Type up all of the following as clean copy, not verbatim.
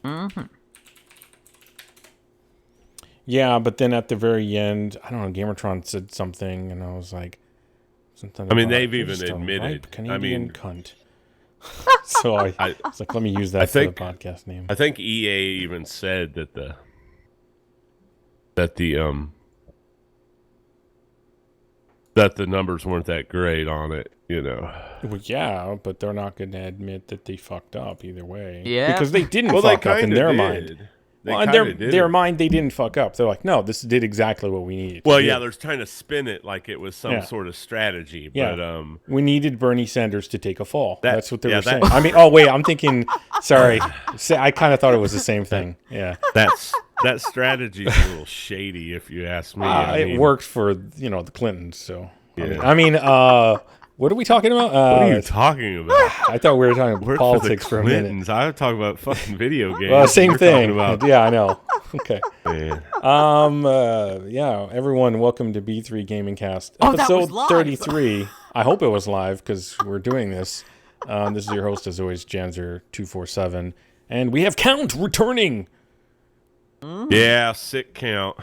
Mm-hmm. Yeah, but then at the very end, I don't know, Gamertron said something, and I was like, something. I mean, about, they've "You're even just a admitted. ripe Canadian I mean, cunt." So I was like, let me use that for the podcast name. I think EA even said that the numbers weren't that great on it, you know. Well, yeah, but they're not going to admit that they fucked up either way. Yeah. Because they didn't Well, fuck they up in kinda their did. mind. They Well, in kinda their did. mind, they didn't fuck up. They're like, no, this did exactly what we needed. Well, yeah, they're trying to spin it like it was some Yeah. sort of strategy, Yeah. but we needed Bernie Sanders to take a fall. That's what they were saying. that- I mean, oh wait, I'm thinking. Sorry, I kind of thought it was the same thing. Yeah, that strategy's a little shady, if you ask me. it worked for the Clintons. So Yeah. I mean, what are we talking about? What are you talking about? I thought we were talking about Worked politics for for the a minute. Clintons. I was talking about fucking video games. Well, same You're thing. talking about- Yeah, I know. Okay. Man. Yeah, everyone, welcome to B3 GamingCast, Oh, that was episode live. 33. I hope it was live because we're doing this. This is your host, as always, Janzer247, and we have Count returning. Yeah, sick count.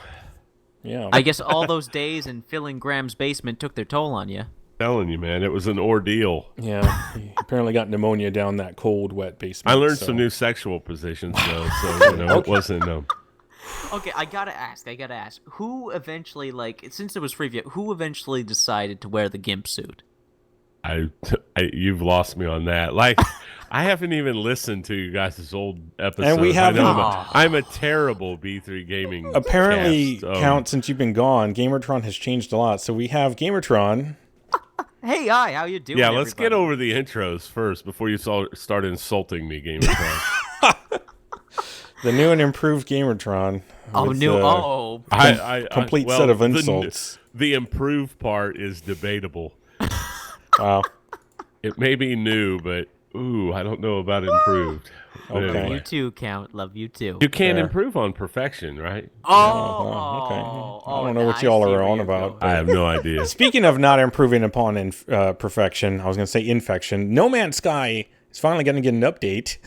Yeah, I guess all those days in filling Graham's basement took their toll on you. Telling you, man, it was an ordeal. yeah. He apparently got pneumonia down that cold, wet basement. I learned so- some new sexual positions though, so it wasn't. Okay, I gotta ask. Who eventually, since it was free, who eventually decided to wear the gimp suit? You've lost me on that. Like, I haven't even listened to you guys' old episodes. And we haven't- I'm a terrible B3 gaming. Apparently, cast. Count, since you've been gone, Gamertron has changed a lot. So we have Gamertron. Hey, hi, how you doing? Yeah, let's get everybody? over the intros first before you start insulting me, GamerCon. The new and improved Gamertron. Oh, with, new. complete set of insults. The improved part is debatable. Wow. It may be new, but I don't know about improved. But Okay. You too, Count. Love you too. You can't Fair. improve on perfection, right? Okay. I don't know what y'all are on about. I have no idea. Speaking of not improving upon perfection, I was going to say infection. No Man's Sky is finally going to get an update.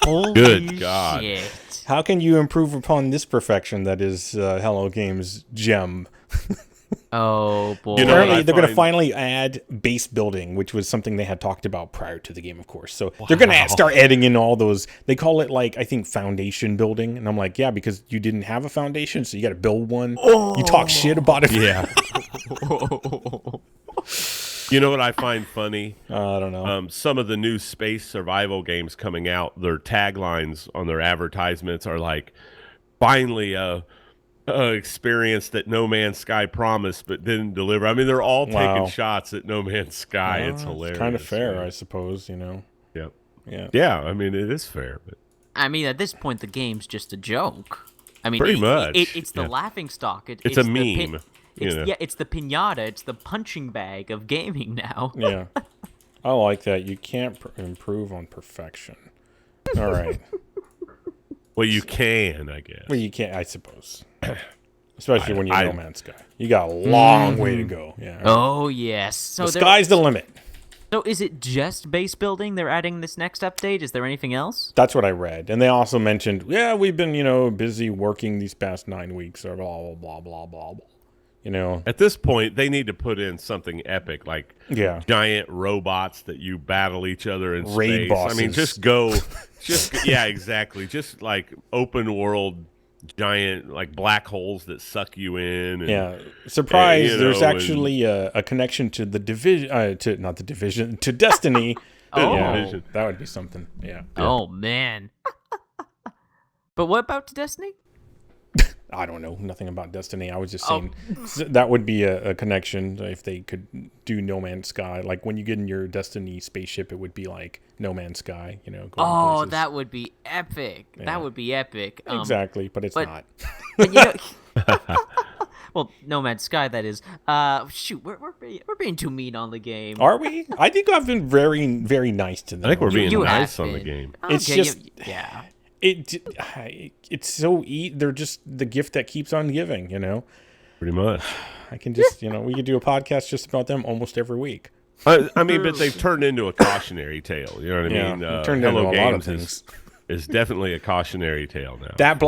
Holy Good God. shit. How can you improve upon this perfection that is Hello Games' gem? Oh boy. You know, Apparently, they're going to find- finally add base building, which was something they had talked about prior to the game, of course. So they're going to start adding in all those. They call it, I think, foundation building. And I'm like, yeah, because you didn't have a foundation, so you got to build one. You talk shit about it. Yeah. You know what I find funny? I don't know. Some of the new space survival games coming out, their taglines on their advertisements are like, finally experience that No Man's Sky promised but didn't deliver. I mean, they're all Wow. taking shots at No Man's Sky. It's hilarious. Kind of fair, right? I suppose, Yeah. Yeah. Yeah, I mean, it is fair. But I mean, at this point, the game's just a joke. I mean, Pretty much, it's the yeah. laughing stock. It's it's a the meme, you know. Yeah, it's the pinata. It's the punching bag of gaming now. Yeah. I like that. You can't improve on perfection. All right. well, you can, I guess. Well, you can't, I suppose. Especially when you're I- No Man's Sky. You got a long way to go. Yeah. Oh yes. So The sky's the limit. So is it just base building they're adding this next update? Is there anything else? That's what I read. And they also mentioned, yeah, we've been, busy working these past 9 weeks or blah, blah, blah, blah, blah. At this point, they need to put in something epic, like Yeah. giant robots that you battle each other in Raid space. bosses. I mean, yeah, exactly. Just like open world giant like black holes that suck you in. And, Yeah. Surprise, there's and- actually a connection to the division, to Destiny. Oh. Yeah, Division. that would be something. Yeah. Oh man. But what about Destiny? I don't know nothing about Destiny. I was just saying that would be a connection if they could do No Man's Sky. Like when you get in your Destiny spaceship, it would be like No Man's Sky. Going Oh, places. that would be epic. Yeah. That would be epic. Exactly, but it's but- not. And, you know, well, No Man's Sky, that is. Shoot, we're being too mean on the game. Are we? I think I've been very, very nice to them. I think we're being You nice have on the been. game. It's Okay, just- yeah. It's so they're just the gift that keeps on giving. Pretty much. I can just we could do a podcast just about them almost every week. I mean, but they've turned into a cautionary tale. You know what I Yeah, mean? it turned into a lot of Games is- things. is definitely a cautionary tale now. That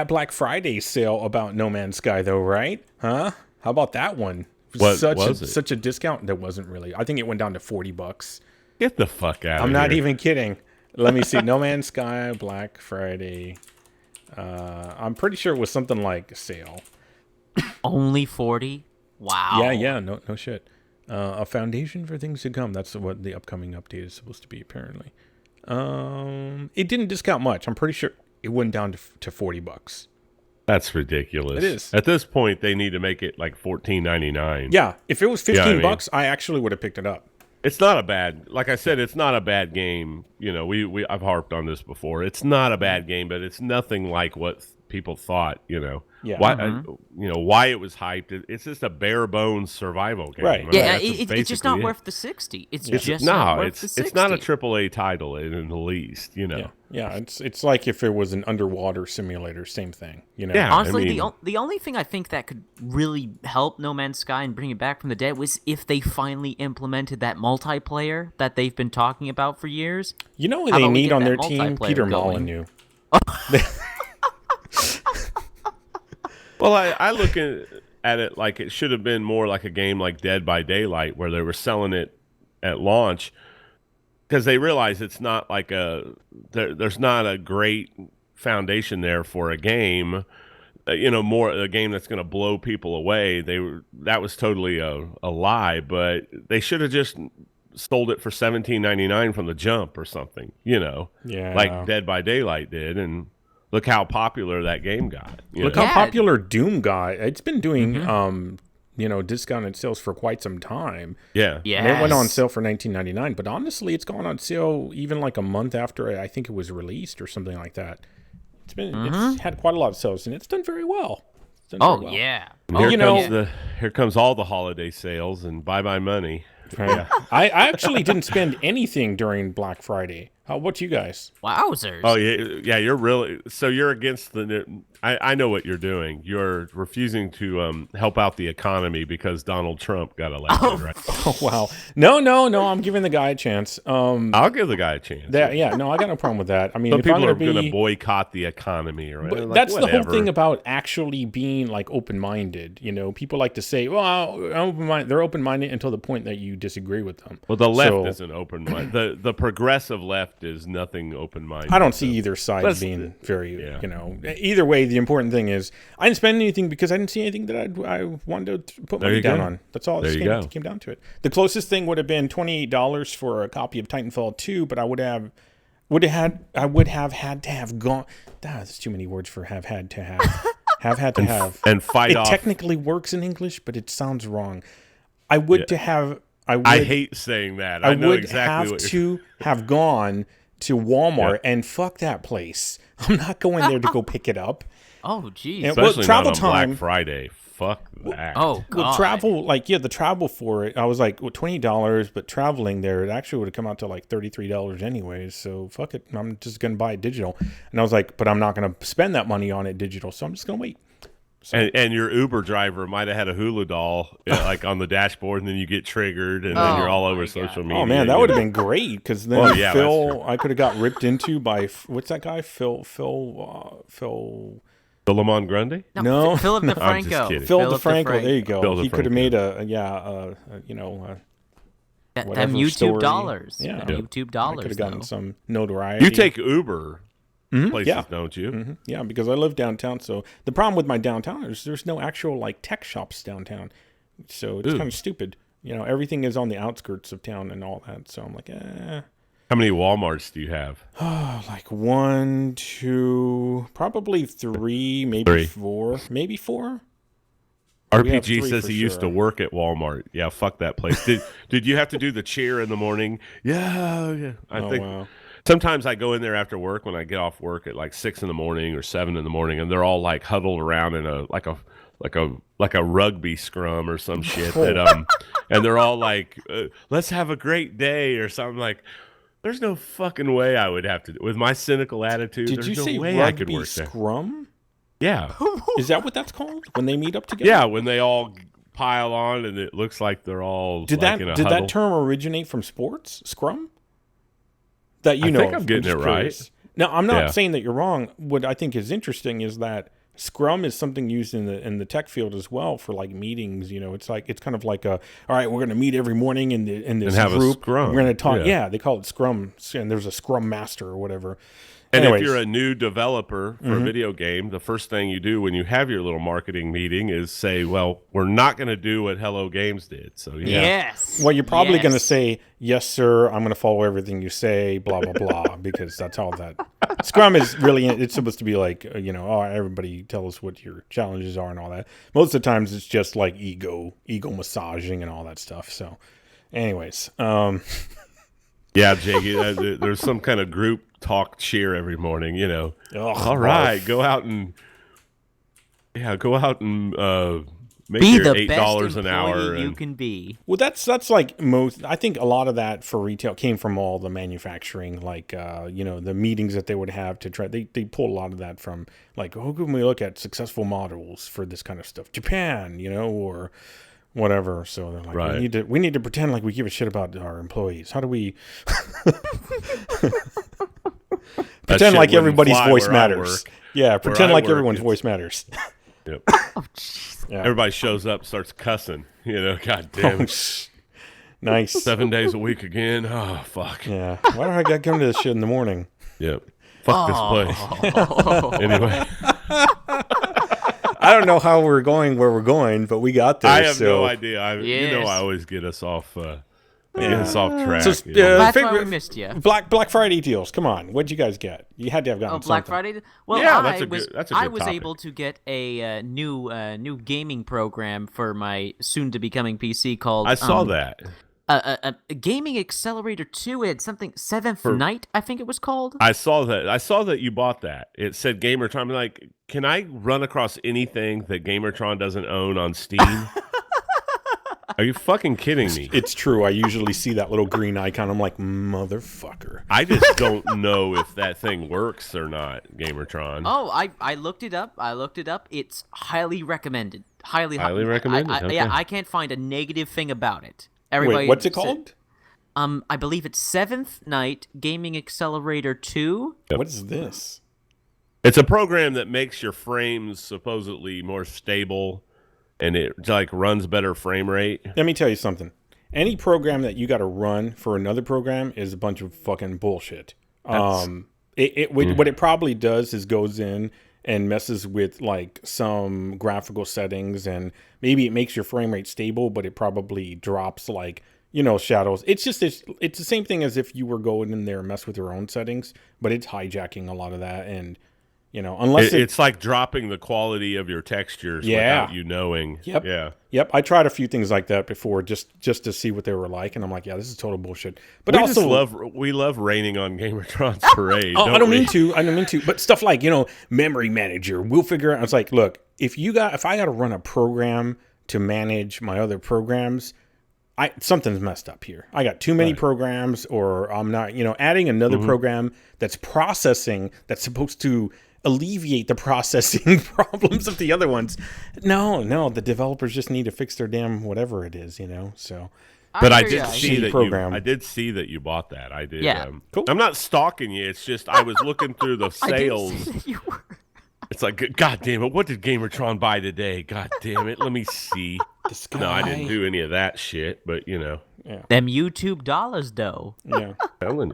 Black Friday sale about No Man's Sky, though, right? Huh? How about that one? Was it? Such a discount? That wasn't really. I think it went down to $40. Get the fuck out of here. I'm not even kidding. Let me see. No Man's Sky Black Friday. I'm pretty sure it was something like a sale. Only 40? Wow. Yeah. No shit. A foundation for things to come. That's what the upcoming update is supposed to be, apparently. It didn't discount much. I'm pretty sure it went down to $40. That's ridiculous. It is. At this point, they need to make it like $14.99. Yeah, if it was $15, bucks, I actually would have picked it up. It's not a bad, like I said, it's not a bad game. You know, I've harped on this before. It's not a bad game, but it's nothing like what people thought. You know, why it was hyped. It's just a bare bones survival game. Right. I mean, Yeah, it's just not worth the 60. It's just not worth the 60. It's not a AAA title in the least. You know. Yeah. It's like if it was an underwater simulator, same thing. You know. Yeah. Honestly, the only thing I think that could really help No Man's Sky and bring it back from the dead was if they finally implemented that multiplayer that they've been talking about for years. You know what How they about we need get on that their team? multiplayer Peter going? Molyneux. Well, I look at it like it should have been more like a game like Dead by Daylight, where they were selling it at launch, because they realize it's not like there's not a great foundation there for a game, more a game that's going to blow people away. That was totally a lie, but they should have just sold it for $17.99 from the jump or something, like Dead by Daylight did, and look how popular that game got. Look how popular Doom got. It's been doing, discounted sales for quite some time. Yeah. Yeah. And it went on sale for $19.99. But honestly, it's gone on sale even like a month after I think it was released or something like that. It's had quite a lot of sales, and it's done very well. Yeah. Here comes all the holiday sales and bye money. Yeah. I actually didn't spend anything during Black Friday. How about you guys? Wowzers. Oh, yeah. You're really so you're against the. I know what you're doing. You're refusing to help out the economy because Donald Trump got elected, right? Oh wow. No. I'm giving the guy a chance. I'll give the guy a chance. I got no problem with that. I mean, some if people I'm are going to boycott the economy, or but like, that's whatever. the whole thing about actually being like open-minded. People like to say, "Well, they're open-minded until the point that you disagree with them." Well, the left isn't open-minded. The progressive left is nothing open-minded. I don't see either side being very, Either way, the important thing is I didn't spend anything because I didn't see anything that I wanted to put money down on. That's all. It came down to it. The closest thing would have been $28 for a copy of Titanfall 2, but I would have had to have gone. That's too many words for have had to have. Have had to have. And fight off. It technically works in English, but it sounds wrong. I hate saying that. I know would exactly have to have gone to Walmart and fuck that place. I'm not going there to go pick it up. Oh, geez. Especially travel not on time. Black Friday. Fuck that. Oh, God. Well, travel, the travel for it, I was like, $20, but traveling there, it actually would have come out to like $33 anyways. So fuck it. I'm just going to buy it digital. And I was like, but I'm not going to spend that money on it digital. So I'm just going to wait. So. And your Uber driver might have had a hula doll like on the dashboard, and then you get triggered, and then you're all over social media. Oh man, that would have been great because then Phil, I could have got ripped into by what's that guy? Phil. Lamont Grundy? No, Philip DeFranco. I'm just kidding. Phil DeFranco. There you go. He could have made them YouTube dollars. Yeah, YouTube dollars. I could have gotten some notoriety. You take Uber. Places, don't you? Mm-hmm. Yeah, because I live downtown. So the problem with my downtown is there's no actual like tech shops downtown. So it's kind of stupid. Everything is on the outskirts of town and all that. So I'm like, How many Walmarts do you have? Like 1, 2, probably 3, maybe 4. Maybe 4. RPG says he used to work at Walmart. Yeah, fuck that place. Did you have to do the cheer in the morning? Yeah. I think. Wow. Sometimes I go in there after work when I get off work at like 6 in the morning or 7 in the morning, and they're all like huddled around in a rugby scrum or some shit that and they're all like, let's have a great day or something. Like, there's no fucking way I would have to with my cynical attitude. Did there's you no say way rugby I could work scrum? There. Yeah. Is that what that's called when they meet up together? Yeah, when they all pile on and it looks like they're all did that term originate from sports? Scrum? That I think I'm getting it right. Now, I'm not Yeah. saying that you're wrong. What I think is interesting is that Scrum is something used in the tech field as well for like meetings. You know, it's kind of like all right, we're going to meet every morning in this And have a group. Scrum. We're going to talk. Yeah. Yeah, they call it Scrum, and there's a Scrum Master or whatever. And Anyways. if you're a new developer for a video game, the first thing you do when you have your little marketing meeting is say, well, we're not going to do what Hello Games did. So, yeah. Yes. Well, you're probably going to Yes. say, yes, sir, I'm going to follow everything you say, blah, blah, blah, because that's all that. Scrum is really, it's supposed to be like, oh, everybody tell us what your challenges are and all that. Most of the times it's just like ego massaging and all that stuff. So, anyways. Yeah, Jakey, there's some kind of group talk cheer every morning, Ugh, All right, go out and make Be your the $8 best an hour. employee you And, can be. Well, that's like most. I think a lot of that for retail came from all the manufacturing, like the meetings that they would have to try. They pull a lot of that from like, how can we look at successful models for this kind of stuff? Japan, or whatever. So they're like, Right. we need to pretend like we give a shit about our employees. How do we pretend shit like wouldn't everybody's fly voice where I matters? work. Yeah, pretend I like work, everyone's it's- voice matters. Yep. Oh, jeez. Yeah. Everybody shows up, starts cussing. God damn it. Nice. 7 days a week again. Oh, fuck. Yeah. Why do I got to come to this shit in the morning? Yep. Fuck this place. Anyway, I don't know how we're going where we're going, but we got there. I have so. no idea. Yes. I always get us off track. So, you know? That's why favorite- we missed you. Black Friday deals. Come on, what'd you guys get? You had to have gotten Oh, Black something. Friday. Well, Yeah, I that's was a good I was topic. able to get a new gaming program for my soon to becoming PC called. I saw that. A gaming Accelerator 2. It had something Seventh Night, I think it was called. I saw that you bought that. It said Gamertron. I'm like, can I run across anything that Gamertron doesn't own on Steam? Are you fucking kidding me? It's true. I usually see that little green icon. I'm like, motherfucker. I just don't know if that thing works or not, Gamertron. Oh, I looked it up. It's highly recommended. Highly recommended? Yeah, Okay. I can't find a negative thing about it. Wait, what's it called? I believe it's Seventh Night Gaming Accelerator 2. Yep. What is this? It's a program that makes your frames supposedly more stable, and it like runs better frame rate. Let me tell you something. Any program that you got to run for another program is a bunch of fucking bullshit. What it probably does is goes in and messes with like some graphical settings, and maybe it makes your frame rate stable, but it probably drops like, shadows. It's the same thing as if you were going in there and mess with your own settings, but it's hijacking a lot of that. And, unless It's like dropping the quality of your textures without you knowing. Yep. Yeah. Yep, I tried a few things like that before, just to see what they were like, and I'm like, yeah, this is total bullshit. But We also, love raining on Gamertron's parade. I don't we? mean to, but stuff like memory manager, we'll figure out. It's like, look, if I got to run a program to manage my other programs, something's messed up here. I got too many programs, or I'm not, adding another program that's processing, that's supposed to alleviate the processing problems of the other ones. No, the developers just need to fix their damn whatever it is, so. But I hear did ya. see that program. I did see that you bought that. I did. Yeah. Cool. I'm not stalking you. It's just I was looking through the I didn't sales. say that you were. It's like, God damn it! What did Gamertron buy today? God damn it! Let me see. This guy. No, I didn't do any of that shit. But Them YouTube dollars, though. Yeah.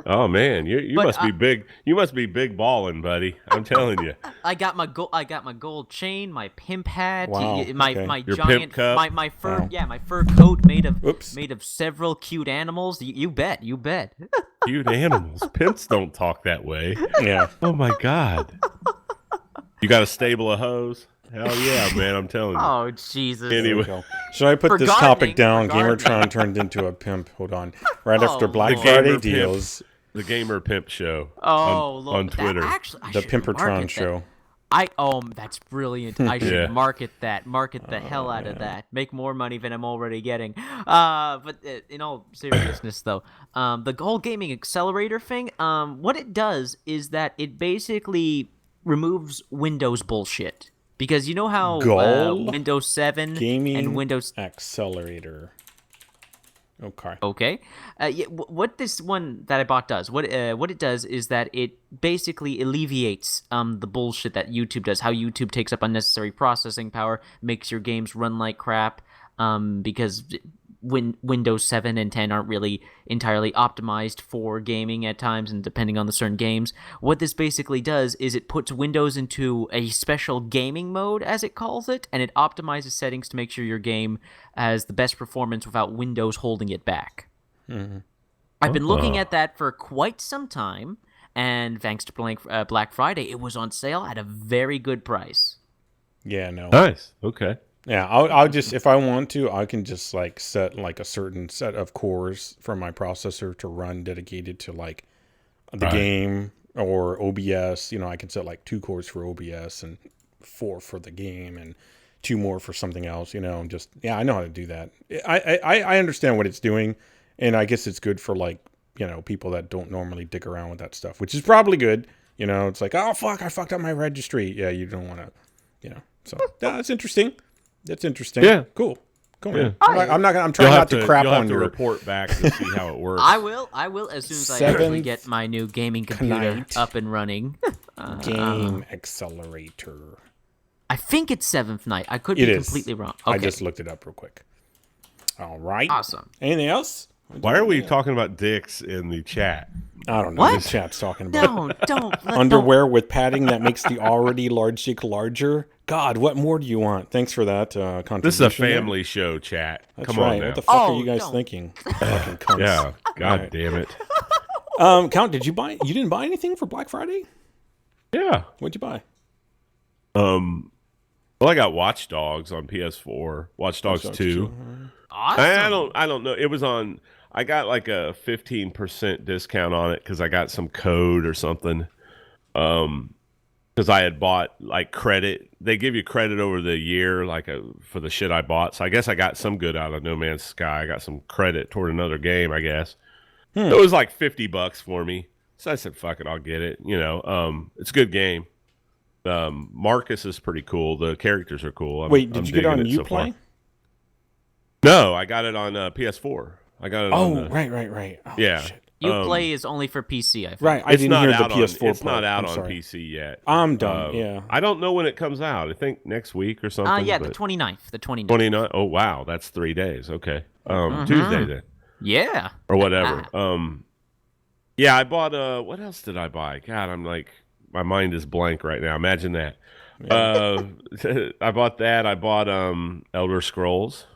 oh man, you But must be big. You must be big balling, buddy. I'm telling you. I got my gold chain, my pimp hat, Wow, okay. my Your giant pimp cup? my fur Wow. my fur coat made Oops. of several cute animals. You bet. Cute animals. Pimps don't talk that way. Yeah. Oh my god. You got a stable of hoes? Hell yeah, man! I'm telling you. Oh Jesus. Anyway. Go. Should I put For this gardening, topic down? for gardening. Gamertron turned into a pimp. Hold on. Right Oh, after Black The Friday gamer pimp. deals, The Gamer Pimp Show. Oh, on, Lord, on Twitter. Actually, I the should Pimpertron market that. show. That's brilliant. I should Yeah. market the hell out of that. Make more money than I'm already getting. But in all seriousness, though, the whole gaming accelerator thing, what it does is that it basically removes Windows bullshit. Because you know how Goal? Windows 7 Gaming and Windows... Accelerator. Okay. Okay. Yeah, what this one that I bought does, what it does is that it basically alleviates the bullshit that YouTube does. How YouTube takes up unnecessary processing power, makes your games run like crap, because Windows 7 and 10 aren't really entirely optimized for gaming at times, and depending on the certain games. What this basically does is it puts Windows into a special gaming mode, as it calls it, and it optimizes settings to make sure your game has the best performance without Windows holding it back. Mm-hmm. I've been looking at that for quite some time, and thanks to Black Friday, it was on sale at a very good price. Yeah, no. Nice. Okay. Yeah, I'll just, if I want to, I can just like set like a certain set of cores from my processor to run dedicated to like the game or OBS. You know, I can set like 2 cores for OBS and 4 for the game and 2 more for something else. You know, and just I know how to do that. I understand what it's doing, and I guess it's good for like, you know, people that don't normally dig around with that stuff, which is probably good. You know, it's like, oh fuck, I fucked up my registry. Yeah, you don't want to, you know. So that's interesting. That's interesting. Yeah. Cool. Cool. Yeah. I'm trying not to crap you'll have on to your report back to see how it works. I will as soon as I actually Seventh get my new gaming computer night. up and running. Game Accelerator. I think it's 7th night. I could It be is. completely wrong. I Okay. just looked it up real quick. All right. Awesome. Anything else? Why are we talking about dicks in the chat? I don't know. What? This chat's talking about Don't underwear with padding that makes the already large dick larger. God, what more do you want? Thanks for that contribution. This is a there. family show, chat. That's Come right. on now. What the fuck Oh, are you guys don't. thinking? Fucking cunts. Yeah. God Right. damn it. Count, did you buy? You didn't buy anything for Black Friday? Yeah. What'd you buy? Well, I got Watch Dogs on PS4. Watch Dogs 2. Awesome. I don't know. It was on. I got like a 15% discount on it because I got some code or something. Because I had bought like credit. They give you credit over the year, like for the shit I bought. So I guess I got some good out of No Man's Sky. I got some credit toward another game, I guess. It was like $50 for me. So I said, "Fuck it, I'll get it." You know, it's a good game. Marcus is pretty cool. The characters are cool. Wait, did you get it on digging so Uplay? far. No, I got it on PS4. I got it on Oh, right. Oh, yeah. shit. Uplay is only for PC, I think. Right, I It's didn't not hear the out on, PS4 it's not part. out I'm on sorry. PC yet. I'm done, yeah. I don't know when it comes out. I think next week or something. Yeah, the but 29th. The 29th. 29. Oh, wow. That's 3 days. Okay. Mm-hmm. Tuesday then. Yeah. Or whatever. Yeah, I bought, what else did I buy? God, I'm like, my mind is blank right now. Imagine that. I bought that. I bought Elder Scrolls,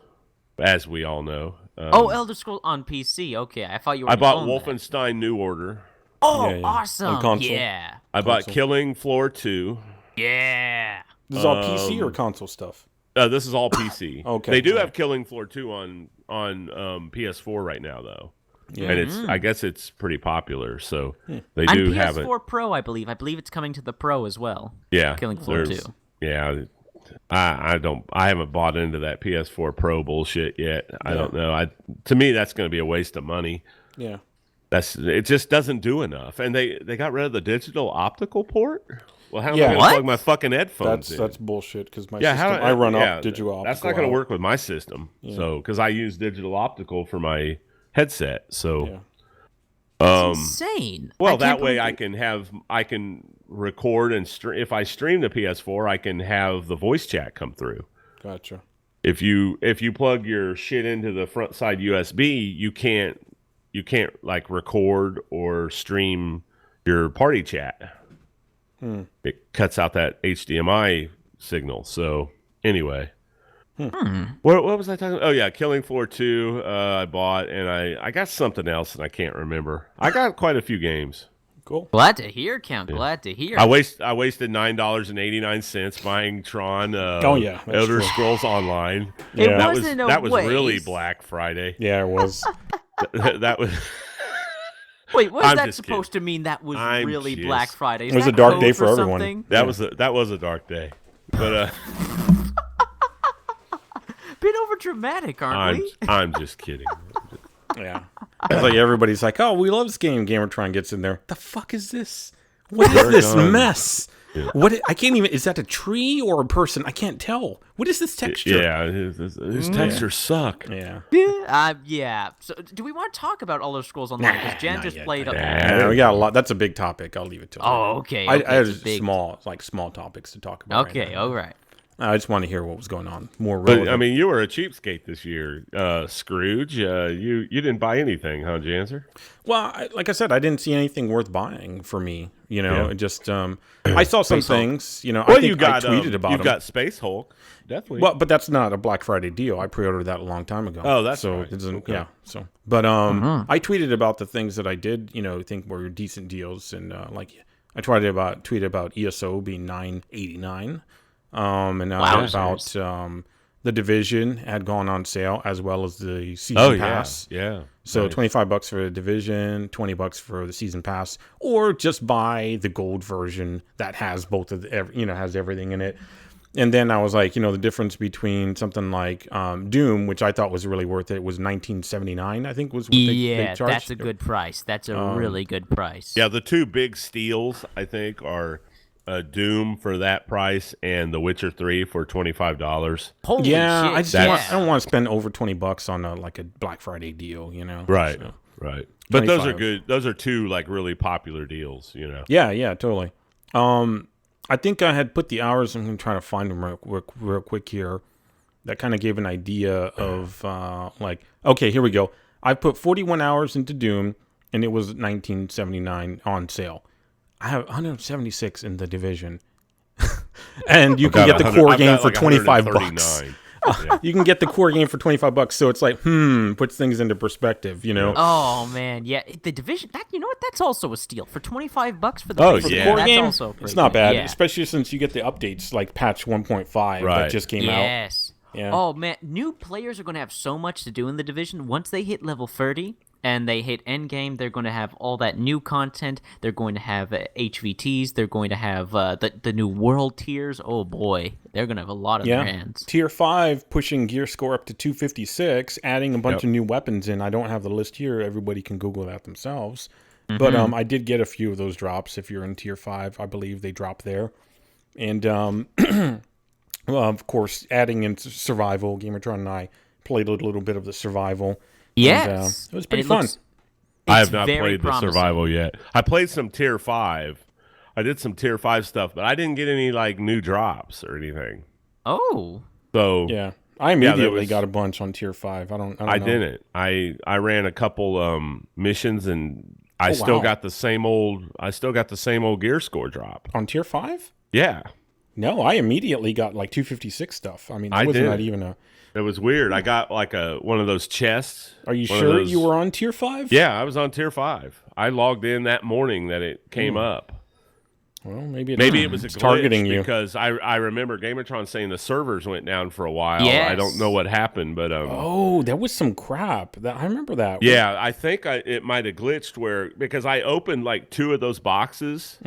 as we all know. Elder Scrolls on PC. Okay, I thought you were. I bought own that. Wolfenstein New Order. Oh, Yeah, yeah. awesome! On console? Yeah, I bought Console. Killing Floor 2. yeah. This is all PC or console stuff? This is all PC. Okay, They do right. have Killing Floor 2 on PS4 right now, though. Yeah. And I guess it's pretty popular, so they On do PS4 have it. Pro, I believe. I believe it's coming to the Pro as well. Yeah, Killing Floor there's- 2. Yeah, I haven't bought into that PS4 Pro bullshit yet. I don't know. To me, that's going to be a waste of money. Yeah. It just doesn't do enough. And they got rid of the digital optical port. Well, how am Yeah. I going to What? plug my fucking headphones in? That's bullshit because my Yeah, system, I run up digital optical. That's not going to out. work with my system. So, because I use digital optical for my headset. So, Yeah. Insane. well, I can't that way believe I can record and if I stream the PS4, I can have the voice chat come through. Gotcha. If you plug your shit into the front side USB, you can't like record or stream your party chat. It cuts out that HDMI signal. So anyway, what was I talking about? Oh yeah, Killing Floor 2 I bought, and I got something else and I can't remember. I got quite a few games. Cool. Glad to hear, Count. Glad to hear. I wasted $9.89 buying Tron. Oh, yeah, that's Elder true. Scrolls Online. It Yeah. wasn't a that was really waste. Black Friday. Yeah, it was. That was. Wait, what is I'm that just supposed to mean? That was I'm really just- Black Friday. Is It was that a dark code day for everyone. something? That was a dark day, but Bit over dramatic, aren't we? I'm just kidding. Yeah. It's like everybody's like, oh, we love this game. Gamertron gets in there. The fuck is this? What is this done. mess? I can't even. Is that a tree or a person? I can't tell. What is this texture? Yeah, his textures suck. Yeah. Yeah. So, do we want to talk about Elder Scrolls Online? Because Jan just played. Yeah, we got a lot. That's a big topic. I'll leave it to. Oh, okay. I it's have big. small topics to talk about. Okay, right now. all right. I just want to hear what was going on. More relevant. But I mean, you were a cheapskate this year, Scrooge. You didn't buy anything, huh, Janser? Well, like I said, I didn't see anything worth buying for me. Yeah. It just I saw some Space Hulk. things. Well, I think you got I tweeted about you've them. got Space Hulk, Deathwing. Well, but that's not a Black Friday deal. I pre-ordered that a long time ago. Oh, that's so right. it doesn't. Okay. Yeah. So, but I tweeted about the things that I did, think were decent deals, and I tweeted about ESO being $9.89, and about the Division had gone on sale as well as the season pass. Yeah. So Nice. $25 for the Division, $20 for the season pass, or just buy the gold version that has both of has everything in it. And then I was like, the difference between something like Doom, which I thought was really worth it, was $19.79. I think was what they charged. That's a good price. That's a really good price. Yeah, the two big steals I think are Doom for that price and The Witcher 3 for $25. Holy Yeah, shit. I don't want to spend over $20 on a Black Friday deal, Right. So. Right. But those are 25. good. Those are two really popular deals, Yeah, totally. I think I had put the hours. I'm going to try to find them real quick here. That kind of gave an idea of okay, here we go. I put 41 hours into Doom, and it was $19.79 on sale. I have 176 in the Division, and you can get the core game for $25. Yeah. You can get the core game for $25, so it's like, puts things into perspective, Oh man, yeah. The Division. That's also a steal for $25 for the Oh, base yeah. game. Core That's game, also pretty it's not good. bad, Yeah. especially since you get the updates like patch 1.5 that Right. just came out. Yes. Yeah. Oh man, new players are going to have so much to do in the Division. Once they hit level 30 and they hit endgame, they're going to have all that new content. They're going to have HVTs. They're going to have the new world tiers. Oh boy, they're going to have a lot on their hands. Tier 5 pushing gear score up to 256, adding a bunch of new weapons in. I don't have the list here. Everybody can Google that themselves. But I did get a few of those drops. If you're in Tier 5, I believe they drop there. And well, of course, adding in survival. Gamertron and I played a little bit of the survival. Yes. And, it was pretty And fun. I have not very played the promising. survival yet. I played some Tier 5. I did some Tier 5 stuff, but I didn't get any new drops or anything. Oh. So Yeah. I immediately was- got a bunch on Tier 5. I don't know. didn't. I ran a couple missions and I Oh, still wow. got the same old gear score drop. On Tier 5? Yeah. No, I immediately got 256 stuff. I mean, that I wasn't did. not even a... It was weird. I got one of those chests. Are you One of sure those- you were on Tier 5? Yeah, I was on Tier 5. I logged in that morning that it came up. Well, maybe It was a glitch targeting you. because I remember Gamertron saying the servers went down for a while. Yes. I don't know what happened, but Oh, there was some crap. I remember that. yeah, I think it might have glitched because I opened two of those boxes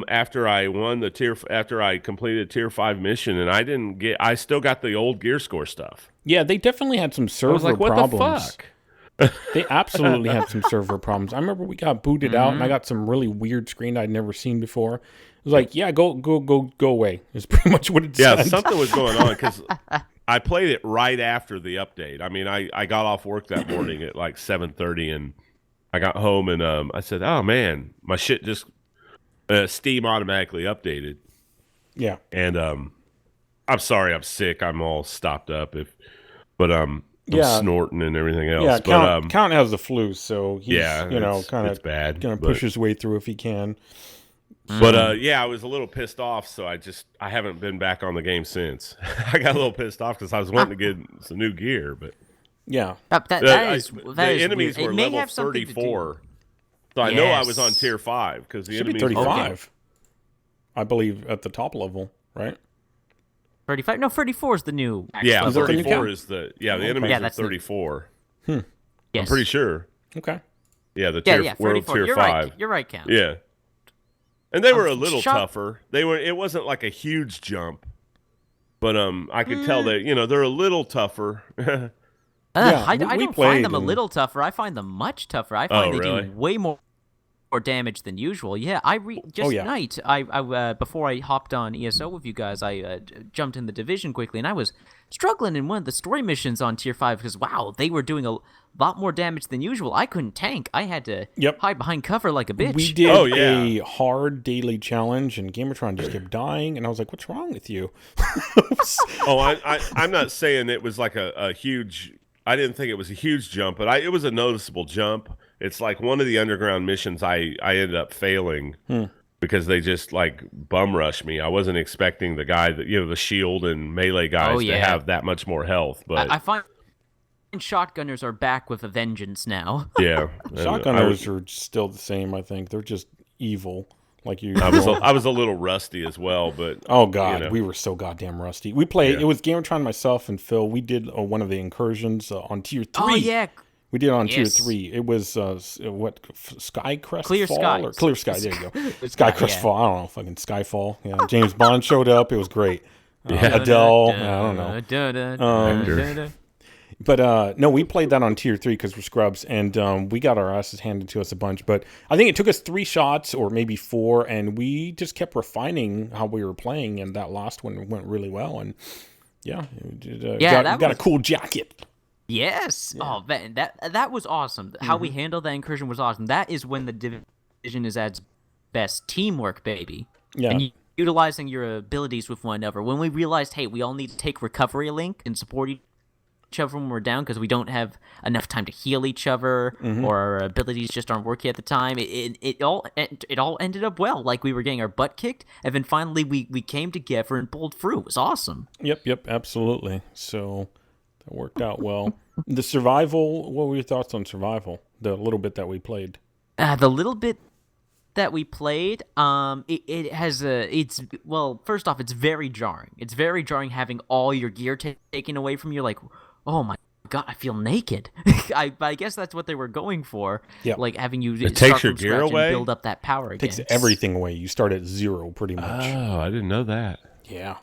after I completed Tier 5 mission, and I still got the old gear score stuff. Yeah, they definitely had some I server was like, what problems. the fuck? They absolutely had some server problems. I remember we got booted out, and I got some really weird screen I'd never seen before. It was like, yeah, go away. Is pretty much what it Yeah, said. something was going on because I played it right after the update. I mean, I got off work that morning at 7:30, and I got home, and I said, oh, man, my shit just Steam automatically updated. Yeah. And I'm sorry I'm sick. I'm all stopped up. I'm Yeah. snorting and everything else. Yeah, but, Count has the flu, so he's, yeah, kind it's of bad. going to but- push his way through if he can. But yeah, I was a little pissed off, so I haven't been back on the game since. I got a little pissed off because I was wanting to get some new gear, but Yeah. That is the weird. enemies were It may level have something to do- 34, so I know I was on Yes. Tier 5 because the Should be enemies 35. I believe at the top level, right? 35? No, 34 is the new. Yeah, Is that the new 34 count? is the enemies Yeah, are that's the- 34. Yes. I'm pretty sure. Okay. Yeah, the Yeah, tier yeah, world 34. tier You're 5. right. You're right, Count. Yeah. And they were a little shut- tougher. It wasn't like a huge jump. But I could tell that, they're a little tougher. Yeah, I we don't played find them a and- little tougher. I find them much tougher. I find they really? do way more more damage than usual. Yeah, tonight, I before I hopped on ESO with you guys, I jumped in the division quickly, and I was struggling in one of the story missions on tier 5 because wow, they were doing a lot more damage than usual. I couldn't tank. I had to hide behind cover like a bitch. We did a hard daily challenge, and Gamertron just kept dying, and I was like, "What's wrong with you?" I'm not saying it was like a huge. I didn't think it was a huge jump, but it was a noticeable jump. It's like one of the underground missions I ended up failing because they just like bum rushed me. I wasn't expecting the guy that the shield and melee guys to have that much more health. But I find shotgunners are back with a vengeance now. Yeah, shotgunners are still the same. I think they're just evil. Like you, I was a little rusty as well, but oh god, we were so goddamn rusty. We played. It was Gamertron, myself, and Phil. We did one of the incursions on tier 3. Oh yeah. We did it on tier 3. It was Skycrest Clear Fall Sky. or Clear Sky. There you go. Skycrest Fall. I don't know. Fucking Skyfall. Yeah. James Bond showed up. It was great. Adele. I don't know. But no, we played that on tier 3 because we're scrubs, and we got our asses handed to us a bunch. But I think it took us 3 shots or maybe 4, and we just kept refining how we were playing. And that last one went really well. And got a cool jacket. Yes. Yeah. Oh man, that was awesome. How we handled that incursion was awesome. That is when the division is at its best. Teamwork, baby. Yeah. And utilizing your abilities with one another. When we realized, hey, we all need to take recovery link and support each other when we're down because we don't have enough time to heal each other, or our abilities just aren't working at the time. It all ended up well. Like we were getting our butt kicked, and then finally we came together and pulled through. It was awesome. Yep, absolutely. So. It worked out well. The survival, what were your thoughts on survival? The little bit that we played. The little bit that we played, it has first off, it's very jarring. It's very jarring having all your gear taken away from you. Like, oh my god, I feel naked. I guess that's what they were going for. Yeah. Like having you start from scratch and build up that power again. It takes everything away. You start at 0 pretty much. Oh, I didn't know that. Yeah.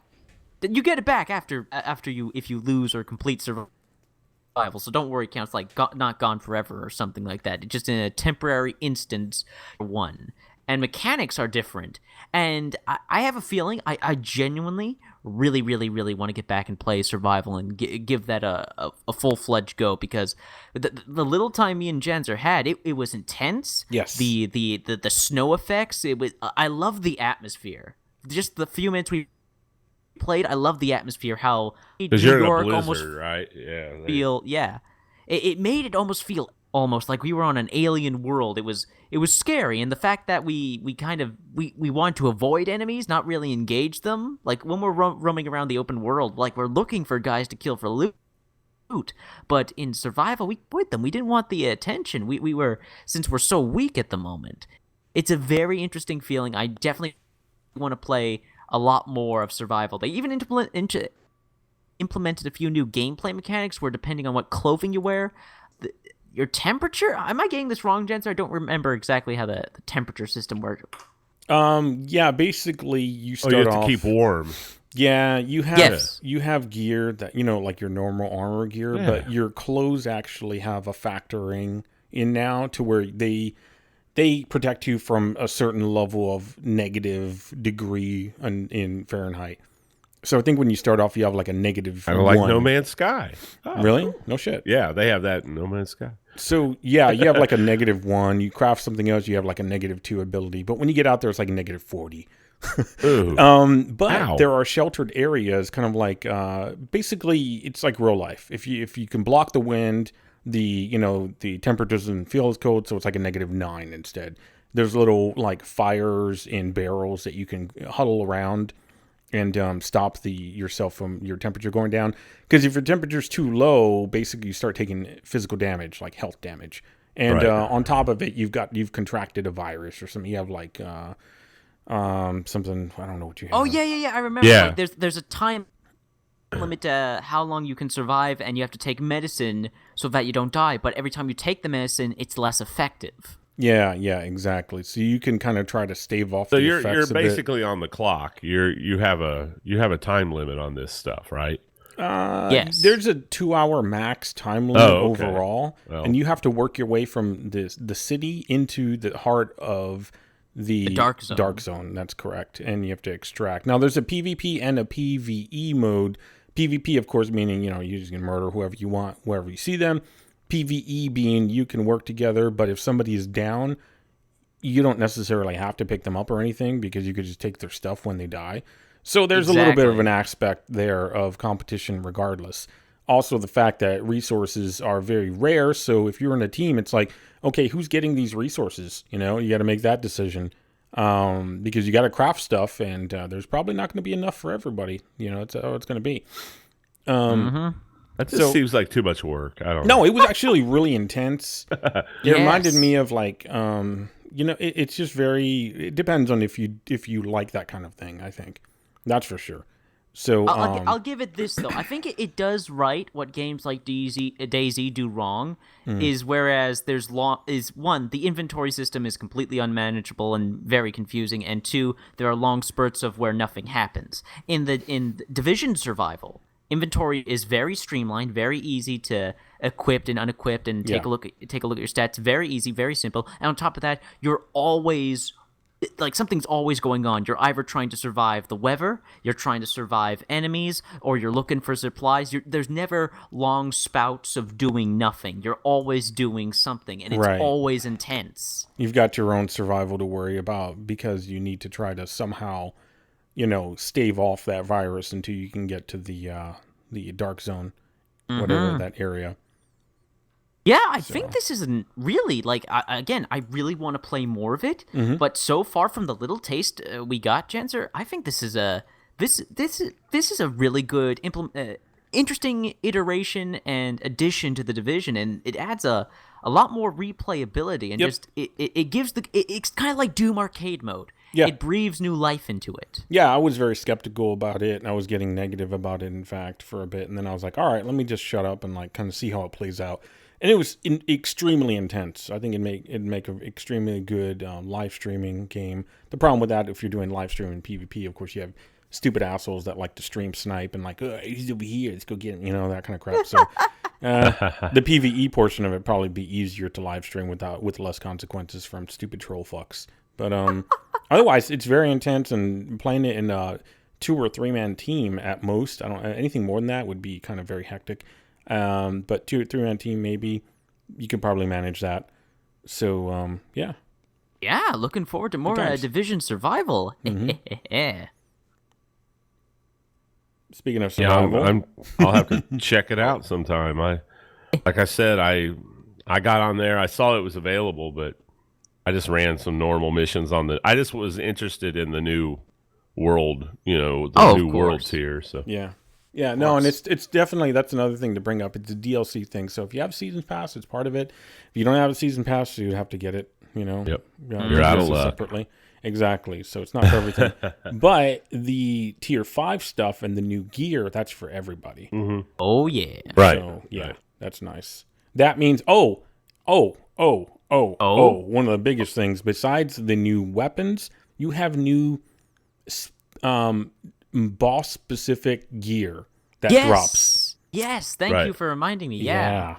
You get it back if you lose or complete survival. So don't worry, it counts like not gone forever or something like that. It's just in a temporary instance one. And mechanics are different. And I have a feeling I genuinely really, really, really want to get back and play survival and give that a full-fledged go because the little time me and Jenzer had, it was intense. Yes. The snow effects, I love the atmosphere. Just the few minutes we played, I love the atmosphere. How because you're in a blizzard, right? Yeah. It made it almost feel like we were on an alien world. It was scary, and the fact that we want to avoid enemies, not really engage them. Like when we're roaming around the open world, like we're looking for guys to kill for loot. But in survival, we avoid them. We didn't want the attention. We were, since we're so weak at the moment. It's a very interesting feeling. I definitely want to play a lot more of survival. They even implemented a few new gameplay mechanics where depending on what clothing you wear, your temperature... Am I getting this wrong, Jensen? I don't remember exactly how the temperature system works. Yeah, basically you start you have to keep warm. Yeah, you have gear that, like your normal armor gear, but your clothes actually have a factoring in now to where they protect you from a certain level of negative degree in Fahrenheit. So I think when you start off, you have like a -1. Kind of like No Man's Sky. Oh. Really? No shit. Yeah, they have that in No Man's Sky. So yeah, you have like a -1. You craft something else, you have like a -2 ability. But when you get out there, it's like a -40. But there are sheltered areas, kind of like basically it's like real life. If you can block the wind. The temperature doesn't feel as cold, so it's like a -9 instead. There's little like fires in barrels that you can huddle around and stop yourself from your temperature going down. Because if your temperature's too low, basically you start taking physical damage, like health damage. And on top of it, you've contracted a virus or something. You have like something, I don't know what you have. Oh yeah. I remember. Yeah. Like, there's a time limit to how long you can survive, and you have to take medicine so that you don't die, but every time you take the medicine it's less effective. Yeah, exactly. So you can kind of try to stave off the effects you're basically on the clock. You have a time limit on this stuff, right? Yes. There's a 2-hour max time limit overall, and you have to work your way from the city into the heart of the dark zone. Dark zone. That's correct, and you have to extract. Now, there's a PvP and a PvE mode. PvP, of course, meaning you just can murder whoever you want, wherever you see them. PvE being you can work together, but if somebody is down, you don't necessarily have to pick them up or anything because you could just take their stuff when they die. So there's a little bit of an aspect there of competition regardless. Also, the fact that resources are very rare. So if you're in a team, it's like, okay, who's getting these resources? You got to make that decision because you got to craft stuff, and there's probably not going to be enough for everybody. It's how it's going to be. That just seems like too much work. I don't know. No, it was actually really intense. It reminded me of like, it's just it depends on if you like that kind of thing, I think. That's for sure. So I'll give it this though. I think it does right what games like DayZ do wrong is whereas the inventory system is completely unmanageable and very confusing, and 2, there are long spurts of where nothing happens. In Division Survival, inventory is very streamlined, very easy to equip and unequip and take a look at your stats. Very easy, very simple. And on top of that, you're always something's always going on. You're either trying to survive the weather, you're trying to survive enemies, or you're looking for supplies. There's never long spouts of doing nothing. You're always doing something, and it's always intense. You've got your own survival to worry about because you need to try to somehow, stave off that virus until you can get to the dark zone, whatever that area. Yeah, I think this isn't really I really want to play more of it, but so far from the little taste we got, Jenser, I think this is a really good interesting iteration and addition to the Division, and it adds a lot more replayability and it gives it's kind of like Doom arcade mode. Yeah. It breathes new life into it. Yeah, I was very skeptical about it, and I was getting negative about it, in fact, for a bit, and then I was like, all right, let me just shut up and kind of see how it plays out. And it was extremely intense. I think it'd make an extremely good live streaming game. The problem with that, if you're doing live streaming PvP, of course, you have stupid assholes that like to stream snipe and he's over here, let's go get him, that kind of crap. So the PvE portion of it probably be easier to live stream with less consequences from stupid troll fucks. But otherwise, it's very intense, and playing it in a 2 or 3 man team at most. Anything more than that would be kind of very hectic. But 2 or 3 man team, maybe you could probably manage that. So, yeah. Yeah, looking forward to more Division Survival. Speaking of survival, I'll have to check it out sometime. Like I said, I got on there. I saw it was available, but I just ran some normal missions I just was interested in the new world, new world tier. So Yeah, no, and it's definitely, that's another thing to bring up. It's a DLC thing. So if you have a season pass, it's part of it. If you don't have a season pass, you have to get it, Yep. You're out of luck. Separately. Exactly. So it's not for everything. But the tier 5 stuff and the new gear, that's for everybody. Mm-hmm. Oh, yeah. Right. So, yeah, that's nice. That means, one of the biggest things, besides the new weapons, you have new boss-specific gear that drops. Yes, thank you for reminding me. Yeah.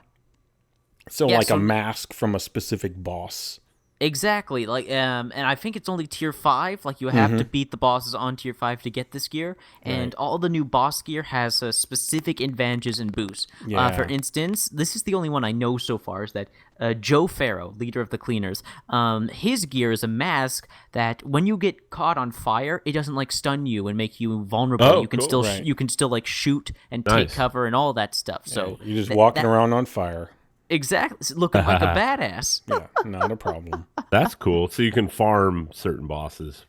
So a mask from a specific boss. Exactly. And I think it's only tier 5. You have to beat the bosses on tier 5 to get this gear, and all the new boss gear has specific advantages and boosts. For instance, this is the only one I know so far, is that Joe Farrow, leader of the Cleaners, his gear is a mask that when you get caught on fire, it doesn't stun you and make you vulnerable. You can you can still shoot and take cover and all that stuff. So you're just walking around on fire. Exactly, looking like a badass. Yeah, not a problem. That's cool. So you can farm certain bosses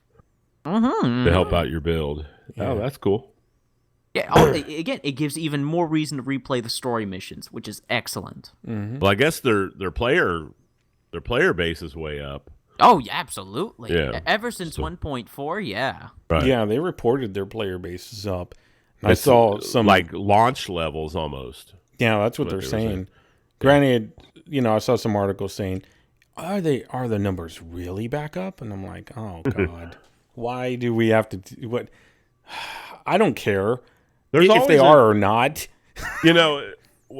to help out your build. Yeah. Oh, that's cool. Yeah. Again, it gives even more reason to replay the story missions, which is excellent. Mm-hmm. Well, I guess their player base is way up. Oh, yeah, absolutely. Yeah. Ever since 1.4, yeah. Right. Yeah, they reported their player base is up. I saw some launch levels almost. Yeah, that's what they're saying. Granted, I saw some articles saying, are the numbers really back up? And I'm like, oh God, why do we have to what? I don't care. There's if always they are or not. You know,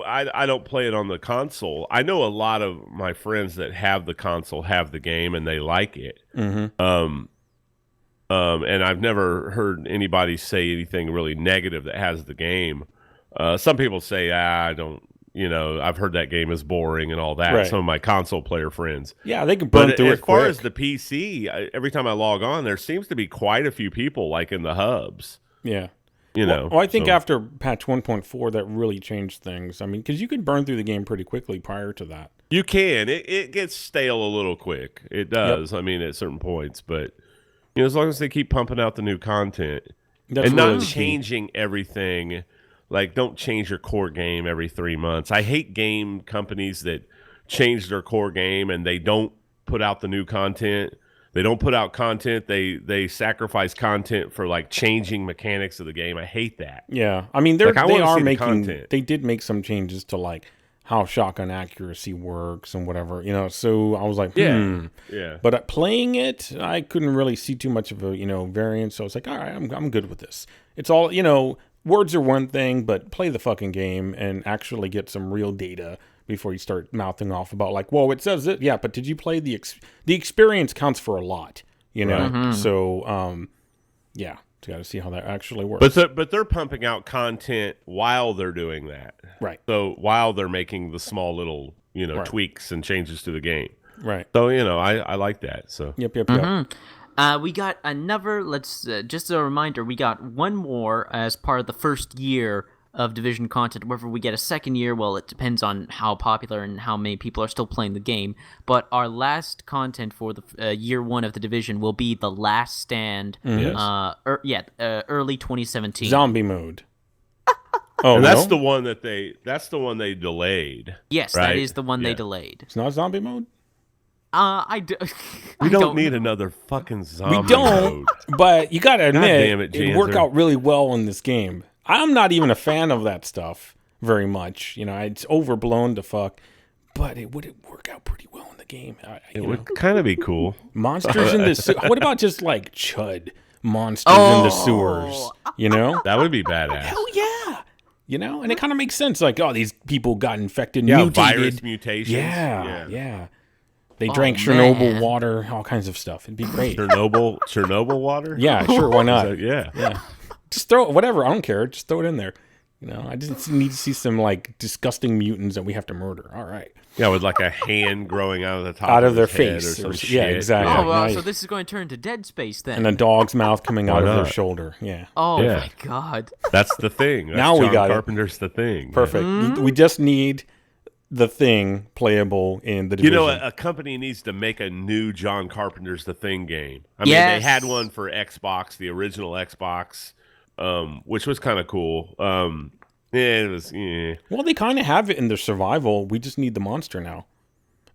I don't play it on the console. I know a lot of my friends that have the console have the game and they like it. Mm-hmm. And I've never heard anybody say anything really negative that has the game. Some people say, I don't, you know, I've heard that game is boring and all that. Right. Some of my console player friends. Yeah, they can burn through it as far quick. as the PC, every time I log on, there seems to be quite a few people like in the hubs. Yeah. You know. Well, I think after patch 1.4, that really changed things. I mean, because you could burn through the game pretty quickly prior to that. You can. It gets stale a little quick. It does. Yep. I mean, at certain points. But, you know, as long as they keep pumping out the new content and not changing everything. Like, don't change your core game every 3 months. I hate game companies that change their core game and they don't put out the new content. They don't put out content. They sacrifice content for like changing mechanics of the game. I hate that. Yeah, I mean they are making. They did make some changes to like how shotgun accuracy works and whatever, you know. So I was like, yeah. But playing it, I couldn't really see too much of a variance. So I was like, all right, I'm good with this. It's all words are one thing, but play the fucking game and actually get some real data before you start mouthing off about like, whoa, it says it. Yeah, but did you play the experience counts for a lot, you know? Right. So, yeah, got to see how that actually works. But they're pumping out content while they're doing that. Right. So while they're making the small little, right. tweaks and changes to the game. Right. So, I like that. So. Yep. We got another, just a reminder, we got one more as part of the first year of Division content. Whether we get a second year, well, it depends on how popular and how many people are still playing the game. But our last content for the year one of the Division will be The Last Stand, early 2017. Zombie mode. And that's the one they delayed. Yes, right? that is the one they delayed. It's not zombie mode? We don't need another fucking zombie We don't, mode. But you gotta admit, it worked out really well in this game. I'm not even a fan of that stuff very much. It's overblown to fuck, but it would work out pretty well in the game. It would kind of be cool. Monsters in the what about just like Chud monsters in the sewers? That would be badass. Hell yeah. And it kind of makes sense. Like, these people got infected, mutated. Virus mutations. Yeah. They drank Chernobyl water, all kinds of stuff. It'd be great. Chernobyl water? Yeah, sure. Why not? Yeah. Just throw it, whatever. I don't care. Just throw it in there. I just need to see some like disgusting mutants that we have to murder. All right. Yeah, with like a hand growing out of the top of their face or some shit. Yeah, exactly. Oh, well, so this is going to turn to Dead Space then. And a dog's mouth coming out of their shoulder. Yeah. Oh my god. That's the thing. That's now we got Carpenter's The Thing. Perfect. Mm-hmm. We just need The Thing playable in the Division. A company needs to make a new John Carpenter's The Thing game. I mean, they had one for Xbox, the original Xbox, which was kind of cool. It was. Well, they kind of have it in their survival. We just need the monster now,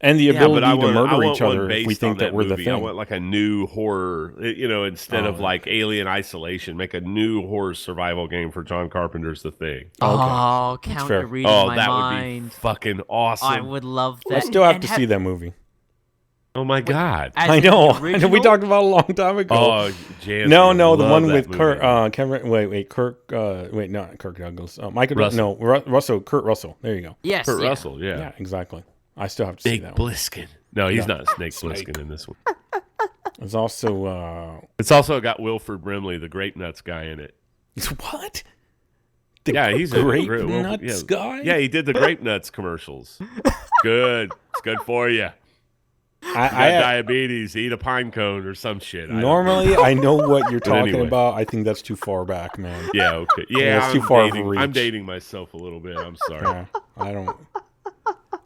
and the ability to murder each other if we think that we're the thing. I want like a new horror, instead of like Alien Isolation, make a new horror survival game for John Carpenter's The Thing. Oh, count to read my that mind. would be fucking awesome. I would love that. I still have to see that movie. Oh my god! I know. We talked about it a long time ago. Oh, Jansen, no, the one with Kirk. Not Kirk Douglas. Michael Russell. Russell. Kurt Russell. There you go. Yes, Kurt Russell. Yeah. Yeah, exactly. I still have to see that one. Bliskin. No, he's not Snake Bliskin in this one. It's also. It's also got Wilford Brimley, the Grape Nuts guy, in it. What? He's Grape Nuts guy. Yeah, he did the Grape Nuts commercials. Good. It's good for you. I got diabetes, eat a pine cone or some shit. Normally, I know what you're talking about. I think that's too far back, man. Yeah, okay. Yeah, that's too far of a reach. I'm dating myself a little bit. I'm sorry. Yeah, I don't.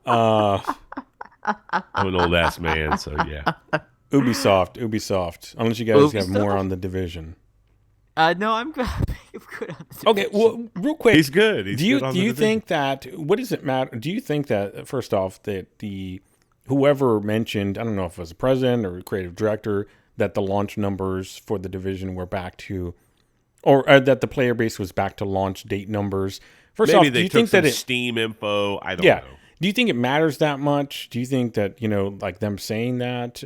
I'm an old-ass man, so yeah. Ubisoft. Unless you guys have more on The Division. No, I'm good. I'm good on The Division. Okay, well, real quick. He's good. Do you think that, what does it matter? Do you think that, first off, that whoever mentioned, I don't know if it was the president or creative director, that the launch numbers for The Division were back to, or that the player base was back to launch date numbers. First Maybe off, they do you took think that Steam info. I don't know. Do you think it matters that much? Do you think that, like them saying that,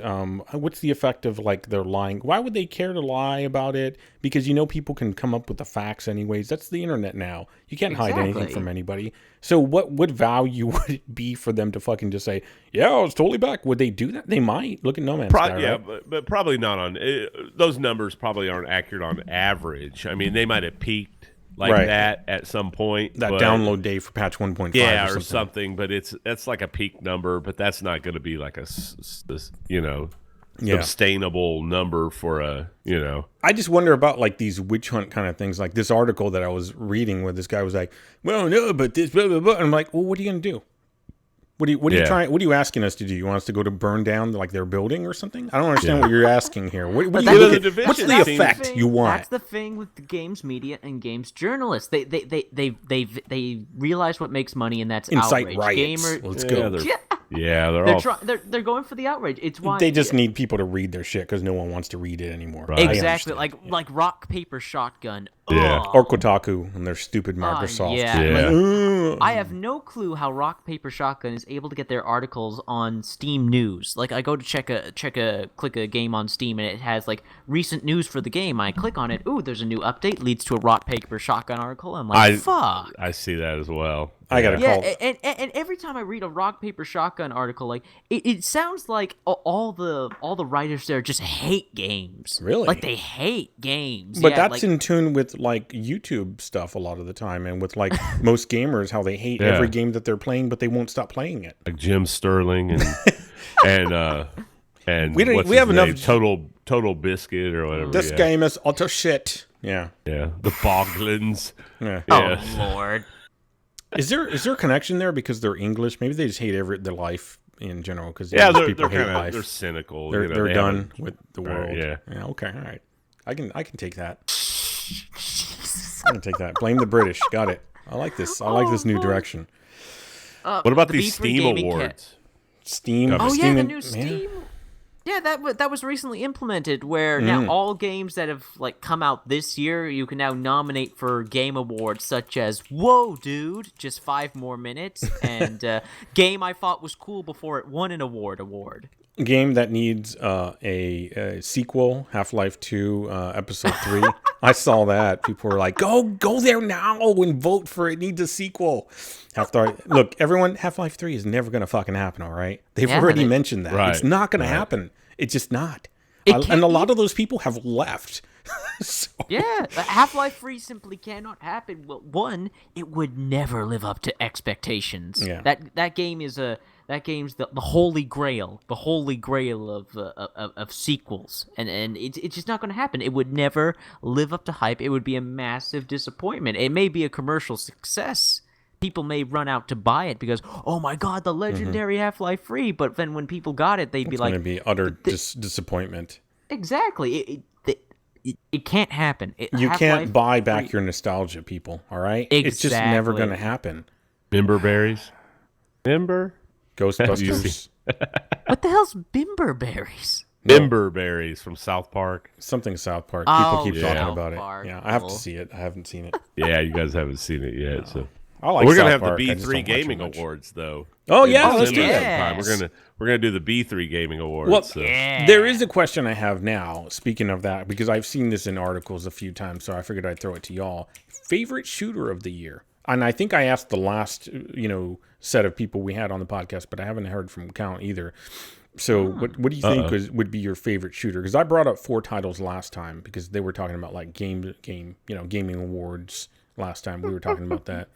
what's the effect of like they're lying? Why would they care to lie about it? Because, people can come up with the facts anyways. That's the internet now. You can't hide anything from anybody. So what value would it be for them to fucking just say, yeah, it's totally back? Would they do that? They might. Look at No Man's Sky, yeah, right? but probably not on those numbers. Probably aren't accurate on average. I mean, they might have peaked that at some point. That download day for patch 1.5 or something. But that's like a peak number. But that's not going to be like a sustainable number for a I just wonder about like these witch hunt kind of things, like this article that I was reading where this guy was like, well, no, but this blah blah blah. And I'm like, well, what are you gonna do? What are you asking us to do? You want us to go to burn down like their building or somthing? I don't understand what you're asking here. What's the effect you want? That's the thing with the games media and games journalists. They realize what makes money, and that's incite outrage. riots. Let's go. They're going for the outrage. It's why they just need people to read their shit because no one wants to read it anymore. Right. Exactly, like rock paper shotgun. Yeah. Ugh. Or Kotaku and their stupid Microsoft. Like, I have no clue how rock paper shotgun is able to get their articles on Steam News. Like, I go to click a game on Steam, and it has like recent news for the game. I click on it. Ooh, there's a new update. Leads to a rock paper shotgun article. I'm like, fuck. I see that as well. I got a call. And every time I read a rock paper shotgun article, like it sounds like all the writers there just hate games. Really? Like they hate games. But that's in tune with like YouTube stuff a lot of the time, and with like most gamers, how they hate every game that they're playing, but they won't stop playing it. Like Jim Sterling and we have enough Total Biscuit or whatever. This game is utter shit. Yeah. Yeah. The Boglins. Yeah. Oh Lord. Is there a connection there because they're English? Maybe they just hate their life in general because they're people hate life. They're cynical. They're done with the world. Yeah. Okay. All right. I can take that. I can take that. Blame the British. Got it. I like this. I like this new direction. What about these B3 Steam Gaming awards? Steam. Oh Steam the new Steam. Yeah, that was recently implemented where now all games that have like come out this year, you can now nominate for game awards such as Whoa Dude, just 5 more minutes, and game I thought was cool before it won an award. Game that needs a sequel, Half-Life 2 Episode 3. I saw that. People were like, go there now and vote for it. Needs a sequel. Look, everyone, Half-Life 3 is never going to fucking happen, all right? They've already mentioned that. Right. It's not going to happen. It's just not. And a lot of those people have left. So. Yeah, Half-Life 3 simply cannot happen. Well, one, it would never live up to expectations. Yeah. That game is that game's the holy grail, of sequels, and it's just not going to happen. It would never live up to hype. It would be a massive disappointment. It may be a commercial success. People may run out to buy it because, oh my god, the legendary Half-Life 3. But then when people got it, they'd be like, it's going to be utter disappointment. Exactly. It can't happen. You can't buy back your nostalgia, people. All right, Exactly. It's just never going to happen. Bimberberries. Bimber. Ghostbusters. What the hell's Bimberberries? Bimberberries from South Park. Something South Park. People keep talking South about Park. it. Yeah, I have to see it. I haven't seen it. Yeah, you guys haven't seen it yet. So We're gonna have the B3 Gaming Awards, though. Oh yeah, let's do that. Yes. We're gonna do the B3 Gaming Awards. Well, so. There is a question I have now. Speaking of that, because I've seen this in articles a few times, so I figured I'd throw it to y'all. Favorite shooter of the year, and I think I asked the last set of people we had on the podcast, but I haven't heard from Count either. So what do you think would be your favorite shooter? Because I brought up 4 titles last time because they were talking about like gaming awards last time. We were talking about that.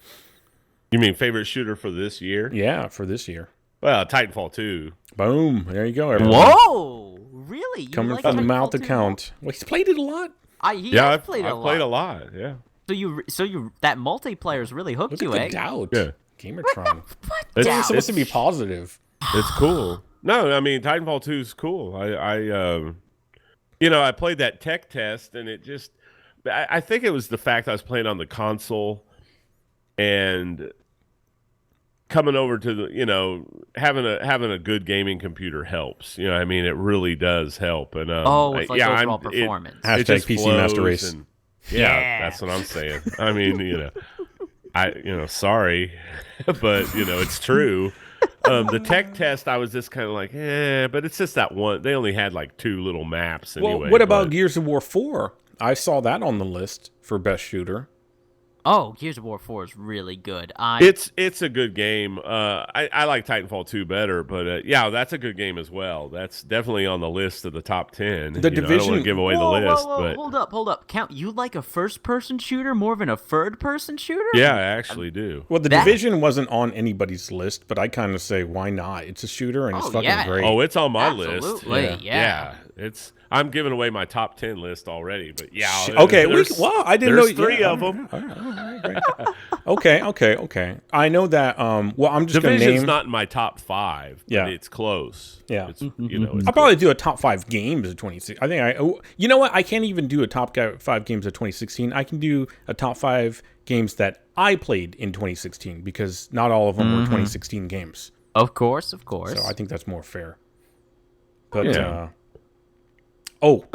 You mean favorite shooter for this year? Yeah, for this year. Well, Titanfall 2. Boom. There you go, everyone. Whoa! Really? Coming from the mouth of Count. Well, he's played it a lot. I've played a lot. Yeah. So you that multiplayer's really hooked Look you, at the doubt. Yeah. Gamertron. It's supposed to be positive. It's cool. No, I mean Titanfall 2 is cool. I played that tech test, and it just, I think it was the fact I was playing on the console, and coming over to the, having a good gaming computer helps. I mean, it really does help. And it's like overall performance. Hashtag just PC Master Race. And, yeah, that's what I'm saying. I mean, sorry, but it's true. The tech test, I was just kind of like, but it's just that one. They only had like 2 little maps anyway. Well, what about Gears of War 4? I saw that on the list for best shooter. Oh, Gears of War 4 is really good. It's a good game. I like Titanfall 2 better, but yeah, that's a good game as well. That's definitely on the list of the top 10. The Division. I don't want to give away the list, but hold up. You like a first-person shooter more than a third-person shooter? yeah, I actually do. Well, the Division wasn't on anybody's list, but I kind of say, why not? It's a shooter and it's fucking great. Oh, it's on my Absolutely, list. yeah. I'm giving away my top 10 list already, but yeah. Okay, I didn't know. There's 3 of them. All right, great. Okay. I know that. Well, I'm just going to Division's name. not in my top 5. But it's close. Yeah. It's, it's I'll probably do a top 5 games of 2016. I think you know what? I can't even do a top 5 games of 2016. I can do a top 5 games that I played in 2016 because not all of them were 2016 games. Of course. So I think that's more fair. But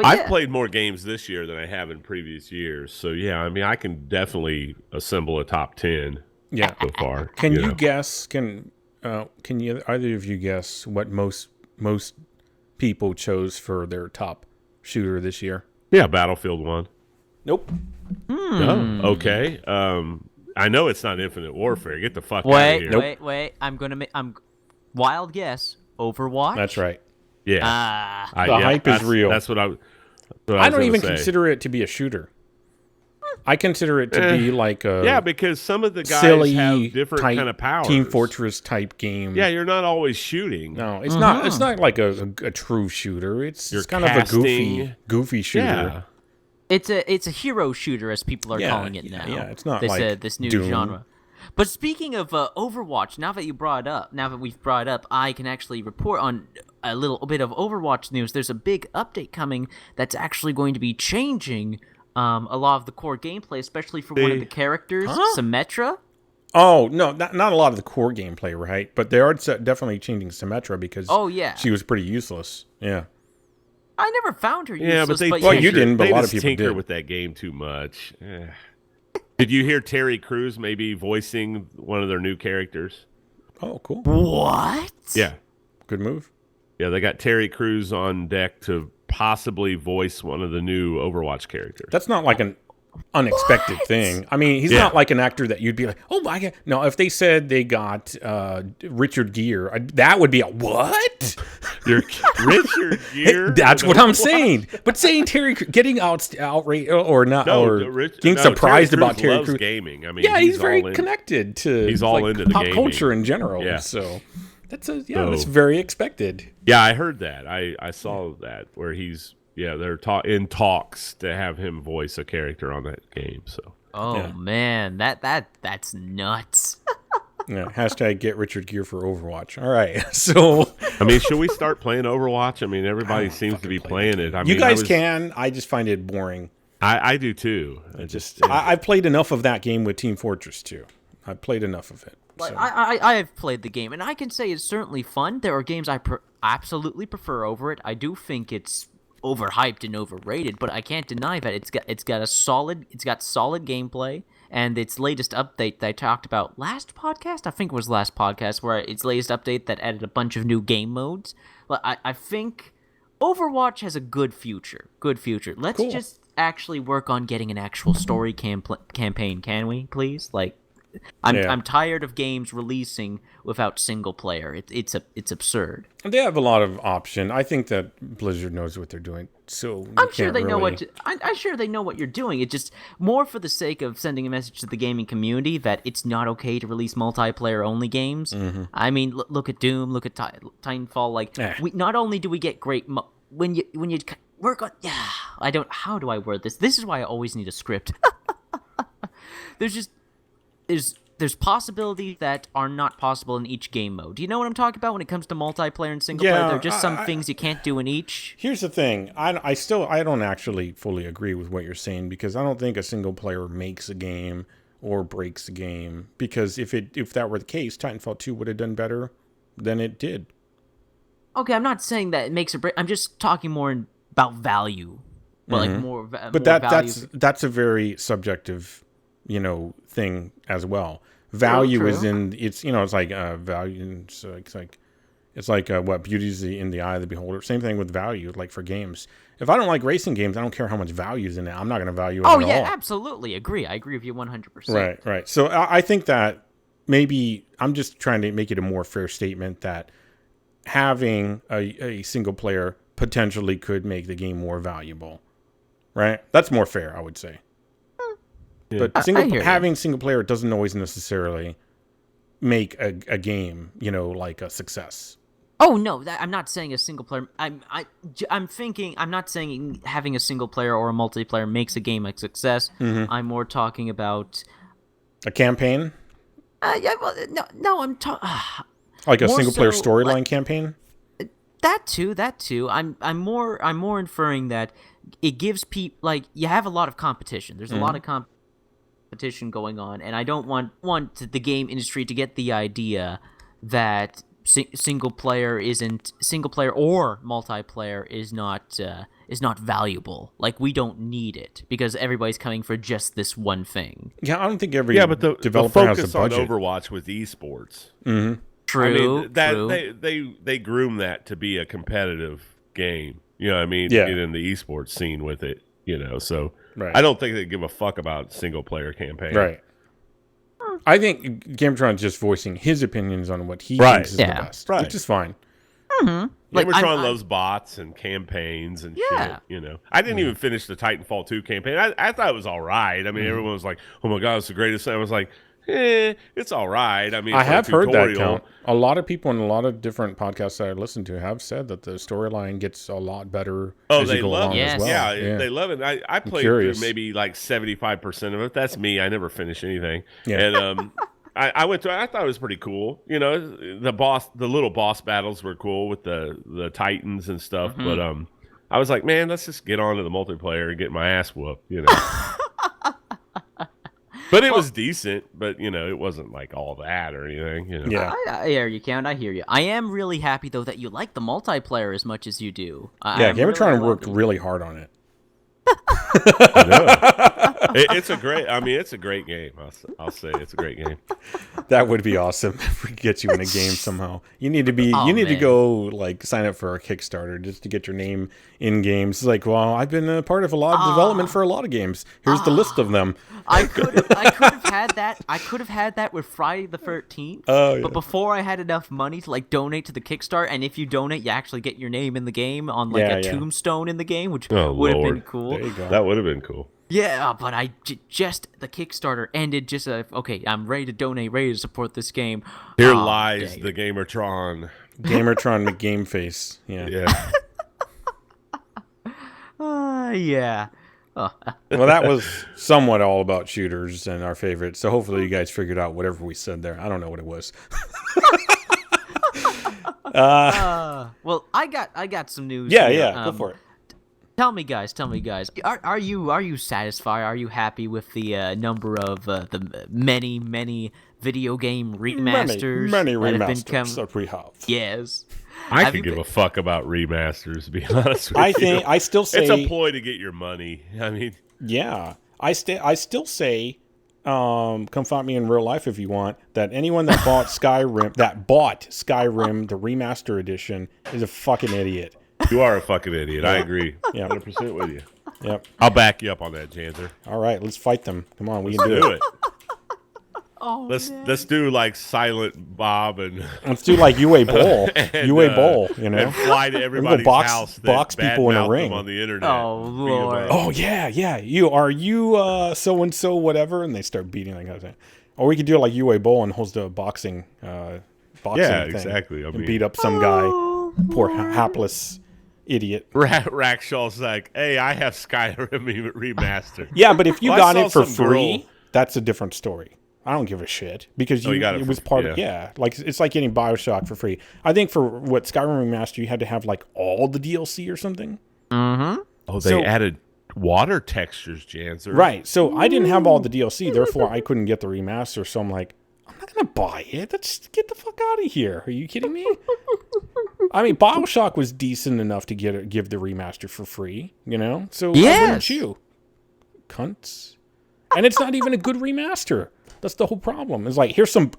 I've played more games this year than I have in previous years. So yeah, I mean, I can definitely assemble a top 10. Yeah. So far. Can you guess? Can you either of you guess what most people chose for their top shooter this year? Yeah, Battlefield 1. Nope. Oh, okay. I know it's not Infinite Warfare. Get the fuck out of here. Wait. I'm wild guess. Overwatch. That's right. Yeah. The hype is real. That's what I don't even consider it to be a shooter. I consider it to be like a because some of the guys silly have different kind of powers. Team Fortress type game. Yeah, you're not always shooting. No, it's not. It's not like a true shooter. It's kind of a goofy shooter. Yeah. It's a hero shooter, as people are calling it now. Yeah, it's not this new Doom. genre. But speaking of Overwatch, now that we've brought it up, I can actually report on a little bit of Overwatch news. There's a big update coming that's actually going to be changing a lot of the core gameplay, especially for one of the characters, Symmetra. Oh, no, not a lot of the core gameplay, right? But they are definitely changing Symmetra because she was pretty useless. Yeah. I never found her useless. Yeah, but you didn't, but a lot of people tinker did. with that game too much. Did you hear Terry Crews maybe voicing one of their new characters? Oh, cool. What? Yeah. Good move. Yeah, they got Terry Crews on deck to possibly voice one of the new Overwatch characters. That's not like an unexpected thing. I mean, he's not like an actor that you'd be like, oh my god. No, if they said they got Richard Gere, that would be a what? Richard Gere? That's what I'm saying. But saying getting outraged or not, getting surprised about Terry Crews. Gaming. I mean, he's very connected to he's all into the pop gaming. culture in general. Yeah. So that's very expected. Yeah, I heard that. I saw that where he's they're in talks to have him voice a character on that game. So. Oh man, that's nuts. Yeah, hashtag get Richard Gere for Overwatch. All right, so I mean, should we start playing Overwatch? I mean, everybody seems to be playing it. I mean, you guys can. I just find it boring. I do too. I've played enough of that game with Team Fortress 2. I've played enough of it. So. I have played the game, and I can say it's certainly fun. There are games I absolutely prefer over it. I do think it's overhyped and overrated, but I can't deny that it's got solid gameplay. And its latest update that I talked about last podcast, I think it was last podcast, where its latest update that added a bunch of new game modes. I think Overwatch has a good future. Let's just actually work on getting an actual story campaign, can we, please? I'm tired of games releasing without single player. It's absurd. They have a lot of option. I think that Blizzard knows what they're doing. So I'm sure they know I'm sure they know what you're doing. It's just more for the sake of sending a message to the gaming community that it's not okay to release multiplayer only games. Mm-hmm. I mean, look at Doom, look at Titanfall. We not only do we get great when you work on how do I word this? This is why I always need a script. There's possibilities that are not possible in each game mode. Do you know what I'm talking about when it comes to multiplayer and single player? There are just some things you can't do in each. Here's the thing. I don't actually fully agree with what you're saying because I don't think a single player makes a game or breaks a game. Because if that were the case, Titanfall 2 would have done better than it did. Okay, I'm not saying that it makes or break. I'm just talking more about value. But that's a very subjective thing as well, value True. is in it's it's like value. So it's like what beauty is in the eye of the beholder. Same thing with value. Like for games, if I don't like racing games, I don't care how much value is in it. I'm not going to value it at all. Oh yeah, absolutely agree. I agree with you 100%. Right. So I think that maybe I'm just trying to make it a more fair statement that having a single player potentially could make the game more valuable. Right? That's more fair, I would say. Yeah. But having single player doesn't always necessarily make a game, like a success. Oh no, I'm not saying a single player. I'm not saying having a single player or a multiplayer makes a game a success. Mm-hmm. I'm more talking about A campaign? yeah. Well, no. I'm talking Like a more single player so, storyline like, campaign? That too. I'm more inferring that it gives people, like, you have a lot of competition. There's a lot of competition going on, and I don't want the game industry to get the idea that single player or multiplayer is not valuable. Like, we don't need it because everybody's coming for just this one thing. Yeah, I don't think every but the developer has focus the budget. on Overwatch with esports. Mm-hmm. True. They groom that to be a competitive game. You know what I mean? Yeah. To get in the esports scene with it. So Right. I don't think they give a fuck about single player campaign. Right. I think Gamertron's just voicing his opinions on what he Right. thinks is Yeah. the best, Right. which is fine. Like, Gamertron loves bots and campaigns and Yeah. shit. I didn't even finish the Titanfall 2 campaign. I thought it was all right. I mean, everyone was like, "Oh my god, it's the greatest." I was like, it's all right. I mean, I for a have heard that tutorial. count. A lot of people in a lot of different podcasts that I listen to have said that the storyline gets a lot better as They you go love along it. as well. Yeah, they love it. I played through curious. maybe like 75% of it. That's me. I never finished anything. Yeah. And I went to. I thought it was pretty cool. The little boss battles were cool with the Titans and stuff. But I was like, man, let's just get on to the multiplayer and get my ass whooped. But it was decent. But it wasn't like all that or anything. Yeah. I hear you, Count. I hear you. I am really happy though that you like the multiplayer as much as you do. Yeah, I'm Gamertron really worked loving- really hard on it. It's a great game. I'll say it's a great game. That would be awesome if we could get you in a game somehow. You need to be. Oh, you need to man. go like sign up for a Kickstarter just to get your name in games. It's like, well, I've been a part of a lot of development for a lot of games. Here's the list of them. I could have had that. I could have had that with Friday the 13th. Oh, yeah. But before I had enough money to like donate to the Kickstarter, and if you donate, you actually get your name in the game on like a tombstone in the game, which would have been Lord. cool. There you go. That would have been cool. Yeah, but just the Kickstarter ended. Just okay, I'm ready to donate, ready to support this game. Here Oh, lies dang the it. Gamertron. Gamertron McGameface. Yeah. Yeah. Yeah. Oh, Well, that was somewhat all about shooters and our favorites. So hopefully you guys figured out whatever we said there. I don't know what it was. well, I got some news. Yeah, here. go for it. Tell me, guys. Are you satisfied? Are you happy with the number of the many video game remasters Many that have been remasters that we have. Yes. I Have could you give been- a fuck about remasters, to be honest with I you. think I still say It's a ploy to get your money. I mean, yeah. I still say come find me in real life if you want, that anyone that bought Skyrim the remaster edition is a fucking idiot. you are a fucking idiot. I agree. Yeah. 100% with you. Yep. I'll back you up on that, Janzer. All right, let's fight them. Come on, we can Do do it. it. Oh, Let's do like Silent Bob and Let's do like UA Bowl. and, UA Bowl, you know. and fly to everybody's box- house. That box people in a badmouthed them ring. on the internet. Oh, Beat 'em Lord. up. Oh yeah. You so and so whatever, and they start beating like that. Or we could do it like UA Bowl and host a boxing Yeah, thing exactly. I and mean, beat up some guy, poor hapless idiot. Rackshaw's like, hey, I have Skyrim remastered. Yeah, but if you Well, I got saw it for some free, girl- that's a different story. I don't give a shit because you got it it was for- part of like it's like getting BioShock for free. I think for what Skyrim Remaster, you had to have like all the DLC or something. Mm-hmm. Oh, they So- added water textures, Janser. Right. So I didn't have all the DLC, therefore I couldn't get the remaster. So I'm like, I'm not gonna buy it. Let's get the fuck out of here. Are you kidding me? I mean, BioShock was decent enough to give the remaster for free, you know? So why Yes. wouldn't you? Cunts. And it's not even a good remaster. That's the whole problem. It's like here's some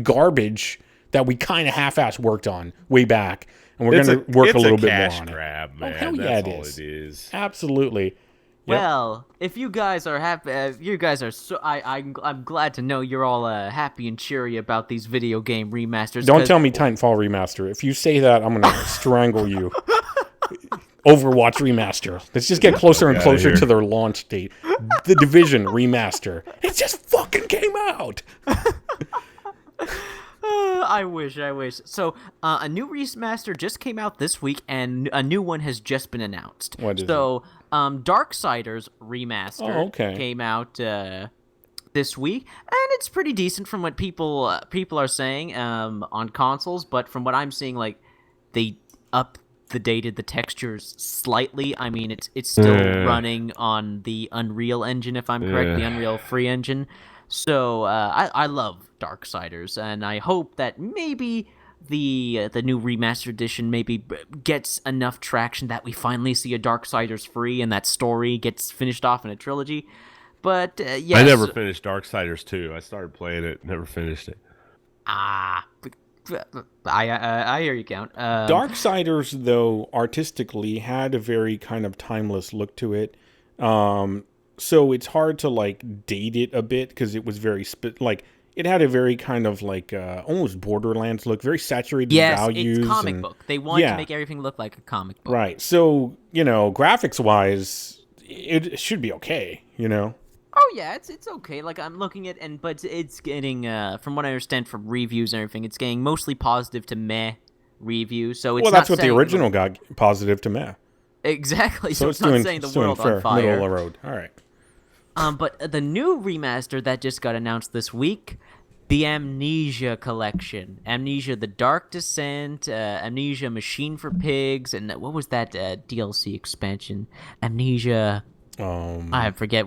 garbage that we kind of half-ass worked on way back, and we're going to work a little bit more on grab, it. Man. Oh, hell That's yeah, all it is. Absolutely. Yep. Well, if you guys are happy, you guys are so. I'm glad to know you're all happy and cheery about these video game remasters. Don't tell me Titanfall remaster. If you say that, I'm gonna strangle you. Overwatch remaster. Let's just get closer and closer to their launch date. The Division remaster. It just fucking came out. I wish. So, a new remaster just came out this week, and a new one has just been announced. What is it? Darksiders remaster came out this week, and it's pretty decent from what people are saying on consoles. But from what I'm seeing, like they updated the textures slightly. I mean, it's still running on the Unreal Engine, if I'm correct, the Unreal Free Engine. So I love Darksiders, and I hope that maybe the new remastered edition maybe gets enough traction that we finally see a Darksiders free and that story gets finished off in a trilogy. But yes, I never finished Darksiders 2. I started playing it, never finished it. I hear you, Count. Darksiders, though, artistically had a very kind of timeless look to it. So it's hard to like date it a bit because it was very it had a very kind of like almost Borderlands look, very saturated values. Yes, it's comic book. They wanted to make everything look like a comic book. Right. So, graphics wise, it should be okay, Oh yeah, it's okay. Like I'm looking at but it's getting from what I understand from reviews and everything, it's getting mostly positive to meh reviews. So it's that's what the original got, positive to meh. Exactly. So it's not saying the world on fire. Middle of the road. All right. But the new remaster that just got announced this week, the Amnesia Collection, Amnesia: The Dark Descent, Amnesia: Machine for Pigs, and what was that DLC expansion? Amnesia. I forget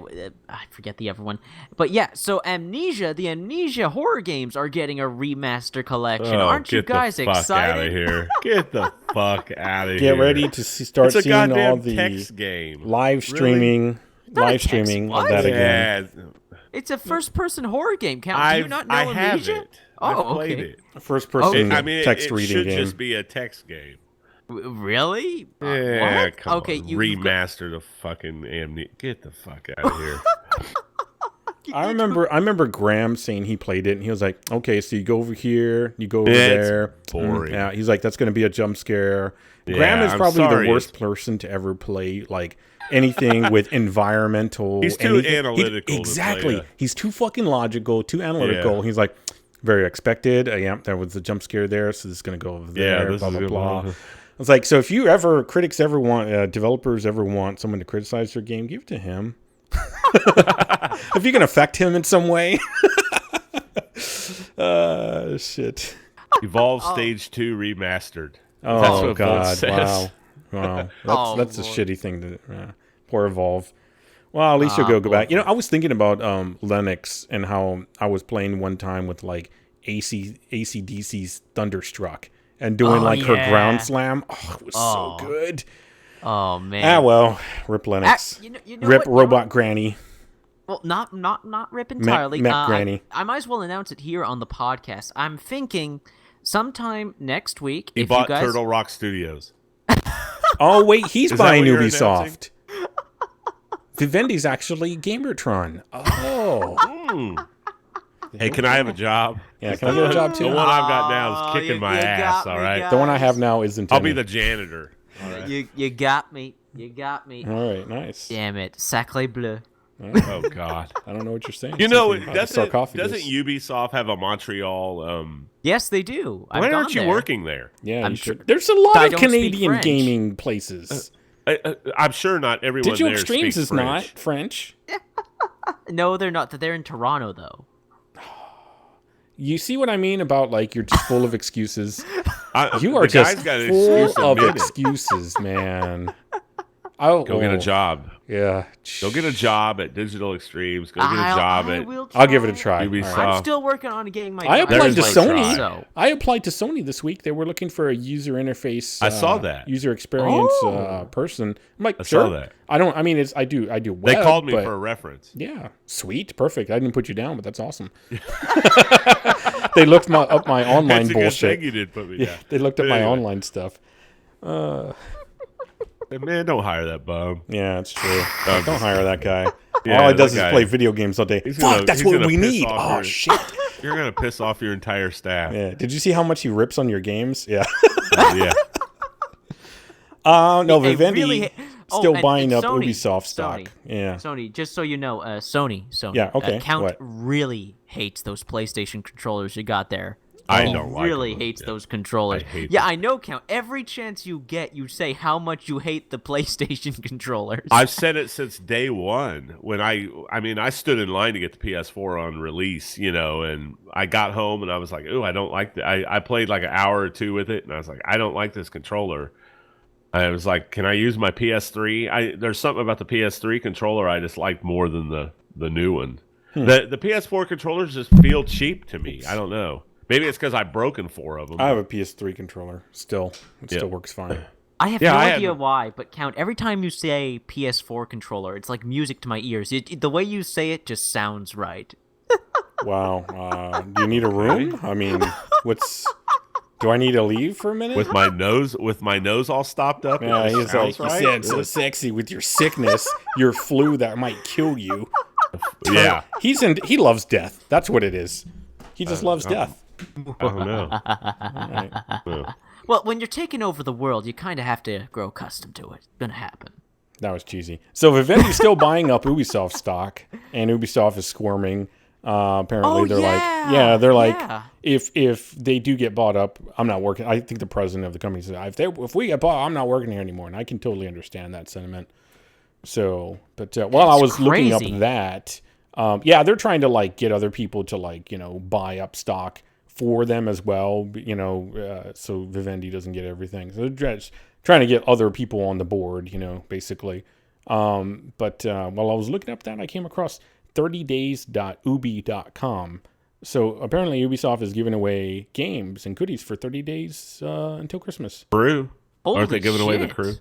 the other one, but yeah. So Amnesia, the Amnesia horror games are getting a remaster collection. Aren't you guys excited? Get the fuck out of here! Get ready to start seeing all the text game. live streaming. Live streaming of that again. It's a first-person horror game. Do you not know Amnesia? Have it. I've played it. First-person text reading game. It should just be a text game. Really? Yeah, come on. You remaster the fucking Amnesia. Get the fuck out of here. I remember Graham saying he played it, and he was like, "Okay, so you go over here, you go over there." Boring. Yeah, he's like, "That's going to be a jump scare." Graham is probably the worst person to ever play like anything with environmental. He's too analytical. Exactly. He's too fucking logical, too analytical. Yeah. He's like, very expected. Yeah, there was a jump scare there, so this is going to go over there. Yeah, blah blah blah. It's like, so if critics ever want, developers ever want someone to criticize their game, give it to him. If you can affect him in some way. Shit. Evolve Stage 2 remastered. Oh, that's what God. Wow. That's a shitty thing to poor Evolve. Well, at least you'll go back. I was thinking about Linux and how I was playing one time with like AC/DC's Thunderstruck and doing her ground slam. Oh, it was so good. Oh man. Well, rip Linux. Rip Robot Granny. Well, not rip entirely. Mac Granny. I might as well announce it here on the podcast. I'm thinking sometime next week. He bought Turtle Rock Studios. Oh wait, he's buying Ubisoft. Vivendi's actually Gamertron. Oh. Hey, can I have a job? Yeah, can I get a job too? The one I've got now is kicking my ass, all right? The one I have now isn't. I'll be the janitor. All right. You got me. All right, nice. Damn it. Sacré bleu. Oh, God. I don't know what you're saying. Doesn't Ubisoft have a Montreal... Yes, they do. Why aren't you working there? Yeah, there's a lot of Canadian gaming places. I'm sure not everyone Digital there Extremes speaks is French. not French. No, they're not. They're in Toronto, though. You see what I mean about, like, you're just full of excuses? You are the just guy's got an full excuse of excuses, man. Go get a job. Yeah. Go get a job at Digital Extremes. Go get a job at I'll give it a try. Ubisoft. I'm still working on getting my. I applied to Sony. So. I applied to Sony this week. They were looking for a user interface. I saw that user experience person. I'm like, sure. Saw that. I don't. I mean, I do. Web, they called me for a reference. Yeah, sweet, perfect. I didn't put you down, but that's awesome. They looked up my online That's a bullshit. Good thing you did put me down. They looked up my online stuff. Man, don't hire that bum. Yeah, it's true. Don't hire that guy. Yeah, all he does is play video games all day. Fuck, that's what we need. Oh, shit. You're going to piss off your entire staff. Yeah. Did you see how much he rips on your games? Yeah. Yeah. No, Vivendi really still buying up Sony, Ubisoft stock. Sony, Yeah. Sony, just so you know, Sony. Yeah, okay. Count What? really hates those PlayStation controllers you got there. I He don't like really them. hates those controllers. I hate yeah, them. I know, Count. Every chance you get, you say how much you hate the PlayStation controllers. I've said it since day one. When I stood in line to get the PS4 on release, and I got home and I was like, "Ooh, I don't like that." I played like an hour or two with it, and I was like, "I don't like this controller." I was like, "Can I use my PS3?" There's something about the PS3 controller I just like more than the new one. The PS4 controllers just feel cheap to me. I don't know. Maybe it's because I've broken 4 of them. I have a PS3 controller still. It still works fine. I have no idea why, but Count, every time you say PS4 controller, it's like music to my ears. The way you say it just sounds right. Wow. Do you need a room? I mean, do I need to leave for a minute? With my nose all stopped up. Yeah, he's like, right. you said so sexy with your sickness, your flu that might kill you. Yeah. He loves death. That's what it is. He just loves death. I don't know. Right. Well, when you're taking over the world, you kind of have to grow accustomed to it. It's going to happen. That was cheesy. So Vivendi's still buying up Ubisoft stock, and Ubisoft is squirming. Apparently, they're like, if they do get bought up, I'm not working. I think the president of the company said, if we get bought, I'm not working here anymore, and I can totally understand that sentiment. So, but while I was looking up that, they're trying to get other people to buy up stock for them as well, so Vivendi doesn't get everything. So they're just trying to get other people on the board, basically. But while I was looking up that, I came across 30days.ubi.com. So apparently Ubisoft is giving away games and goodies for 30 days until Christmas. Crew? Aren't they Holy giving away the shit. crew?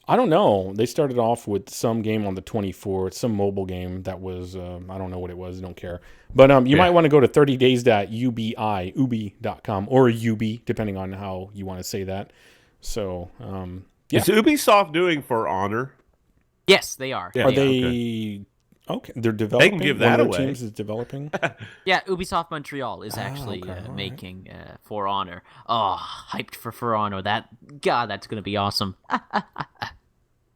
I don't know. They started off with some game on the 24th, some mobile game that was, I don't know what it was. I don't care. But you might want to go to 30days.ubi.com or Ubi, depending on how you want to say that. So, Is Ubisoft doing For Honor? Yes, they are. Yeah. Are they... Okay, they're developing. They can give One that of their away. teams is developing. Yeah, Ubisoft Montreal is actually making For Honor. Oh, hyped for Honor. That's going to be awesome.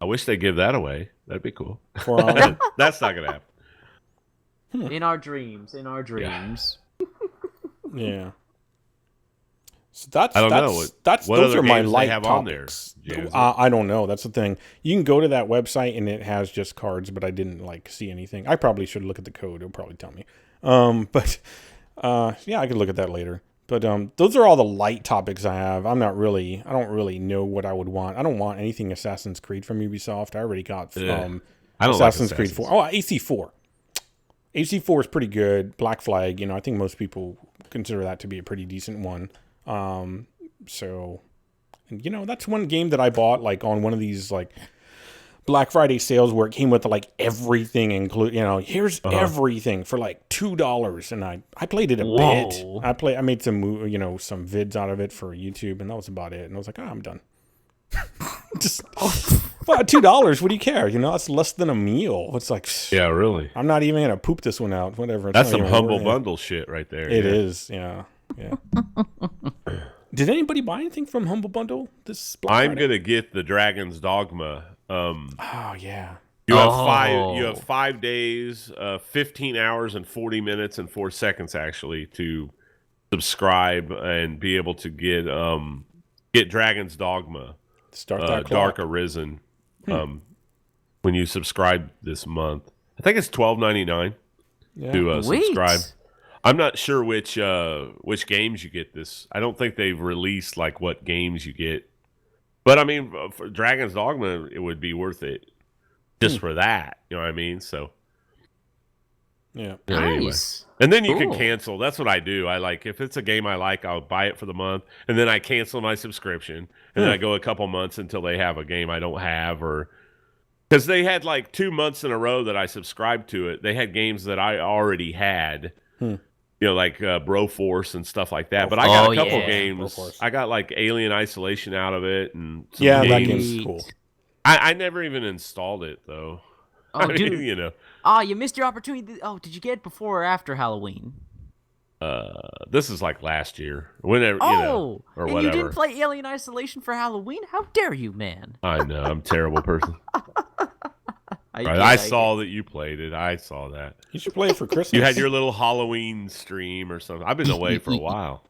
I wish they'd give that away. That'd be cool. For Honor. That's not going to happen. In our dreams. Yeah. So that's I don't know. What those other are my games they light have on there, topics. James? I don't know. That's the thing. You can go to that website and it has just cards, but I didn't see anything. I probably should look at the code. It'll probably tell me. But I could look at that later. But those are all the light topics I have. I don't really know what I would want. I don't want anything Assassin's Creed from Ubisoft. I already got I don't Assassin's like Creed 4. Oh, AC4. AC4 is pretty good. Black Flag, I think most people consider that to be a pretty decent one. So, that's one game that I bought on one of these Black Friday sales where it came with everything included. Here's everything for $2, and I played it a bit. I made some some vids out of it for YouTube, and that was about it. And I was like, I'm done. Just $2. What do you care? That's less than a meal. It's Yeah, really. I'm not even gonna poop this one out. Whatever. That's some humble bundle shit right there. It is. Yeah. Did anybody buy anything from Humble Bundle this Black I'm Friday? gonna get the Dragon's Dogma. Oh yeah. You have 5 days, 15 hours and 40 minutes and 4 seconds actually to subscribe and be able to get Dragon's Dogma. Start that Dark clock. Arisen. When you subscribe this month, I think it's $12.99 to subscribe. I'm not sure which games you get this. I don't think they've released what games you get But I mean, for Dragon's Dogma, it would be worth it just for that. You know what I mean? So. Yeah. Anyway. Nice. And then you can Cool. cancel. That's what I do. I like if it's a game I like, I'll buy it for the month, and then I cancel my subscription, and then I go a couple months until they have a game I don't have, or because they had like 2 months in a row that I subscribed to it. They had games that I already had, you know, like Broforce and stuff like that. But I got a couple games. Broforce. I got like Alien Isolation out of it, and some Yeah, that games. game's cool. I never even installed it though. Oh, I mean, dude. you know. Oh, you missed your opportunity. Oh, did you get it before or after Halloween? This is like last year, whenever Oh, you know, or and whatever. you didn't play Alien Isolation for Halloween? How dare you, man? I know I'm a terrible person. I saw that you played it. I saw that. You should play it for Christmas. You had your little Halloween stream or something. I've been away for a while.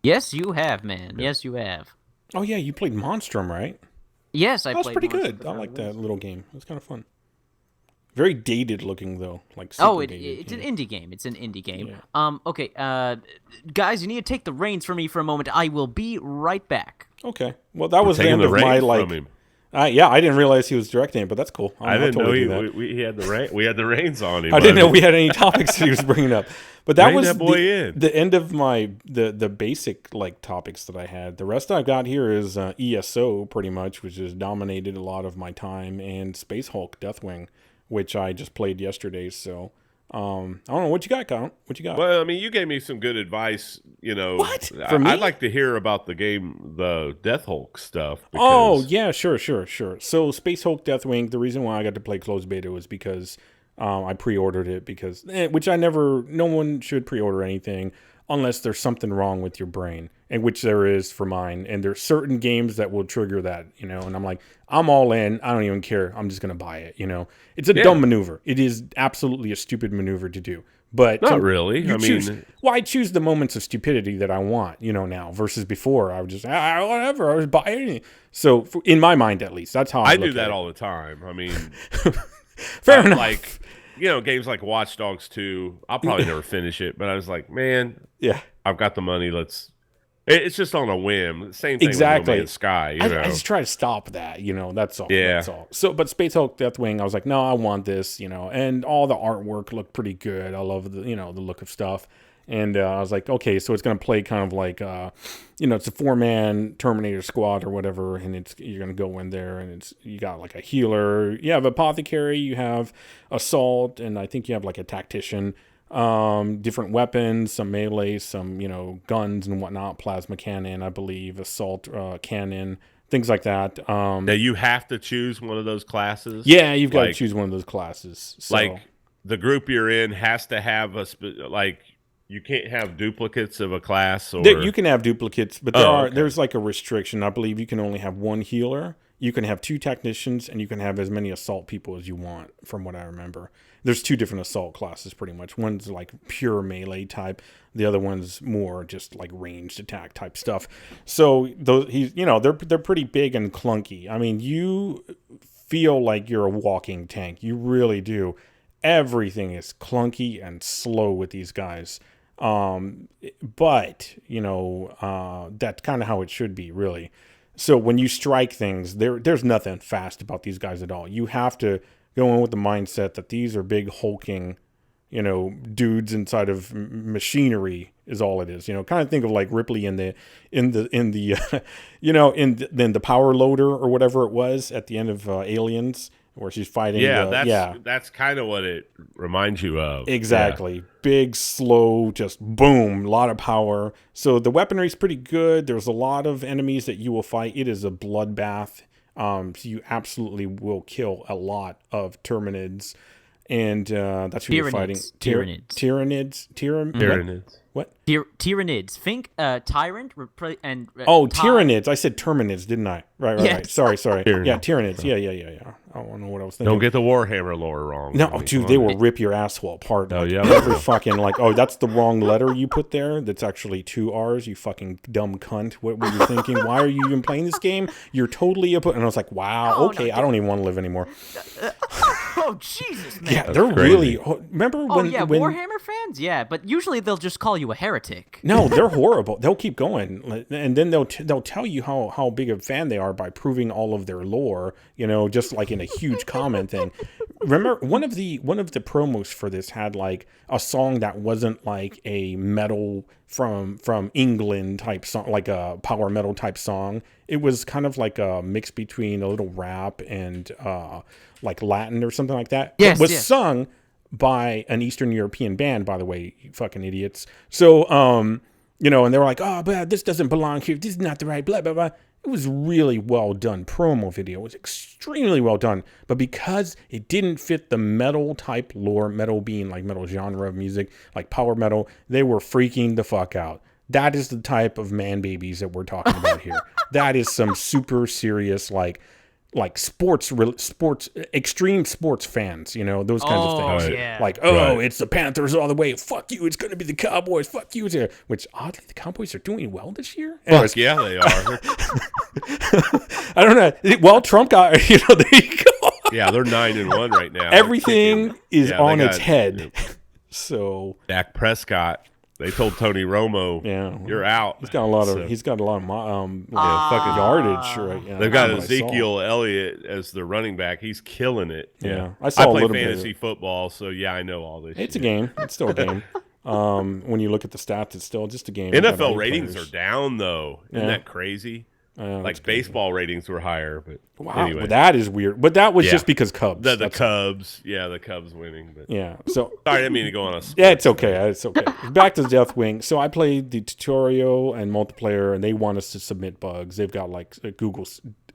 Yes, you have, man. Yes, you have. Oh yeah, you played Monstrum, right? Yes, I That was played pretty Monster good. for I like Halloween. that little game. It was kind of fun. Very dated looking though, like Oh, super dated, it's yeah. an indie game. It's an indie game. Yeah. Okay, guys, you need to take the reins from me for a moment. I will be right back. Okay. Well, that was the Taking end the of my reins like. from him. Yeah, I didn't realize he was directing it, but that's cool. I didn't know totally do that. he had the we had the reins on him. I didn't know we had any topics that he was bringing up. But that Rein was that boy in. the end of my the basic like topics that I had. The rest I've got here is ESO pretty much, which has dominated a lot of my time, and Space Hulk Deathwing, which I just played yesterday. So I don't know what you got, Colin. What you got? Well, I mean, you gave me some good advice. You know, What? For me? I'd like to hear about the game, the Death Hulk stuff. Oh, because- yeah, sure. So Space Hulk Deathwing, the reason why I got to play closed beta was because I pre-ordered it because, which no one should pre-order anything unless there's something wrong with your brain, and which there is for mine. And there's certain games that will trigger that, you know, and I'm like, I'm all in. I don't even care. I'm just going to buy it, you know. It's a dumb maneuver. It is absolutely a stupid maneuver to do. But Not really. You I choose, mean, well, I choose the moments of stupidity that I want, you know, now versus before. I would just whatever. I was buying anything. So in my mind, at least, that's how I I look do that at it. all the time. I mean, Fair enough. like, you know, games like Watch Dogs 2, I'll probably never finish it, but I was like, man, Yeah, I've got the money. It's just on a whim. Same thing exactly. with No Man's Sky. You know, I just try to stop that, you know. That's all. Yeah. That's all. So, but Space Hulk Deathwing, I was like, no, I want this, you know. And all the artwork looked pretty good. I love the, you know, the look of stuff. And I was like, okay, so it's gonna play kind of like, you know, it's a 4-man Terminator squad or whatever, and you're gonna go in there, and you got like a healer, you have apothecary, you have assault, and I think you have like a tactician. Different weapons, some melee, some, you know, guns and whatnot, plasma cannon, I believe, assault cannon, things like that. now you have to choose one of those classes. Yeah, you've got to Like- choose one of those classes. So, Like the group you're in has to have like you can't have duplicates of a class, or you can have duplicates, but there's like a restriction. I believe you can only have one healer, you can have 2 technicians, and you can have as many assault people as you want, from what I remember. There's 2 different assault classes pretty much. One's like pure melee type. The other one's more just like ranged attack type stuff. So they're pretty big and clunky. I mean, you feel like you're a walking tank. You really do. Everything is clunky and slow with these guys. But you know, that's kind of how it should be, really. So when you strike things, there's nothing fast about these guys at all. You have to go in with the mindset that these are big hulking, you know, dudes inside of machinery is all it is. You know, kind of think of like Ripley in the you know, in the power loader or whatever it was at the end of Aliens, where she's fighting. That's kind of what it reminds you of. Exactly. Big, slow, just boom, a lot of power. So the weaponry's pretty good. There's a lot of enemies that you will fight. It is a bloodbath. So you absolutely will kill a lot of Terminids. And that's who you're fighting. Tyranids. What? Tyranids. Think tyrant and Tyranids. I said Terminids, didn't I? Right. Yes. Sorry. Tyranids. Yeah, Tyranids. Yeah. I don't know what I was thinking. Don't get the Warhammer lore wrong. No, I mean, dude, come they on. will rip your asshole apart. Oh, Like, yeah. every fucking like, oh, that's the wrong letter you put there. That's actually 2 R's. You fucking dumb cunt. What were you thinking? Why are you even playing this game? You're totally and I was like, wow, Oh, okay, no, I don't even want to live anymore. Oh Jesus, man. Yeah, they're crazy. really. Remember Oh when? yeah, when Warhammer fans. Yeah, but usually they'll just call you you a heretic. No, they're horrible. They'll keep going, and then they'll tell you how big a fan they are by proving all of their lore. Just like in a huge comment thing. Remember, one of the promos for this had like a song that wasn't like a metal from England type song, like a power metal type song. It was kind of like a mix between a little rap and like Latin or something like that. Yes, it was sung by an Eastern European band, by the way, you fucking idiots. So, and they were like, oh, but this doesn't belong here. This is not the right, blah, blah, blah. It was really well done. Promo video. It was extremely well done. But because it didn't fit the metal type lore, metal being like metal genre of music, like power metal, they were freaking the fuck out. That is the type of man babies that we're talking about here. That is some super serious, like sports, extreme sports fans, those kinds of things. Yeah. Like, it's the Panthers all the way. Fuck you. It's going to be the Cowboys. Fuck you. Which, oddly, the Cowboys are doing well this year. Anyways. Fuck yeah, they are. I don't know. Well, Trump got, there you go. Yeah, they're 9-1 right now. Everything is on its head. So Dak Prescott. They told Tony Romo, you're out. He's got a lot of fucking yardage, right? Yeah, they've got Ezekiel Elliott as the running back. He's killing it. Yeah. I play fantasy football, so I know all this. It's a game. It's still a game. When you look at the stats, it's still just a game. NFL ratings are down though. Isn't that crazy? Like baseball ratings were higher, but anyway. Well, that is weird. But that was just because Cubs. The Cubs, the Cubs winning. But so sorry, I didn't mean to go on a sport. Yeah, it's okay. It's okay. Back to Deathwing. So I played the tutorial and multiplayer, and they want us to submit bugs. They've got like a Google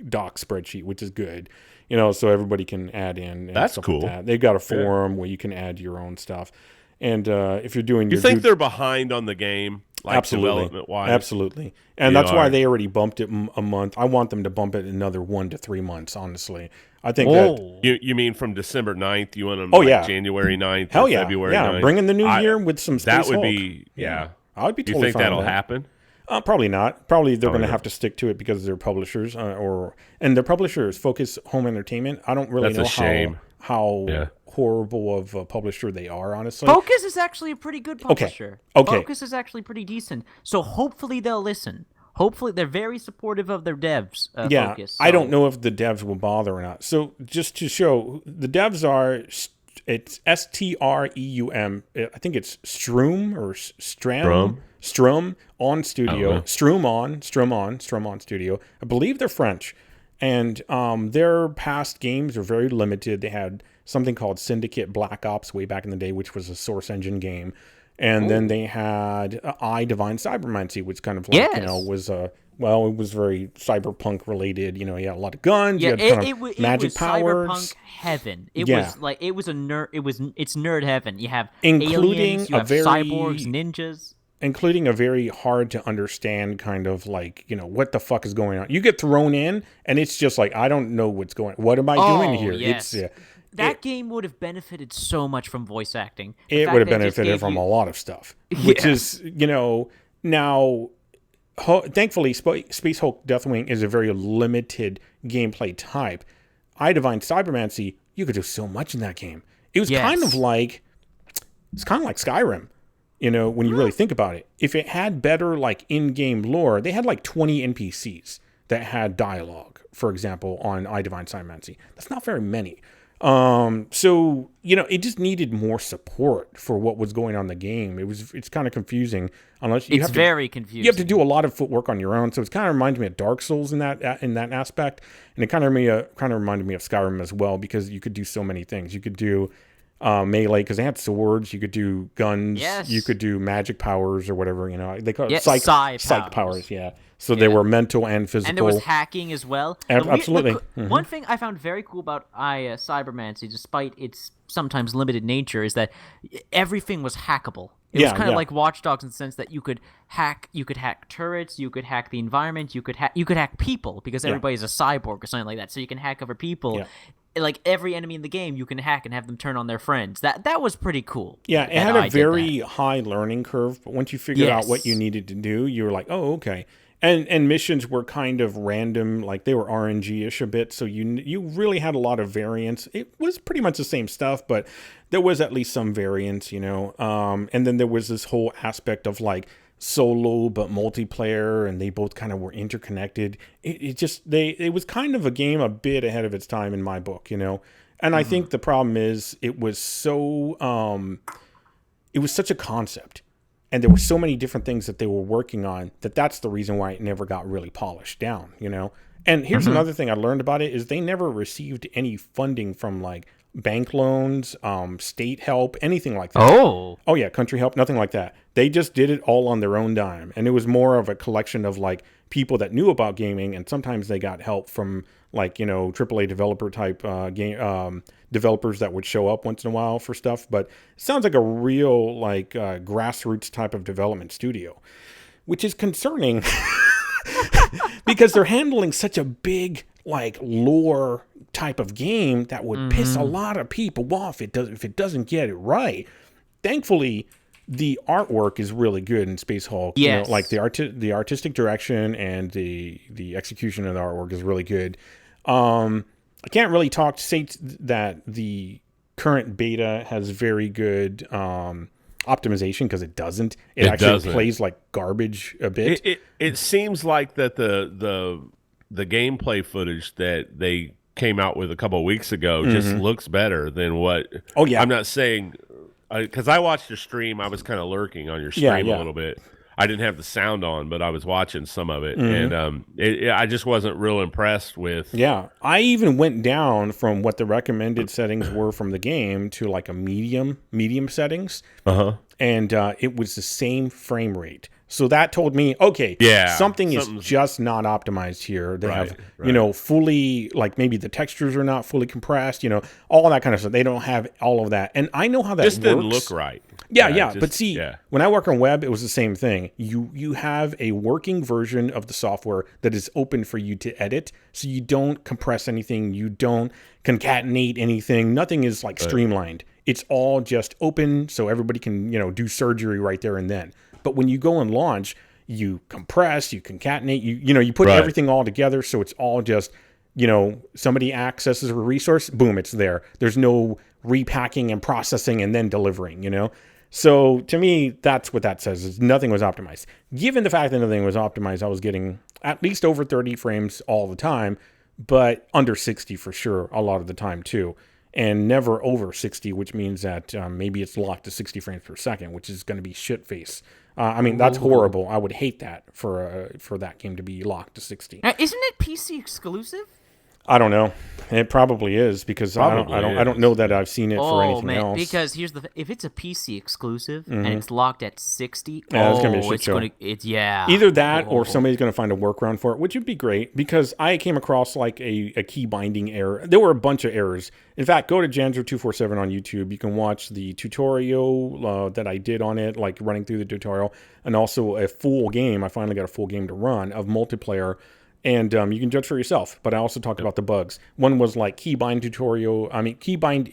Doc spreadsheet, which is good. So everybody can add in. And that's stuff cool. Like that. They've got a forum where you can add your own stuff. And if you're doing, you think they're behind on the game? Like development-wise? Absolutely. And that's why they already bumped it a month. I want them to bump it another 1 to 3 months, honestly. I think that... You mean from December 9th? You want them January 9th Hell or February 9th? Yeah, bring in the new year with some Space That would Hulk. be, I would be totally You think fine that'll with that. happen? Probably not. Probably they're going to have to stick to it because they're publishers. And their publisher is Focus Home Entertainment. I don't really know how horrible of a publisher they are, honestly. Focus is actually a pretty good publisher. Okay. Focus is actually pretty decent. So hopefully they'll listen. Hopefully they're very supportive of their devs. Focus, so. I don't know if the devs will bother or not. So just to show, the devs are, it's Streum. I think it's Streum or Streum On Studio. Streum On Studio. I believe they're French. And their past games are very limited. They had something called Syndicate Black Ops way back in the day, which was a Source Engine game. And then they had I Divine Cybermancy, which kind of like, was it was very cyberpunk related. You had a lot of guns. Yeah, you had magic was powers. Cyberpunk heaven. It's nerd heaven. You have including aliens, you have cyborgs, ninjas. Including a very hard to understand kind of like, what the fuck is going on. You get thrown in and it's just like, I don't know what's going on. What am I doing here? Yes. That game would have benefited so much from voice acting. It would have benefited from a lot of stuff, which is, now, thankfully, Space Hulk Deathwing is a very limited gameplay type. I Divine Cybermancy, you could do so much in that game. It was kind of like Skyrim. When you really think about it, if it had better like in-game lore, they had like 20 NPCs that had dialogue, for example, on I Divine Cybermancy. That's not very many. So, it just needed more support for what was going on in the game. It's kind of confusing unless you very confusing. You have to do a lot of footwork on your own. So it kind of reminds me of Dark Souls in that aspect. And it kind of reminded me of Skyrim as well, because you could do so many things. You could do melee because they had swords. You could do guns. Yes. You could do magic powers or whatever. They call it psych powers. Yeah. So they were mental and physical. And there was hacking as well. Absolutely. One thing I found very cool about Cybermancy, despite its sometimes limited nature, is that everything was hackable. It was kind of like Watch Dogs in the sense that you could hack turrets, you could hack the environment, you could hack people because everybody's a cyborg or something like that. So you can hack over people. Yeah. Like every enemy in the game, you can hack and have them turn on their friends. That was pretty cool. Yeah, it had a very high learning curve, but once you figured out what you needed to do, you were like, oh, okay. And missions were kind of random, like they were RNG-ish a bit, so you really had a lot of variance. It was pretty much the same stuff, but there was at least some variance, you know. And then there was this whole aspect of like solo but multiplayer, and they both kind of were interconnected. It was kind of a game a bit ahead of its time in my book, you know. And I think the problem is it was such a concept. And there were so many different things that they were working on that's the reason why it never got really polished down, you know? And here's another thing I learned about it is they never received any funding from like bank loans, state help, anything like that. Oh yeah, country help, nothing like that. They just did it all on their own dime. And it was more of a collection of like people that knew about gaming, and sometimes they got help from like, you know, AAA developer type game developers that would show up once in a while for stuff. But it sounds like a real like grassroots type of development studio, which is concerning because they're handling such a big like lore type of game that would piss a lot of people off if it doesn't get it right. Thankfully, the artwork is really good in Space Hulk. Yes. You know, like the artistic direction and the execution of the artwork is really good. I can't really say that the current beta has very good optimization, because it doesn't. It actually doesn't. Plays like garbage a bit. It seems like that the gameplay footage that they came out with a couple of weeks ago just looks better than what. Oh yeah, I'm not saying, because I watched your stream. I was kind of lurking on your stream a little bit. I didn't have the sound on, but I was watching some of it, and I just wasn't real impressed with. Yeah, I even went down from what the recommended settings were from the game to like a medium settings, and it was the same frame rate. So that told me, okay, something is just not optimized here. They have, you know, fully, like maybe the textures are not fully compressed, you know, all that kind of stuff. They don't have all of that. And I know how that works. Just didn't look right. Yeah. But see, when I work on web, it was the same thing. You have a working version of the software that is open for you to edit. So you don't compress anything. You don't concatenate anything. Nothing is like streamlined. It's all just open so everybody can, you know, do surgery right there and then. But when you go and launch, you compress, you concatenate, you put everything all together. So it's all just, you know, somebody accesses a resource, boom, it's there. There's no repacking and processing and then delivering, you know? So to me, that's what that says, is nothing was optimized. Given the fact that nothing was optimized, I was getting at least over 30 frames all the time, but under 60 for sure a lot of the time too. And never over 60, which means that maybe it's locked to 60 frames per second, which is going to be shit face. I mean, that's horrible. I would hate that for that game to be locked to 60. Now, isn't it PC exclusive? I don't know. It probably is, because I don't know that I've seen it for anything else. Because here's if it's a PC exclusive and it's locked at 60, it's gonna be a shit show. Either that or somebody's gonna find a workaround for it, which would be great, because I came across like a key binding error. There were a bunch of errors. In fact, go to Janzer247 on YouTube. You can watch the tutorial that I did on it, like running through the tutorial, and also a full game. I finally got a full game to run of multiplayer. And you can judge for yourself. But I also talked about the bugs. One was like keybind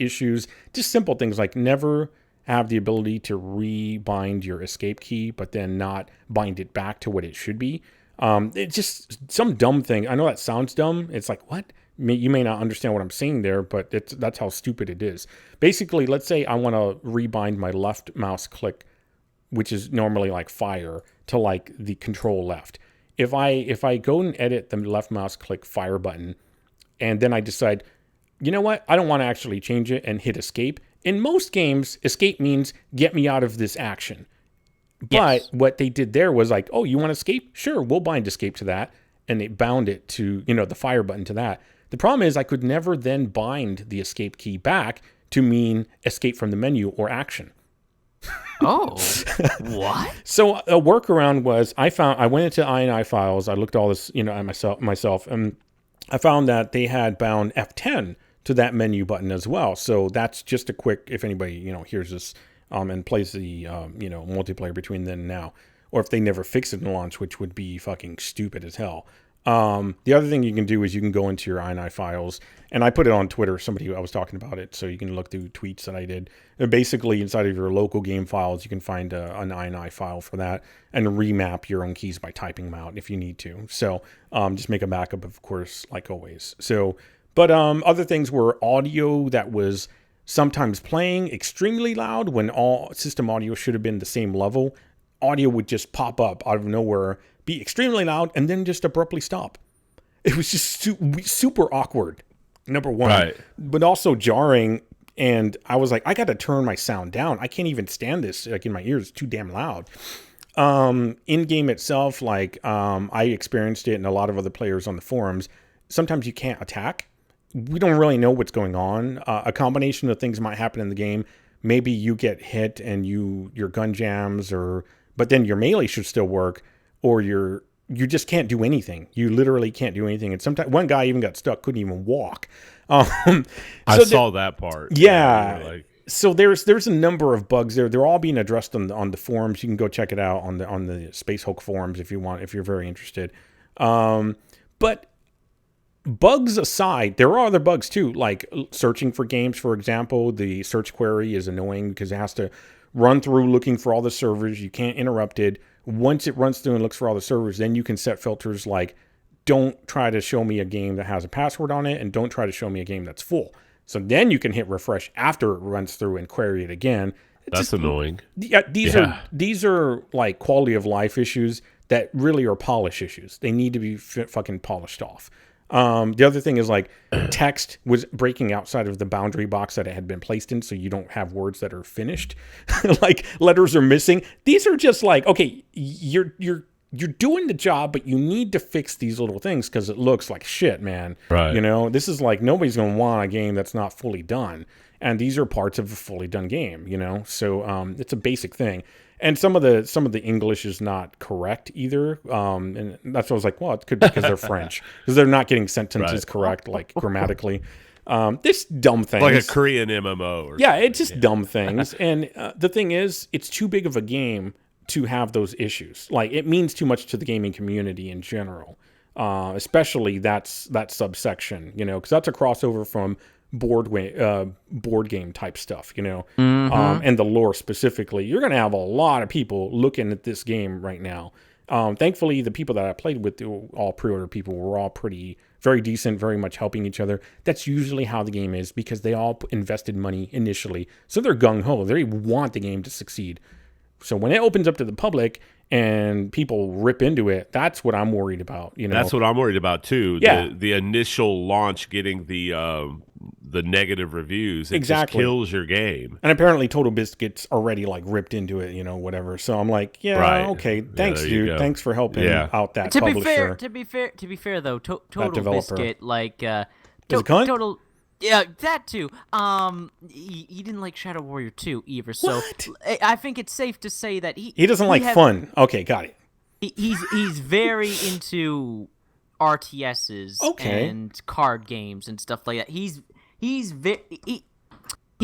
issues, just simple things like never have the ability to rebind your escape key, but then not bind it back to what it should be. It's just some dumb thing. I know that sounds dumb. It's like, what? You may not understand what I'm saying there, but that's how stupid it is. Basically, let's say I want to rebind my left mouse click, which is normally like fire, to like the control left. If I go and edit the left mouse click fire button, and then I decide, you know what, I don't want to actually change it, and hit escape. In most games, escape means get me out of this action. But what they did there was like, oh, you want to escape? Sure, we'll bind escape to that. And they bound it to, you know, the fire button to that. The problem is I could never then bind the escape key back to mean escape from the menu or action. Oh, what? So a workaround was I went into INI files. I looked at all this, you know, myself, and I found that they had bound F10 to that menu button as well. So that's just a quick, if anybody, you know, hears this and plays the, you know, multiplayer between then and now, or if they never fix it in launch, which would be fucking stupid as hell. The other thing you can do is you can go into your INI files, and I put it on Twitter. I was talking about it, so you can look through tweets that I did. And basically, inside of your local game files, you can find an INI file for that and remap your own keys by typing them out if you need to. So just make a backup, of course, like always. So, but other things were audio that was sometimes playing extremely loud when all system audio should have been the same level. Audio would just pop up out of nowhere, be extremely loud, and then just abruptly stop. It was just super awkward, number one. Right. But also jarring, and I was like, I got to turn my sound down. I can't even stand this like in my ears. It's too damn loud. In-game itself, like I experienced it, and a lot of other players on the forums, sometimes you can't attack. We don't really know what's going on. A combination of things might happen in the game. Maybe you get hit and your gun jams, but then your melee should still work, or you just can't do anything. You literally can't do anything. And sometimes one guy even got stuck, couldn't even walk. I saw that part. Yeah. So there's a number of bugs there. They're all being addressed on the forums. You can go check it out on the Space Hulk forums if you're very interested. But bugs aside, there are other bugs too, like searching for games, for example. The search query is annoying because it has to run through looking for all the servers. You can't interrupt it. Once it runs through and looks for all the servers, then you can set filters like, don't try to show me a game that has a password on it, and don't try to show me a game that's full. So then you can hit refresh after it runs through and query it again. That's annoying. Yeah, these are like quality of life issues that really are polish issues. They need to be fucking polished off. The other thing is like text was breaking outside of the boundary box that it had been placed in, so you don't have words that are finished. Like letters are missing. These are just like, okay, you're doing the job, but you need to fix these little things because it looks like shit, man. Right. You know, this is like nobody's gonna want a game that's not fully done, and these are parts of a fully done game. You know, so it's a basic thing. And some of the English is not correct either, and that's what I was like. Well, it could be because they're French, because they're not getting sentences correct, like grammatically. This dumb things, like a Korean MMO. It's just dumb things. And the thing is, it's too big of a game to have those issues. Like it means too much to the gaming community in general, especially that subsection. You know, because that's a crossover from board game type stuff, you know, and the lore specifically. You're going to have a lot of people looking at this game right now. Thankfully, the people that I played with, all pre-order people, were all very decent, very much helping each other. That's usually how the game is because they all invested money initially. So they're gung-ho. They want the game to succeed. So when it opens up to the public and people rip into it, that's what I'm worried about. You know, that's what I'm worried about too. Yeah. The initial launch getting the negative reviews, it just kills your game. And apparently Total Biscuit's already like ripped into it, you know, whatever. So I'm like, okay, thanks, dude. Thanks for helping out that publisher. To be fair though, Total Biscuit, like is a cunt? Total. Yeah, that too. He didn't like Shadow Warrior 2 either, so I think it's safe to say that he doesn't like fun. Okay, got it. He's very into RTSs and card games and stuff like that. He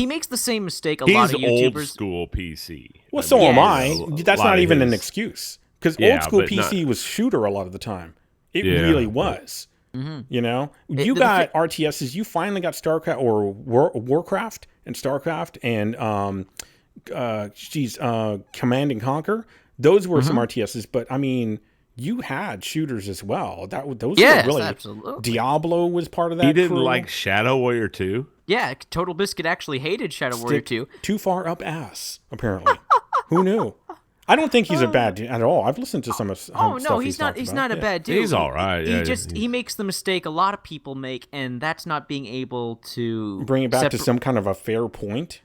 makes the same mistake a lot of YouTubers. He's old school PC. Well, so am I. That's not even an excuse because old school PC was shooter a lot of the time. It really was. Mm-hmm. You know, you got RTSs. You finally got StarCraft or Warcraft and StarCraft and Command and Conquer. Those were some RTSs, but I mean, you had shooters as well. Those were really absolutely. Diablo was part of that. He didn't like Shadow Warrior 2. Yeah, Total Biscuit actually hated Shadow Warrior 2. Too far up ass, apparently. Who knew? I don't think he's a bad dude at all. I've listened to some of stuff he's not. He's not a bad dude. He's all right. He makes the mistake a lot of people make, and that's not being able to bring it back to some kind of a fair point.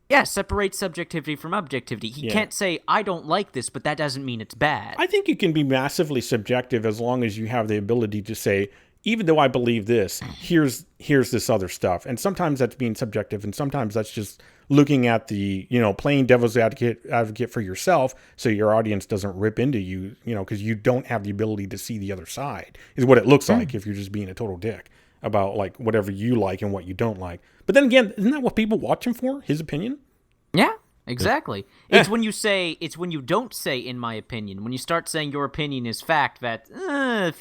Yeah, separate subjectivity from objectivity. He can't say, I don't like this, but that doesn't mean it's bad. I think you can be massively subjective as long as you have the ability to say, even though I believe this, here's this other stuff. And sometimes that's being subjective, and sometimes that's just looking at the, playing devil's advocate for yourself so your audience doesn't rip into you, because you don't have the ability to see the other side, is what it looks like if you're just being a total dick about like whatever you like and what you don't like. But then again, isn't that what people watch him for? His opinion? Yeah. Exactly. It's when you say, it's when you don't say, in my opinion. When you start saying your opinion is fact, that the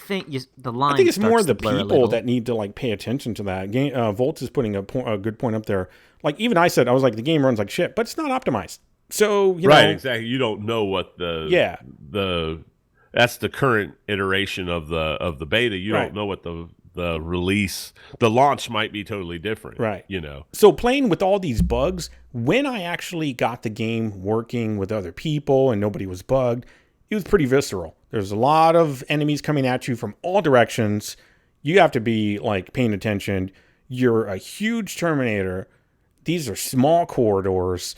line. I think it's more the blur a people little. that need to like pay attention to that. Volt is putting a good point up there. Like even I said, I was like, the game runs like shit, but it's not optimized. So you know, exactly. You don't know what that's the current iteration of the beta. You don't know what the release, the launch might be totally different. Right. You know. So playing with all these bugs, when I actually got the game working with other people and nobody was bugged, it was pretty visceral. There's a lot of enemies coming at you from all directions. You have to be like paying attention. You're a huge Terminator. These are small corridors.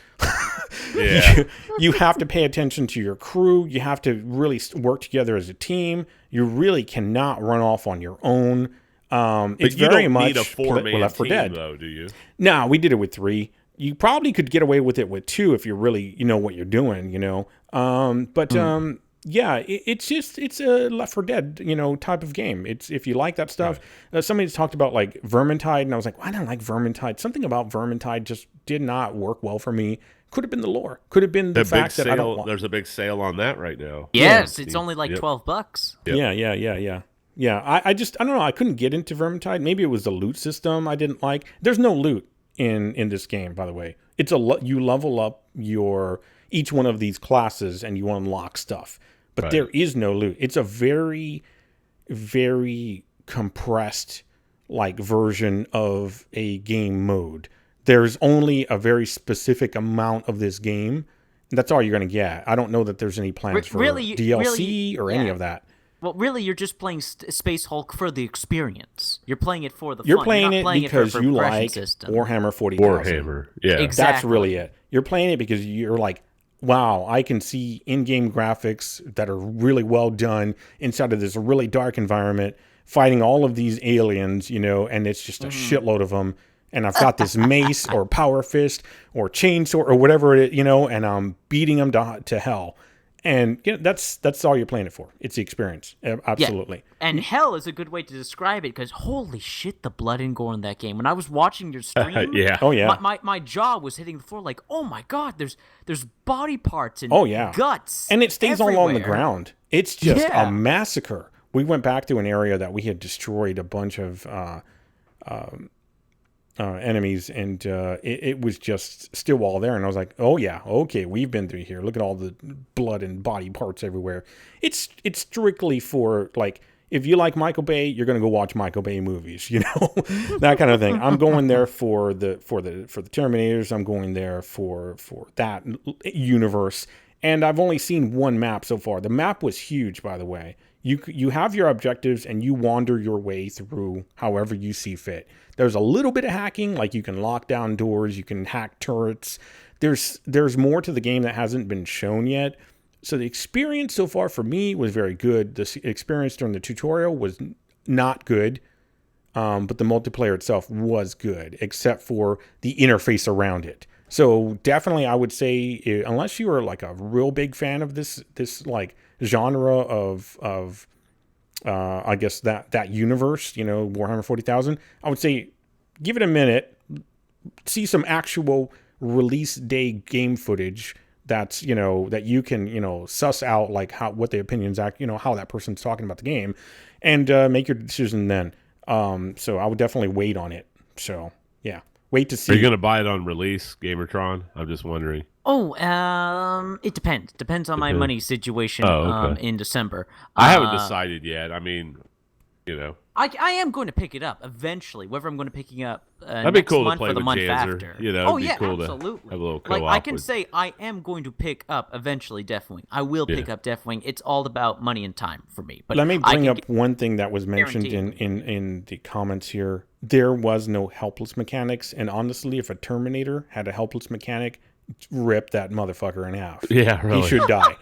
Yeah. You have to pay attention to your crew. You have to really work together as a team. You really cannot run off on your own. It's you very don't much need a 4-man Left 4 team, Dead, though, do you? No, we did it with 3. You probably could get away with it with 2 if you really know what you're doing, you know. Yeah, it's a Left 4 Dead, type of game. It's if you like that stuff. Right. Somebody's talked about like Vermintide, and I was like, well, I don't like Vermintide. Something about Vermintide just did not work well for me. Could have been the lore. Could have been the fact that I don't want. There's a big sale on that right now. Yes, it's only like $12. Yep. Yeah. I don't know. I couldn't get into Vermintide. Maybe it was the loot system I didn't like. There's no loot in this game, by the way. It's you level up each one of these classes and you unlock stuff. But there is no loot. It's a very, very compressed like version of a game mode. There's only a very specific amount of this game. And that's all you're going to get. I don't know that there's any plans for DLC or any of that. Well, really, you're just playing Space Hulk for the experience. You're playing it for the You're fun. playing You're not it because you like system. Warhammer 40,000. Warhammer, yeah. Exactly. That's really it. You're playing it because you're like, wow, I can see in-game graphics that are really well done inside of this really dark environment, fighting all of these aliens, and it's just a shitload of them. And I've got this mace or power fist or chainsaw or whatever it is, and I'm beating them to hell. And that's all you're playing it for. It's the experience. Absolutely. Yeah. And hell is a good way to describe it because holy shit, the blood and gore in that game. When I was watching your stream, my jaw was hitting the floor like, oh my god, there's body parts and guts. And it stays everywhere. all on the ground. It's just a massacre. We went back to an area that we had destroyed a bunch of enemies, and it was just still all there. And I was like, oh yeah, okay, we've been through here. Look at all the blood and body parts everywhere. It's strictly for like, if you like Michael Bay, you're gonna go watch Michael Bay movies, that kind of thing. I'm going there for the Terminators. I'm going there for that universe. And I've only seen one map so far. The map was huge, by the way. You have your objectives and you wander your way through however you see fit. There's a little bit of hacking, like you can lock down doors, you can hack turrets. There's more to the game that hasn't been shown yet. So the experience so far for me was very good. The experience during the tutorial was not good, but the multiplayer itself was good, except for the interface around it. So definitely I would say, unless you are like a real big fan of this like genre of I guess that universe, Warhammer 40,000, I would say give it a minute, see some actual release day game footage that's, that you can, suss out like what the opinions act, how that person's talking about the game, and make your decision then. So I would definitely wait on it. So yeah. Wait to see. Are you going to buy it on release, Gamertron? I'm just wondering. Oh, it depends. Depends on my money situation in December. I haven't decided yet. I mean, I am going to pick it up eventually. Whether I'm going to pick it up that'd be next cool month to play or the with month Janzer. after. It'd be cool absolutely. To have a little co-op. Like I can say, I am going to pick up eventually Deathwing. I will pick up Deathwing. It's all about money and time for me. But let me bring up one thing that was mentioned in the comments here. There was no helpless mechanics, and honestly, if a Terminator had a helpless mechanic, rip that motherfucker in half. Yeah, really. He should die.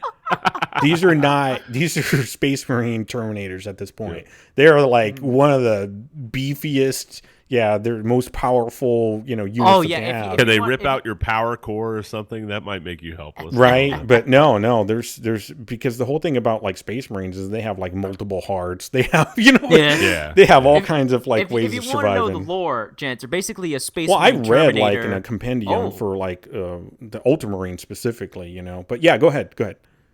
These are Space Marine Terminators at this point. Yeah. They're like one of the beefiest, Yeah, they're most powerful, units Oh, that yeah, they if have. Can they want- rip if- out your power core or something? That might make you helpless. Right, but no, there's because the whole thing about like Space Marines is they have like multiple hearts. They have, Yeah. they have all kinds of like if ways you of want to know the surviving. lore, Jans, they're basically a space Well, I marine read like Terminator. in a compendium Oh. for like the Ultramarine specifically, But yeah, go ahead.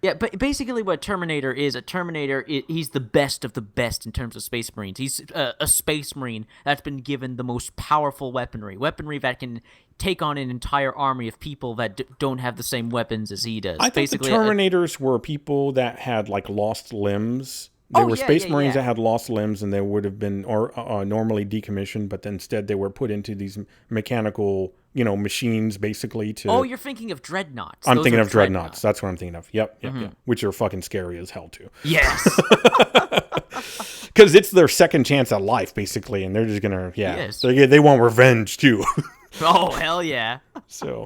Yeah, but basically what Terminator is, he's the best of the best in terms of Space Marines. He's a Space Marine that's been given the most powerful weaponry that can take on an entire army of people that don't have the same weapons as he does. I thought basically, the Terminators were people that had like lost limbs. They were Space Marines that had lost limbs, and they would have been normally decommissioned, but instead they were put into these mechanical, machines basically to. Oh, you're thinking of dreadnoughts. I'm Those thinking are of dreadnoughts. That's what I'm thinking of. Yep. Which are fucking scary as hell too. Yes. Because it's their second chance at life, basically, and they're just gonna, Yes. they want revenge too. Oh, hell yeah. So,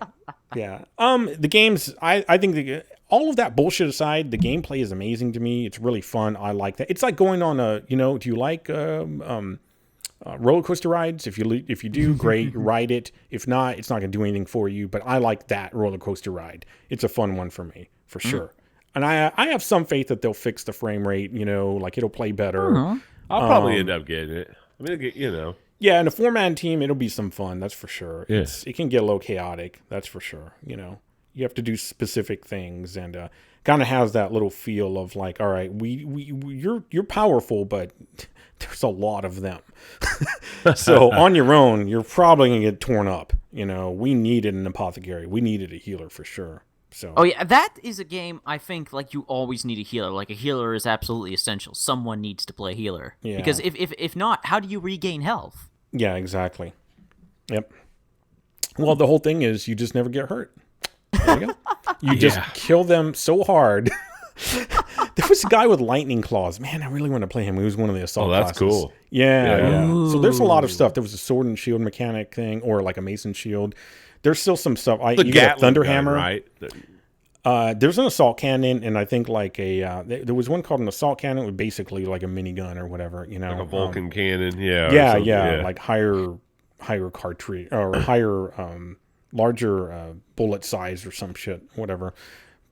yeah. The games, I think all of that bullshit aside, the gameplay is amazing to me. It's really fun. I like that. It's like going on a, do you like roller coaster rides? If you do, great, ride it. If not, it's not gonna do anything for you. But I like that roller coaster ride. It's a fun one for me, for sure. And I have some faith that they'll fix the frame rate. Like it'll play better. I'll probably end up getting it. I mean, Yeah, in a 4-man team, it'll be some fun. That's for sure. Yeah. It can get a little chaotic. That's for sure. You have to do specific things, and kind of has that little feel of like, all right, you're powerful, but there's a lot of them. So on your own, you're probably gonna get torn up. We needed an apothecary. We needed a healer for sure. So. Oh yeah, that is a game I think like you always need a healer. Like a healer is absolutely essential. Someone needs to play healer. Yeah. Because if not, how do you regain health? Yeah, exactly. Yep. Well, the whole thing is you just never get hurt. There you go. You just kill them so hard. There was a guy with lightning claws. Man, I really want to play him. He was one of the assault that's classes. cool. Yeah. So there's a lot of stuff. There was a sword and shield mechanic thing, or like a mason shield. There's still some stuff. You get a thunder hammer, right? There's an assault cannon, and I think like there was one called an assault cannon, with basically like a minigun or whatever. Like a Vulcan cannon. Yeah, like higher cartridge or higher larger bullet size or some shit, whatever.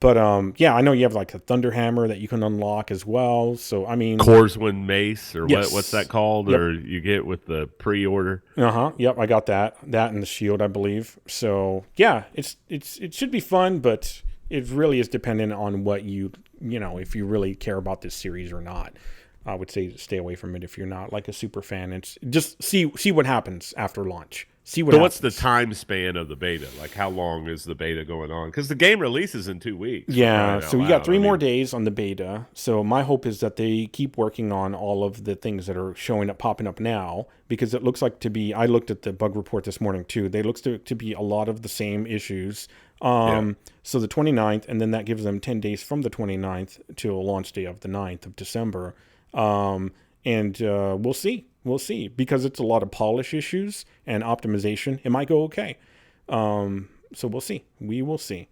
But I know you have like a thunder hammer that you can unlock as well. So I mean, Corswin mace or Yes. what's that called? Yep. Or you get with the pre-order. Yep, I got that and the shield, I believe. So yeah, it should be fun, but it really is dependent on what if you really care about this series or not. I would say stay away from it if you're not like a super fan. It's just see what happens after launch. See what. So happens. what's the time span of the beta? Like how long is the beta going on? Because the game releases in 2 weeks. Yeah, Right so out we got loud. 3 more days on the beta. So my hope is that they keep working on all of the things that are popping up now, because it looks like to be. I looked at the bug report this morning too. They looks to be a lot of the same issues. So the 29th, and then that gives them 10 days from the 29th to a launch day of the 9th of December. And we'll see. We'll see, because it's a lot of polish issues and optimization. It might go okay. So we'll see. We will see.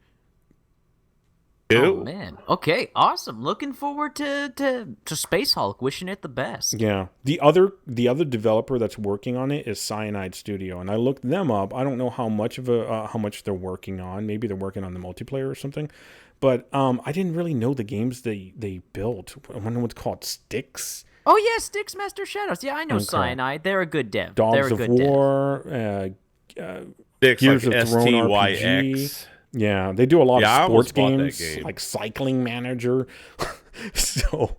Oh man. Okay, awesome. Looking forward to Space Hulk. Wishing it the best. Yeah. The other developer that's working on it is Cyanide Studio, and I looked them up. I don't know how much they're working on. Maybe they're working on the multiplayer or something. But I didn't really know the games they built. I wonder what's called Styx. Oh yeah, Styx Master Shadows. Yeah, I know Cyanide. They're a good dev. They're Dogs a of good dev. War, Six, Gears like of Throne STYX. RPG. Yeah, they do a lot Yeah, I of sports almost bought that games, game. like Cycling Manager. So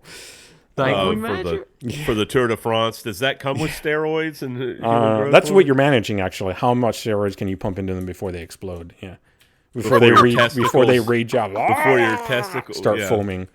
Cycling for Manager? for the Tour de France. Does that come with steroids and human growth that's what hormone? you're managing, actually. How much steroids can you pump into them before they explode? Yeah, before Before your they testicles- rage out, before your testicles start yeah. foaming.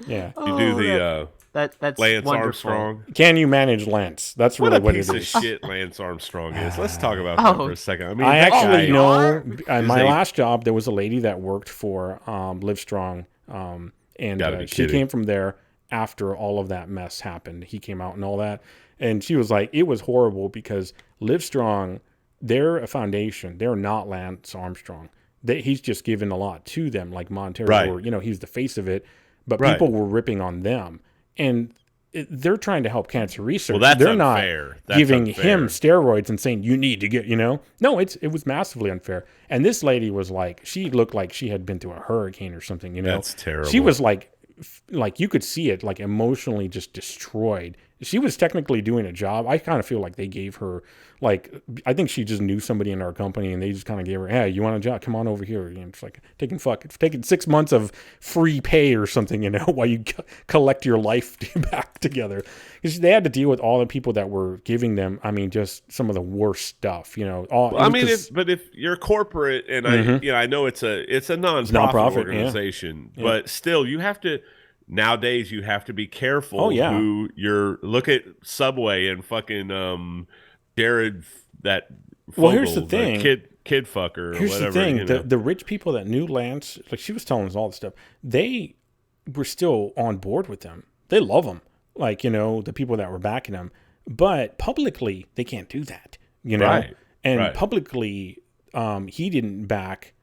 Yeah, You do the That's Lance wonderful. Armstrong. can you manage Lance? That's What really a what piece it of is. shit Lance Armstrong is. Let's talk about that for a second. I mean, I that actually guy- know my a- last job. There was a lady that worked for Livestrong, and Gotta be she kidding. came from there after all of that mess happened. He came out and all that, and she was like, "It was horrible because Livestrong, they're a foundation. They're not Lance Armstrong. He's just given a lot to them, like monetarily, Right. or he's the face of it. But Right. people were ripping on them, and they're trying to help cancer research. Well, that's they're unfair. not That's giving unfair. him steroids and saying you need to get, No, it was massively unfair. And this lady was like, she looked like she had been through a hurricane or something. That's terrible. She was like you could see it, like emotionally just destroyed. She was technically doing a job. I kind of feel like they gave her, like, I think she just knew somebody in our company and they just kind of gave her, hey, you want a job? Come on over here. It's like taking 6 months of free pay or something, while you collect your life back together. Because they had to deal with all the people that were giving them, just some of the worst stuff, but if you're corporate, and I know it's a nonprofit organization, yeah. but still, you have to. Nowadays, you have to be careful who you're. Look at Subway and fucking Jared. That Fogle, well, here's the thing, kid fucker. Or here's whatever, the thing: the rich people that knew Lance, like she was telling us all this stuff, they were still on board with them. They love him, like the people that were backing him. But publicly, they can't do that, Right. And right. publicly, he didn't back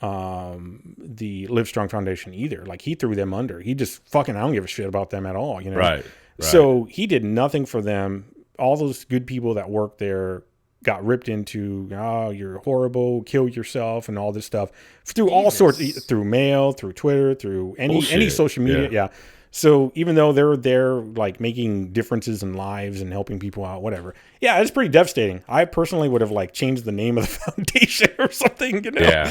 the Livestrong Foundation either. Like he threw them under. He just fucking, I don't give a shit about them at all, Right. So he did nothing for them. All those good people that worked there got ripped into, you're horrible, kill yourself, and all this stuff through all sorts, through mail, through Twitter, through any social media. Yeah. So even though they're there, like making differences in lives and helping people out, whatever. Yeah, it's pretty devastating. I personally would have like changed the name of the foundation or something. Yeah.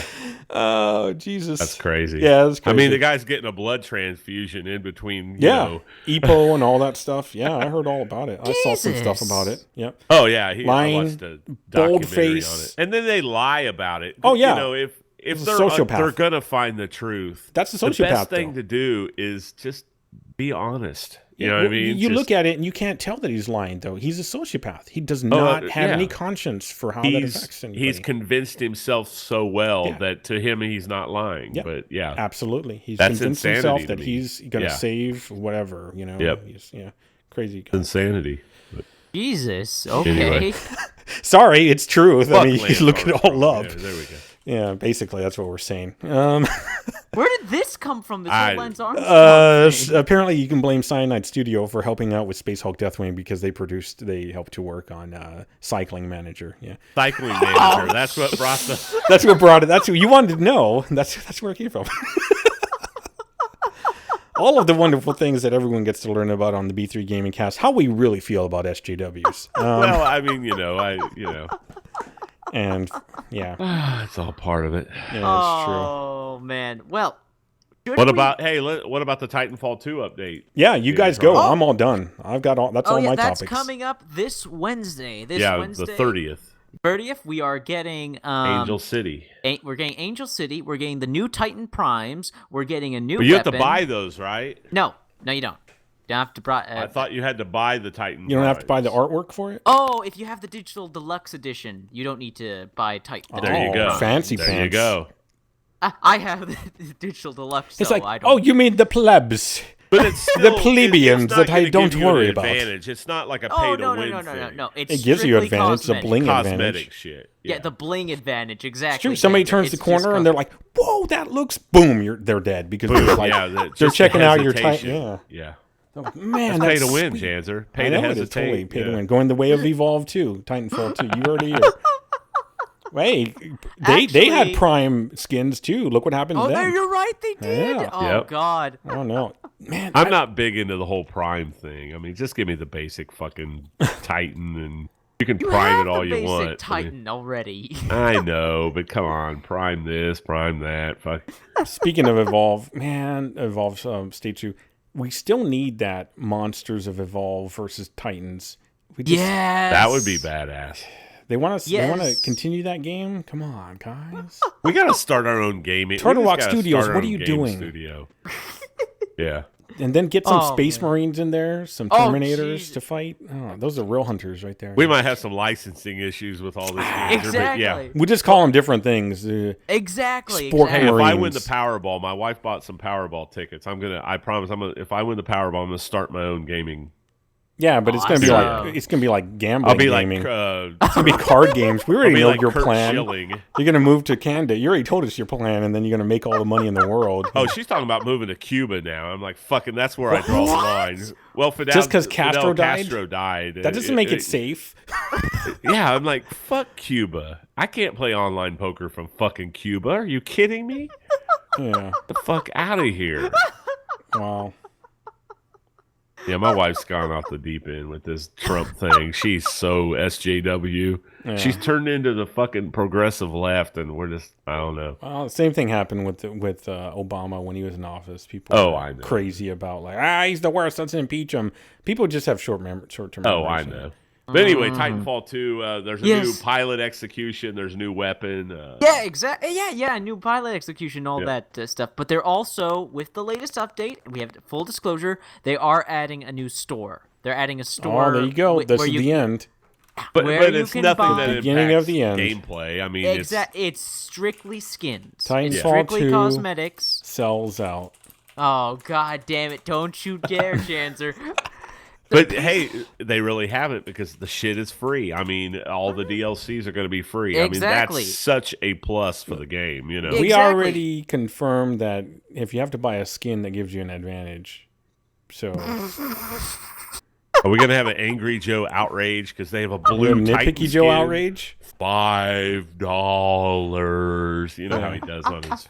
Oh, Jesus. That's crazy. Yeah, that's crazy. The guy's getting a blood transfusion in between. EPO and all that stuff. Yeah, I heard all about it. I saw some stuff about it. Yeah. Oh yeah, I lying, watched a documentary face. on it, and then they lie about it. Oh yeah. If He's they're a sociopath. they're gonna find the truth. That's a sociopath. The best thing to do is just be honest. You know what I mean? You look at it and you can't tell that he's lying, though. He's a sociopath. He does not have any conscience for how that affects anybody. He's convinced himself so well that to him he's not lying. Yeah. But yeah, absolutely. He's That's convinced insanity himself to that me. he's going to save whatever, Yep. He's, crazy guy. insanity. But Jesus. Okay. Anyway. Sorry, it's truth. Fuck you Lance look it all Armstrong. up. There we go. Yeah, basically that's what we're saying. Where did this come from? This whole Lance Armstrong thing? Apparently you can blame Cyanide Studio for helping out with Space Hulk Deathwing because they helped to work on Cycling Manager. Yeah, Cycling Manager. That's what brought the. That's what brought it. That's what you wanted to know. That's where it came from. All of the wonderful things that everyone gets to learn about on the B3 Gaming Cast. How we really feel about SJWs. And yeah, It's all part of it. yeah, that's true. Oh man. Well. What about the Titanfall 2 update? Yeah, you guys go. I'm all done. I've got all. That's all my that's topics. coming up this Wednesday. The 30th. 30th, we are getting Angel City. We're getting Angel City. We're getting the new Titan Primes. We're getting a new. But you weapon. have to buy those, right? No, you don't. You don't have to buy. I thought you had to buy the Titan. You don't have to buy the artwork for it. Oh, if you have the digital deluxe edition, you don't need to buy Titan. There you go. Fancy there pants. you go. I have the digital deluxe. It's so like, I don't. you mean the plebs? But it's still, The plebeians it's not that I gonna don't give you worry an about. Advantage. It's not like a pay Oh to win thing. no! It's It gives you strictly advantage. It's a cosmetic. bling Cosmetic advantage. shit. Yeah, the bling advantage, It's exactly. true. Somebody turns the It's corner just and they're like, "Whoa, that looks boom!" They're dead because they're like, they're just checking the out your hesitation. Titan. Yeah. Yeah. They're like, man, That's pay that's to win, sweet. Janzer. I Pay to know it is hesitate. totally pay to Yeah. win. Going the way of Evolve 2, Titanfall 2. You already hear. Hey, they had Actually- Prime skins too. Look what happened to Oh, them. there, you're right. They did. Yeah. Oh Yep. God. I don't know. Man, I'm not big into the whole Prime thing. I mean, just give me the basic fucking Titan, and you can You prime have it all the you basic want. Titan already. I know, but come on, prime this, prime that. Fuck. Speaking of Evolve, man, Evolve State 2, we still need that Monsters of Evolve versus Titans. We just, Yes. That would be badass. They want to. They want to Yes. continue that game. Come on, guys. We got to start our own gaming. Turtle we just Rock gotta Studios, start our what are own you game doing? Studio. Yeah. And then get some Oh, Space man. Marines in there, some Oh, Terminators geez. to fight. Oh, those are real hunters right there. We might have some licensing issues with all this. Exactly. But yeah. We just call them different things. Exactly. Sport Hey, exactly. if I win Marines. the Powerball, my wife bought some Powerball tickets. I promise if I win the Powerball, I'm gonna start my own gaming Yeah, but it's gonna be like gambling. I'll be gaming. like, It's gonna be card games. We already know like your Kurt plan. Schilling. You're gonna move to Canada. You already told us your plan, and then you're gonna make all the money in the world. Oh, she's talking about moving to Cuba now. I'm like, fucking, that's where I draw the line. Well, Just 'cause Castro Castro died. That doesn't make it safe. Yeah, I'm like, fuck Cuba. I can't play online poker from fucking Cuba. Are you kidding me? Yeah. The fuck out of here. Wow. Yeah, my wife's gone off the deep end with this Trump thing. She's so SJW. Yeah. She's turned into the fucking progressive left, and we're just, I don't know. Well, the same thing happened with Obama when he was in office. People I know. crazy about like, he's the worst. Let's impeach him. People just have short-term memory. I know. But anyway, Titanfall 2, there's a new pilot execution. There's a new weapon. Yeah, exactly. Yeah, new pilot execution, all that stuff. But they're also, with the latest update, we have full disclosure, they are adding a new store. They're adding a store. Oh, there you go. This is the end. But it's nothing that beginning of the end. Gameplay. I mean, it's strictly skins. Titanfall strictly 2 cosmetics. Sells out. Oh, god damn it. Don't you dare, Chancer. But hey, they really haven't because the shit is free. I mean, all the DLCs are going to be free. Exactly. I mean, that's such a plus for the game, you know. Exactly. We already confirmed that if you have to buy a skin, that gives you an advantage. So, are we going to have an Angry Joe outrage because they have a blue Titan Nitpicky Joe skin? outrage? $5. You know how he does on his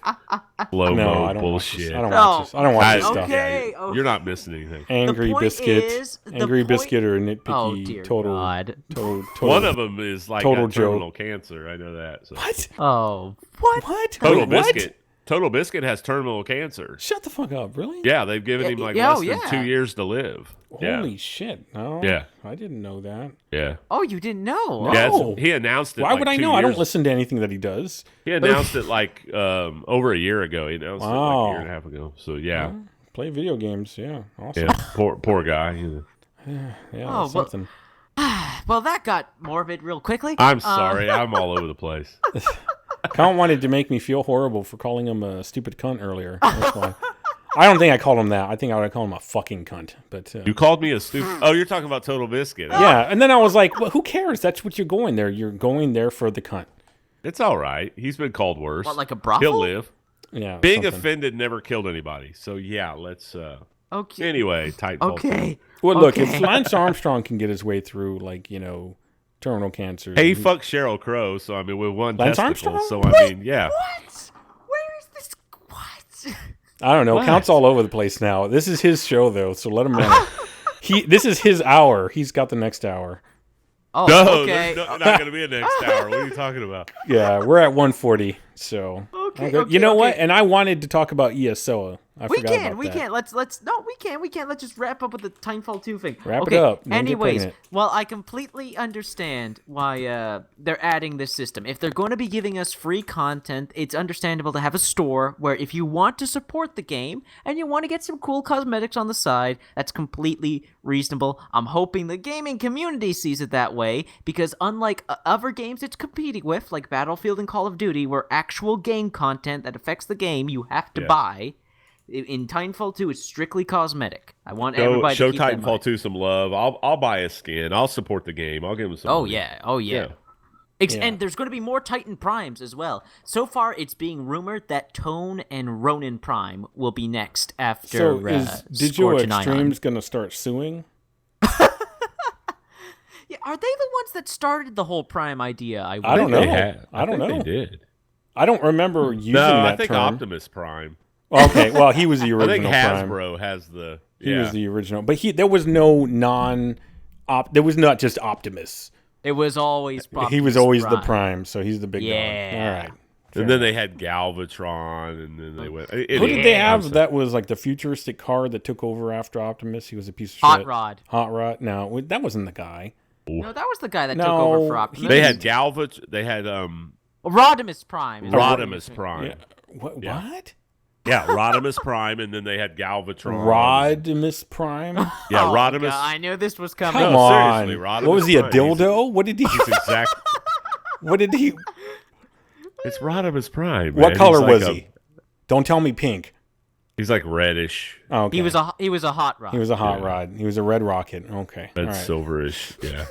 slow-mo bullshit. I don't watch this. I don't watch this stuff. Okay. You're not missing anything. Angry Biscuit. Angry Biscuit or Nitpicky. Oh, dear total. One of them is like total terminal cancer. I know that. So. What? Oh, what? Total Wait, Biscuit. what? Total Biscuit has terminal cancer. Shut the fuck up. Really? Yeah, they've given him like less than 2 years to live. Holy shit. No. Yeah. I didn't know that. Yeah. Oh, you didn't know? No. Yeah, he announced it. Why would I know? I don't years. listen to anything that he does. He announced it like over a year ago. He announced it like a year and a half ago. So yeah. Play video games. Yeah. Awesome. Yeah. Poor guy. You know. Yeah. Something. Well, that got morbid real quickly. I'm sorry. I'm all over the place. Count wanted to make me feel horrible for calling him a stupid cunt earlier. That's why. I don't think I called him that. I think I would call him a fucking cunt. But you called me a stupid. Oh, you're talking about Total Biscuit. Yeah, and then I was like, well, who cares? That's what you're going there. You're going there for the cunt. It's all right. He's been called worse. What, like a brothel? He'll live. Yeah. Being offended never killed anybody. So yeah, let's. Okay. Anyway, Titanfall. Okay. Well, look, if Lance Armstrong can get his way through, like, terminal cancer. Hey, fuck Sheryl Crow. So I mean, with one Lance testicle. Armstrong? So I mean, yeah. What? Where is this? What? I don't know. What? Count's all over the place now. This is his show, though, so let him run it. This is his hour. He's got the next hour. Oh, No, okay. there's not going to be a next hour. What are you talking about? Yeah, we're at 140, so. Okay, You know what? And I wanted to talk about ESO. We can. Let's just wrap up with the Titanfall 2 thing. Wrap it up. Don't get Anyways, pregnant. well, I completely understand why they're adding this system. If they're going to be giving us free content, it's understandable to have a store where if you want to support the game and you want to get some cool cosmetics on the side, that's completely reasonable. I'm hoping the gaming community sees it that way because unlike other games it's competing with, like Battlefield and Call of Duty, where actual game content that affects the game you have to buy, in Titanfall 2, it's strictly cosmetic. I want everybody show to keep Titanfall 2 some love. I'll buy a skin. I'll support the game. I'll give them some. money. Oh yeah. And there's going to be more Titan Primes as well. So far, it's being rumored that Tone and Ronin Prime will be next after. So is Digital Scorch and Extreme's going to start suing? Yeah, are they the ones that started the whole Prime idea? I don't know. I don't know. They did. I don't remember using that No, I think term. Optimus Prime. Okay, well, he was the I original think Prime. Hasbro has the. He was the original, but there was no there was not just Optimus. It was always He was always Prime. the Prime, so he's the big dog. Yeah. All right. And then they had Galvatron, and then they went. Who did they have that was like the futuristic car that took over after Optimus? He was a piece of Hot shit. Rod. Hot Rod. No, that wasn't the guy. No, that was the guy that No, took over for Optimus. They had Galvatron. They had Rodimus Prime. is what Rodimus you're Prime. Yeah. What? Yeah. What? Yeah, Rodimus Prime, and then they had Galvatron. Rodimus Prime? Yeah, Oh, Rodimus. God, I knew this was coming. Come No, on. seriously, Rodimus What was he, a Prime. dildo? What did he? He's exact. What did he? It's Rodimus Prime. What man. color He's like was he? Don't tell me pink. He's like reddish, Oh, okay. He was a hot rod. He was a hot rod. He was a red rocket. Okay. red All right. silverish. Yeah.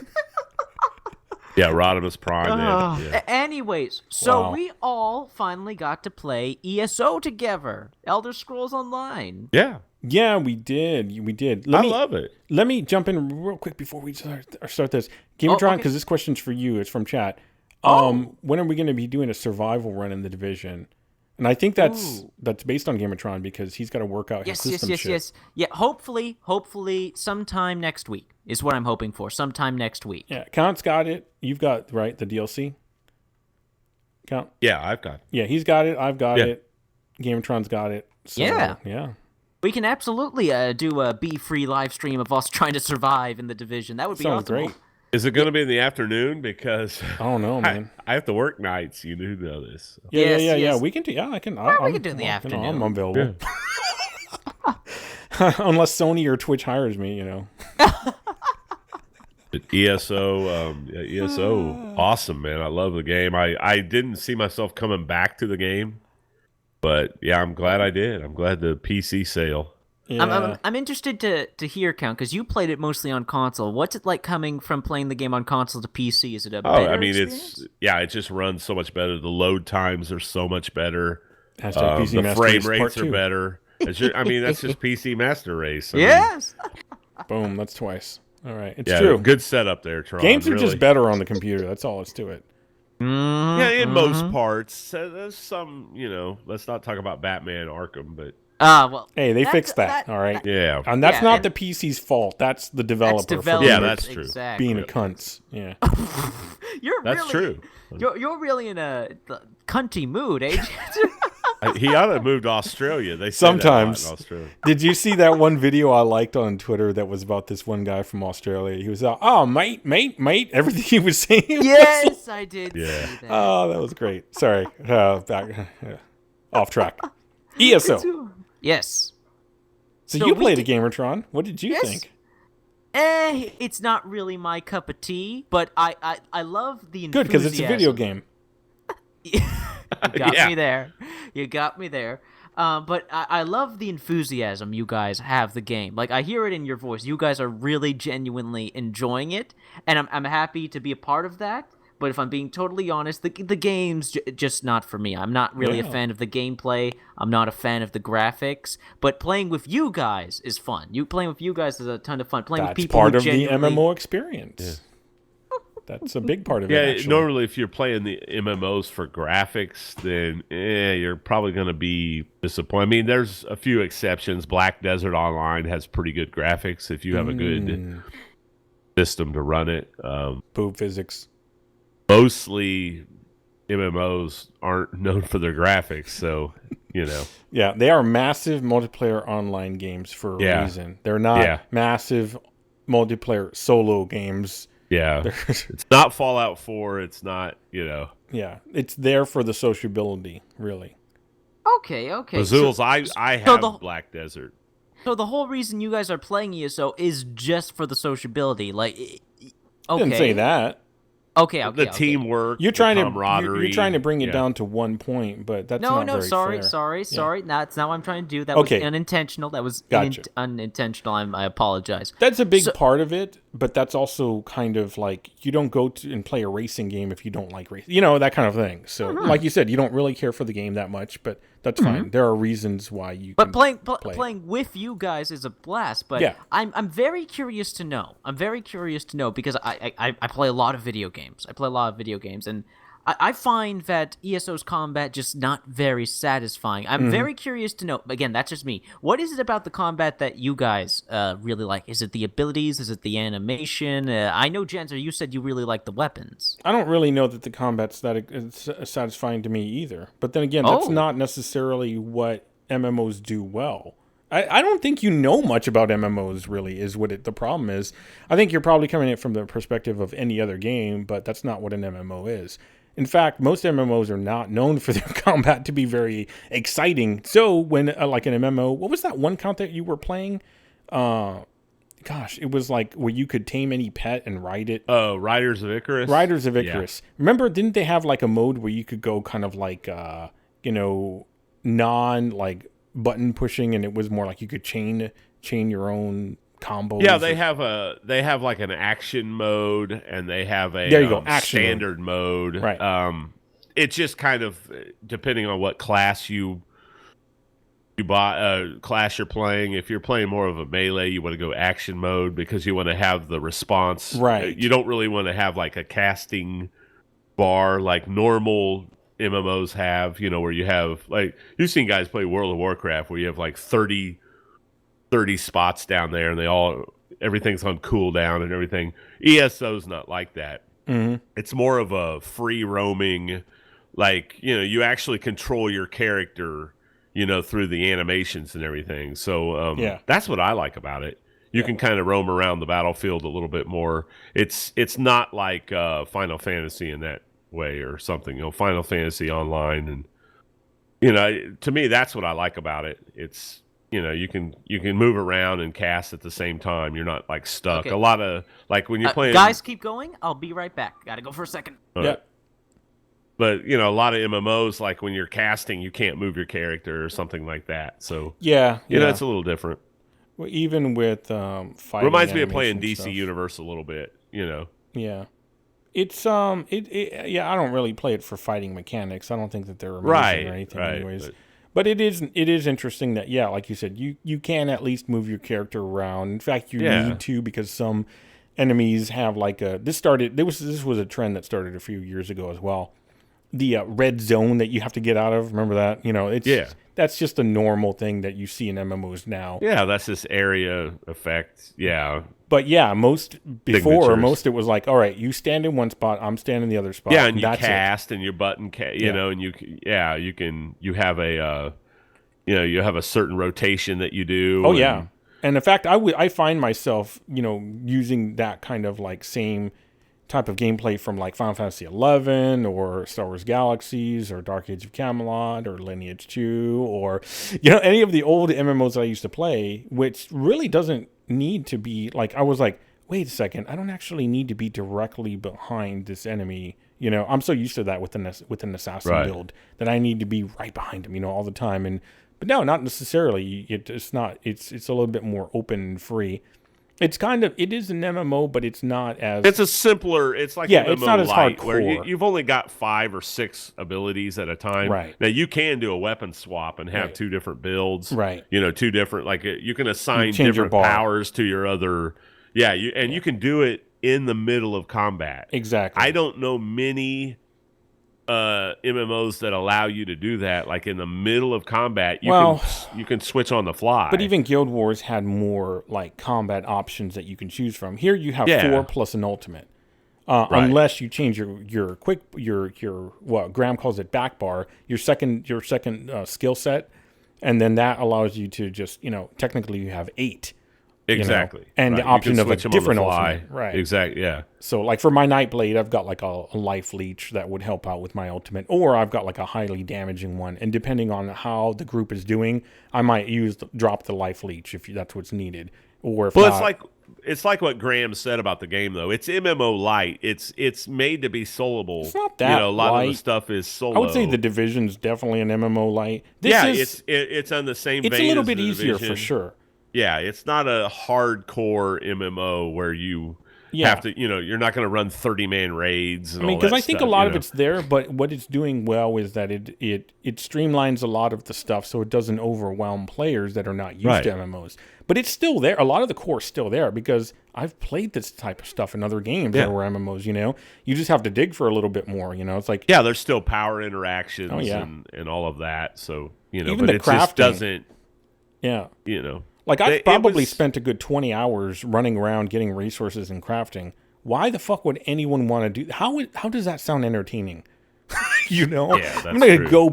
Yeah, Rodimus Prime. Yeah. Anyways, so Wow. we all finally got to play ESO together. Elder Scrolls Online. Yeah. Yeah, we did. We did. I love it. Let me jump in real quick before we start this. Gamertron, okay. because this question's for you. It's from chat. When are we going to be doing a survival run in the Division? And I think that's based on Gamertron because he's got to work out his system shit. Yes. Yeah, hopefully sometime next week is what I'm hoping for. Sometime next week. Yeah, Count's got it. You've got, right, the DLC? Count? Yeah, I've got. Yeah, he's got it. I've got it. Gamertron's got it. So, yeah. We can absolutely do a be-free live stream of us trying to survive in the Division. That would be Sounds awesome. great. Is it going to be in the afternoon? Because I don't know, man. I have to work nights. You do know this. So. Yeah. Yes. We can do. Yeah, I can. we can do it in the afternoon. I'm available. Yeah. Unless Sony or Twitch hires me, But ESO, awesome, man. I love the game. I didn't see myself coming back to the game, but yeah, I'm glad I did. I'm glad the PC sale. Yeah. I'm interested to hear, Count, because you played it mostly on console. What's it like coming from playing the game on console to PC? Is it a better experience? It just runs so much better. The load times are so much better. Hashtag PC the Master frame Race Part rates are 2. better. That's just PC Master Race. I mean, Yes. Boom. That's twice. All right. It's yeah, true. good setup there, Tron. Games are really. just better on the computer. That's all it's to it. Yeah, in most parts. There's some, let's not talk about Batman Arkham, but Well. Hey, they that's- fixed that. All right. yeah. And that's Yeah, not and- the PC's fault. That's the developer. developers, Yeah, that's true. Exactly. Being a cunt. Yeah. That's really, true. You're really in a cunty mood, eh? He ought to move to Australia. They say Sometimes. that a lot in Australia. Did you see that one video I liked on Twitter that was about this one guy from Australia? He was mate, everything he was saying. Yes, I did. Yeah. See that. Oh, that was great. Sorry. Back off track. ESO. Yes. So So you we played a did- Gamertron. What did you Yes. think? It's not really my cup of tea, but I love the enthusiasm. Good, because it's a video game. You got Yeah. me there. You got me there. But I love the enthusiasm you guys have the game. Like, I hear it in your voice. You guys are really genuinely enjoying it, and I'm happy to be a part of that. But if I'm being totally honest, the game's just not for me. I'm not really a Yeah. fan of the gameplay. I'm not a fan of the graphics. But playing with you guys is fun. Playing with you guys is a ton of fun. Playing with That's people part who of the genuinely... MMO experience. That's a big part of it, Yeah, actually. normally if you're playing the MMOs for graphics, then you're probably going to be disappointed. I mean, there's a few exceptions. Black Desert Online has pretty good graphics if you have a good system to run it. Boob physics. Mostly MMOs aren't known for their graphics, so, Yeah, they are massive multiplayer online games for a reason. They're not massive multiplayer solo games. Yeah. It's not Fallout 4. It's not, Yeah, it's there for the sociability, really. Okay. Azul's, I have the- Black Desert. So the whole reason you guys are playing ESO is just for the sociability. Like, okay. Didn't say that. Okay. The teamwork, You're trying the to camaraderie. you're trying to bring it down to 1 point, but that's No, not very fair. sorry. That's not what I'm trying to do. That Okay. was unintentional. That was Gotcha. unintentional. I apologize. That's a big part of it, but that's also kind of like you don't go to and play a racing game if you don't like racing, that kind of thing. So, like you said, you don't really care for the game that much, but that's fine. There are reasons why you. But can playing with you guys is a blast. But Yeah. I'm very curious to know. Because I play a lot of video games. And I find that ESO's combat just not very satisfying. I'm very curious to know. Again, that's just me. What is it about the combat that you guys really like? Is it the abilities? Is it the animation? I know, Jenser, you said you really like the weapons. I don't really know that the combat's that satisfying to me either. But then again, that's not necessarily what MMOs do well. I don't think you know much about MMOs, really, is what the problem is. I think you're probably coming at it from the perspective of any other game, but that's not what an MMO is. In fact, most MMOs are not known for their combat to be very exciting. So when, like an MMO, what was that one count that you were playing? Gosh, it was like where you could tame any pet and ride it. Oh, Riders of Icarus? Riders of Icarus. Remember, didn't they have like a mode where you could go kind of like, button pushing, and it was more like you could chain your own combos. Yeah, they have like an action mode, and they have a there you go, action standard mode. Right. It's just kind of depending on what class you buy, class you're playing. If you're playing more of a melee, you want to go action mode because you want to have the response. Right. You don't really want to have like a casting bar like normal MMOs have, where you have like you've seen guys play World of Warcraft where you have like 30 spots down there and everything's on cooldown and everything. ESO's not like that. Mm-hmm. It's more of a free roaming, like, you actually control your character, through the animations and everything. So that's what I like about it. You can kind of roam around the battlefield a little bit more. It's not like Final Fantasy in that way or something. Final Fantasy Online, and to me that's what I like about it. It's you can move around and cast at the same time. You're not like stuck. Okay. A lot of like when you're playing. Guys, keep going. I'll be right back. Gotta go for a second. Yeah. But a lot of MMOs, like when you're casting, you can't move your character or something like that. So it's a little different. Well, even with fighting, reminds me of playing DC stuff. Universe a little bit. Yeah, it's I don't really play it for fighting mechanics. I don't think that they're amazing or anything, anyways. But it is interesting that like you said, you can at least move your character around. In fact, you need to, because some enemies have like this was a trend that started a few years ago as well. The red zone that you have to get out of. Remember that? That's just a normal thing that you see in MMOs now. Yeah, that's this area effect. Yeah. But most it was like, all right, you stand in one spot, I'm standing in the other spot. Yeah, and you that's cast and your button, and you have a, you have a certain rotation that you do. Oh, yeah. And in fact, I find myself, using that kind of like same type of gameplay from like Final Fantasy 11 or Star Wars Galaxies or Dark Age of Camelot or Lineage 2 or any of the old MMOs that I used to play, which really doesn't need to be like, I was like, wait a second, I don't actually need to be directly behind this enemy. I'm so used to that with an assassin build that I need to be right behind him, all the time. But no, not necessarily. It's not. It's a little bit more open and free. It is an MMO, but it's not as... It's a simpler... It's like MMO it's not as light, hardcore. where you've only got 5 or 6 abilities at a time. Right. Now, you can do a weapon swap and have 2 different builds. Right. 2 different... Like, you can assign different powers to your other... Yeah, you can do it in the middle of combat. Exactly. I don't know many MMOs that allow you to do that. Like, in the middle of combat, you can switch on the fly. But even Guild Wars had more like combat options that you can choose from. Here you have 4 plus an ultimate. Unless you change your what Graham calls it back bar, your second skill set, and then that allows you to just technically you have 8. Exactly. And the option of a different ultimate. Right. Exactly, yeah. So, like, for my Nightblade, I've got, like, a life leech that would help out with my ultimate. Or I've got, like, a highly damaging one. And depending on how the group is doing, I might drop the life leech if that's what's needed. Or if not... It's like what Graham said about the game, though. It's MMO light. It's made to be soloable. It's not that a lot light. of the stuff is solo. I would say The Division's definitely an MMO light. It's on the same vein. It's a little as bit the easier Division. for sure. Yeah, it's not a hardcore MMO where you have to, you're not going to run 30-man raids. And because I think a lot of it's there, but what it's doing well is that it streamlines a lot of the stuff so it doesn't overwhelm players that are not used to MMOs. But it's still there. A lot of the core is still there because I've played this type of stuff in other games that were MMOs, You just have to dig for a little bit more, It's like... Yeah, there's still power interactions and all of that. So, even but the it crafting, just doesn't... Yeah. Like, I've I've probably spent a good 20 hours running around getting resources and crafting. Why the fuck would anyone want to do... How does that sound entertaining? Yeah, that's I'm going true.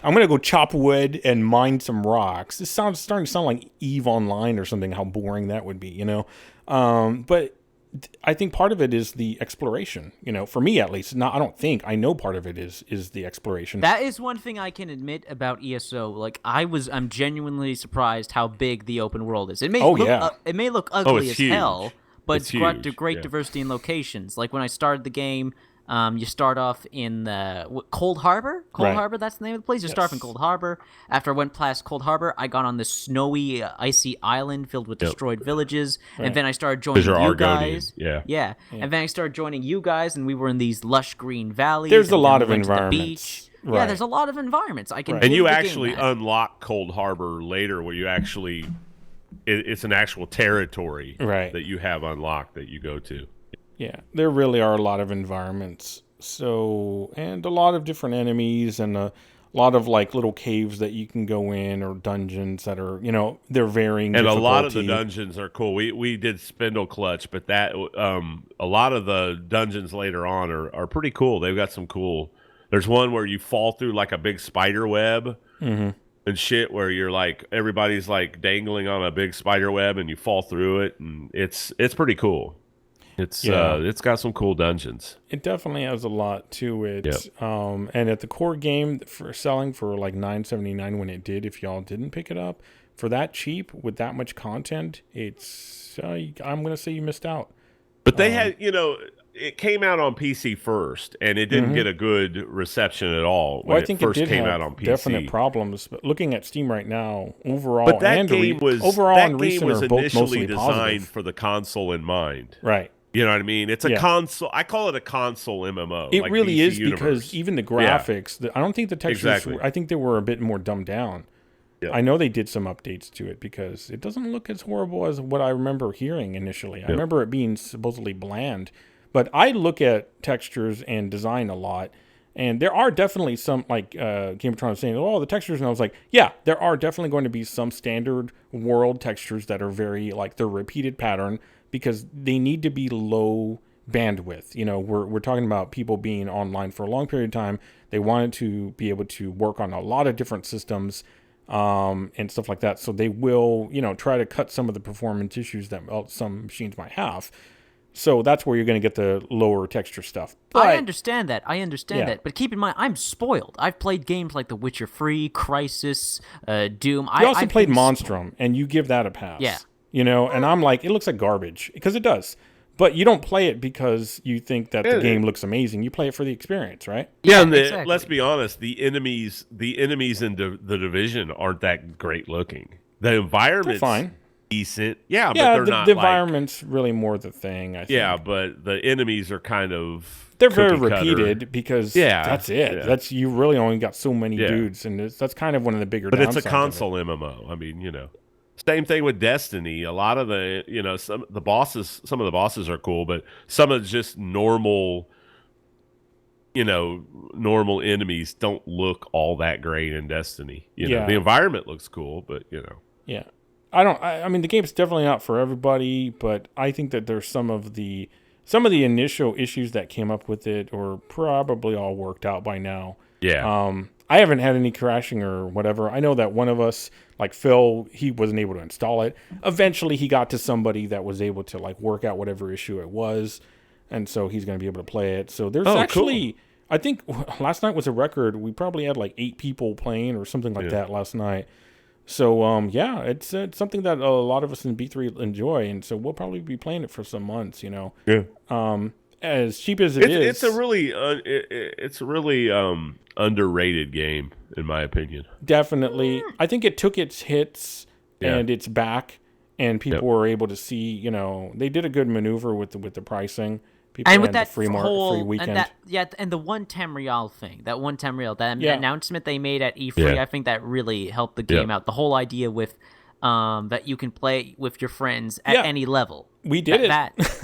I'm going to go chop wood and mine some rocks. This starting to sound like EVE Online or something, how boring that would be, But I think part of it is the exploration, for me at least. I know part of it is the exploration. That is one thing I can admit about ESO. Like, I'm genuinely surprised how big the open world is. It may look ugly as huge. hell, but it's got huge, great diversity in locations. Like, when I started the game, You start off in Cold Harbor. Cold Harbor, that's the name of the place. You start off in Cold Harbor. After I went past Cold Harbor, I got on this snowy, icy island filled with destroyed villages, and then I started joining you guys. Yeah. And then I started joining you guys, and we were in these lush green valleys. There's a lot of we went to the environments. beach. Yeah, there's a lot of environments. I can. And you actually unlock Cold Harbor later, where you actually, it's an actual territory that you have unlocked that you go to. Yeah, there really are a lot of environments. So, and a lot of different enemies and a lot of like little caves that you can go in or dungeons that are, they're varying. And a lot of the dungeons are cool. We did Spindle Clutch, but that a lot of the dungeons later on are pretty cool. They've got some cool. There's one where you fall through like a big spider web and shit, where you're like everybody's like dangling on a big spider web and you fall through it, and it's pretty cool. It's got some cool dungeons. It definitely has a lot to it. And at the core game, for selling for like $9.79 when it did, if y'all didn't pick it up, for that cheap with that much content, it's I'm gonna say you missed out. But they had, it came out on PC first, and it didn't get a good reception at all when it first came out on PC. Definite problems. But looking at Steam right now, overall, but that game was initially designed positive. For the console in mind, right? You know what I mean? It's a console. I call it a console MMO. It like really DC is Universe. Because even the graphics, I don't think the textures. I think they were a bit more dumbed down. Yeah. I know they did some updates to it because it doesn't look as horrible as what I remember hearing initially. I remember it being supposedly bland, but I look at textures and design a lot, and there are definitely some, like Game of Thrones saying, "Oh, the textures," and I was like, "Yeah, there are definitely going to be some standard world textures that are very like the repeated pattern." Because they need to be low bandwidth. We're talking about people being online for a long period of time. They wanted to be able to work on a lot of different systems and stuff like that. So they will, try to cut some of the performance issues that some machines might have. So that's where you're going to get the lower texture stuff. But, I understand that. But keep in mind, I'm spoiled. I've played games like The Witcher Free, Crysis, Doom. You also played Monstrum, and you give that a pass. Yeah. And I'm like, it looks like garbage, because it does. But you don't play it because you think that the game looks amazing. You play it for the experience, right? Yeah, and exactly. Let's be honest, the enemies in the Division aren't that great looking. The environment's fine. Decent. Yeah, but they're not the environment's really more the thing, I think. Yeah, but the enemies are kind of they're very repeated because that's it. Yeah. That's you really only got so many dudes, and that's kind of one of the bigger. But it's a console MMO. I mean, Same thing with Destiny. A lot of the, some of the bosses are cool, but some of just normal enemies don't look all that great in Destiny. The environment looks cool, but Yeah. I mean, the game's definitely not for everybody, but I think that there's some of the initial issues that came up with it are probably all worked out by now. Yeah. I haven't had any crashing or whatever. I know that one of us, like Phil, he wasn't able to install it. Eventually, he got to somebody that was able to like work out whatever issue it was, and so he's going to be able to play it. So there's actually, cool. I think last night was a record. We probably had like 8 people playing or something like that last night. So it's something that a lot of us in B3 enjoy, and so we'll probably be playing it for some months. Yeah. As cheap as it is, it's a really underrated game in my opinion. Definitely, I think it took its hits and it's back, and people were able to see. They did a good maneuver with the pricing. People and with that free weekend, and the 110 real thing, that announcement they made at E3, I think that really helped the game out. The whole idea with that you can play with your friends at any level. We did it.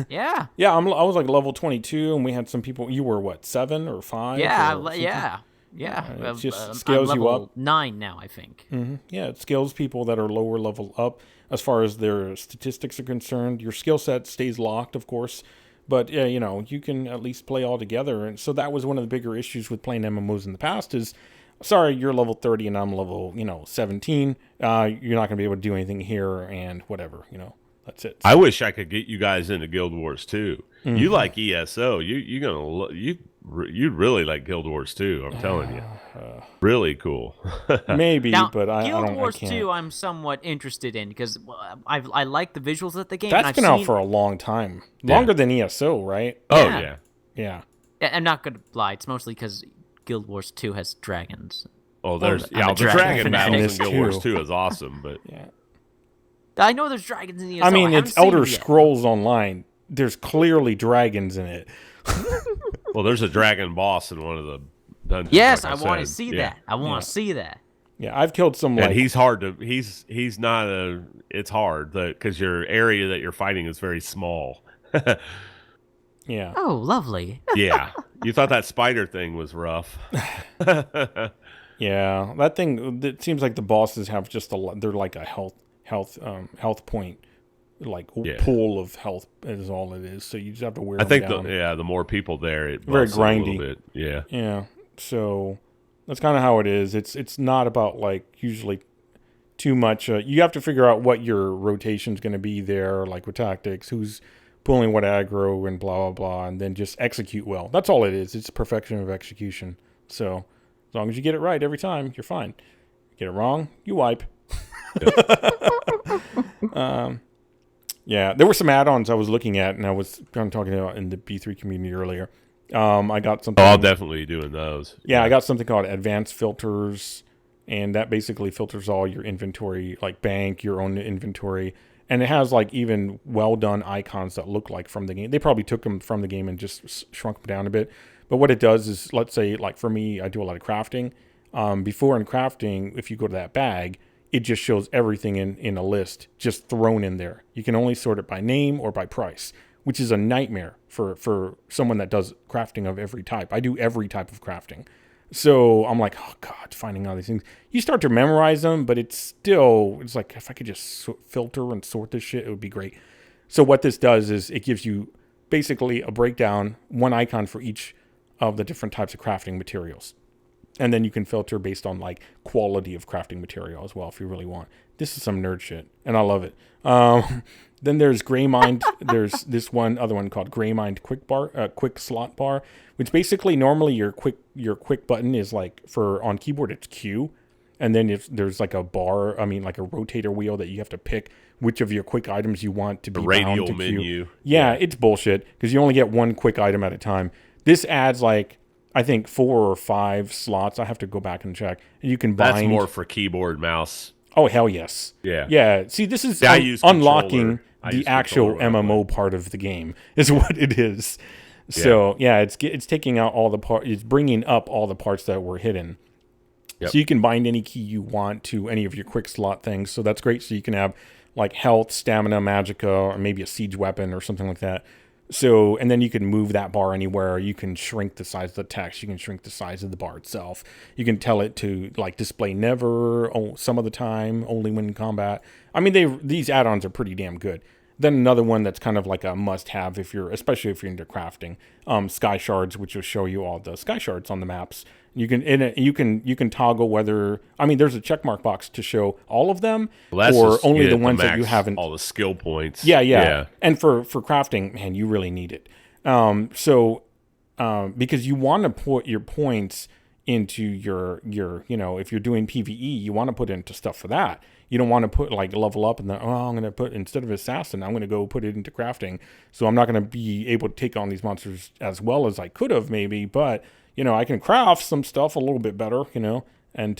Yeah. Yeah, I was like level 22, and we had some people. You were what, 7 or 5? Yeah. It just scales you up. 9 now, I think. Mm-hmm. Yeah, it scales people that are lower level up as far as their statistics are concerned. Your skill set stays locked, of course. But, you can at least play all together. And so that was one of the bigger issues with playing MMOs in the past is, sorry, you're level 30 and I'm level, 17. You're not going to be able to do anything here and whatever, That's it. I wish I could get you guys into Guild Wars 2. Mm-hmm. You like ESO. You'd really like Guild Wars 2, I'm telling you. Really cool. Maybe, now, but I don't. Guild Wars I can't. 2 I'm somewhat interested in because I like the visuals of the game. That's been out for a long time. Longer than ESO, right? Oh, yeah. Yeah. I'm not gonna lie. It's mostly because Guild Wars 2 has dragons. Oh, there's I'm a the dragon dragon battles in fan. Guild Wars 2 is awesome, but Yeah. I know there's dragons in the. I mean, haven't it's seen Elder them yet. Scrolls Online. There's clearly dragons in it. well, there's a dragon boss in one of the dungeons. Yes, like I want to said. see Yeah. that. I want to see that. Yeah, I've killed some And he's hard to. He's not a. It's hard because your area that you're fighting is very small. Yeah. Oh, lovely. Yeah, you thought that spider thing was rough. Yeah, that thing. It seems like the bosses have just they're like a health point, like pool of health is all it is. So you just have to wear. I think down. the more people there, it Very buffs it a little grindy. bit. Yeah. Yeah. So that's kind of how it is. It's not about like usually too much. You have to figure out what your rotation's going to be there, like with tactics, who's pulling what aggro and blah blah blah, and then just execute well. That's all it is. It's perfection of execution. So as long as you get it right every time, you're fine. Get it wrong, you wipe. Yeah, there were some add-ons I was looking at, and I was kind of talking about in the B3 community earlier. I got something. Oh, I'll definitely be doing those. Yeah, I got something called Advanced Filters, and that basically filters all your inventory, like bank, your own inventory. And it has like even well-done icons that look like from the game. They probably took them from the game and just shrunk them down a bit. But what it does is, let's say, like for me, I do a lot of crafting. Before in crafting, if you go to that bag, it just shows everything in a list just thrown in there. You can only sort it by name or by price, which is a nightmare for someone that does crafting of every type. I do every type of crafting. So I'm like, oh God, finding all these things. You start to memorize them, but it's like, if I could just filter and sort this shit, it would be great. So what this does is it gives you basically a breakdown, one icon for each of the different types of crafting materials. And then you can filter based on like quality of crafting material as well if you really want. This is some nerd shit, and I love it. Then there's Greymind. There's this other one called Greymind quick slot bar, which basically normally your quick button is like on keyboard it's Q, and then if there's like a bar, like a rotator wheel that you have to pick which of your quick items you want to be bound radial to menu. Q. Yeah, it's bullshit because you only get one quick item at a time. This adds like I think 4 or 5 slots. I have to go back and check. And you can bind. That's more for keyboard, mouse. Oh hell yes. Yeah. Yeah. See, this is I use unlocking controller. the actual MMO part of the game is what it is. So yeah, it's taking out all the parts. It's bringing up all the parts that were hidden. Yep. So you can bind any key you want to any of your quick slot things. So that's great. So you can have like health, stamina, magicka, or maybe a siege weapon or something like that. So, and then you can move that bar anywhere. You can shrink the size of the text. You can shrink the size of the bar itself. You can tell it to like display never, some of the time, only when in combat. I mean, these add-ons are pretty damn good. Then another one that's kind of like a must-have especially if you're into crafting, SkyShards, which will show you all the SkyShards on the maps. You can toggle whether there's a checkmark box to show all of them or only the ones that you haven't. All the skill points. Yeah. And for crafting, man, you really need it. Because you want to put your points into your if you're doing PvE, you want to put into stuff for that. You don't want to put like level up and then, I'm going to put, instead of assassin, I'm going to go put it into crafting. So I'm not going to be able to take on these monsters as well as I could have maybe, but I can craft some stuff a little bit better, And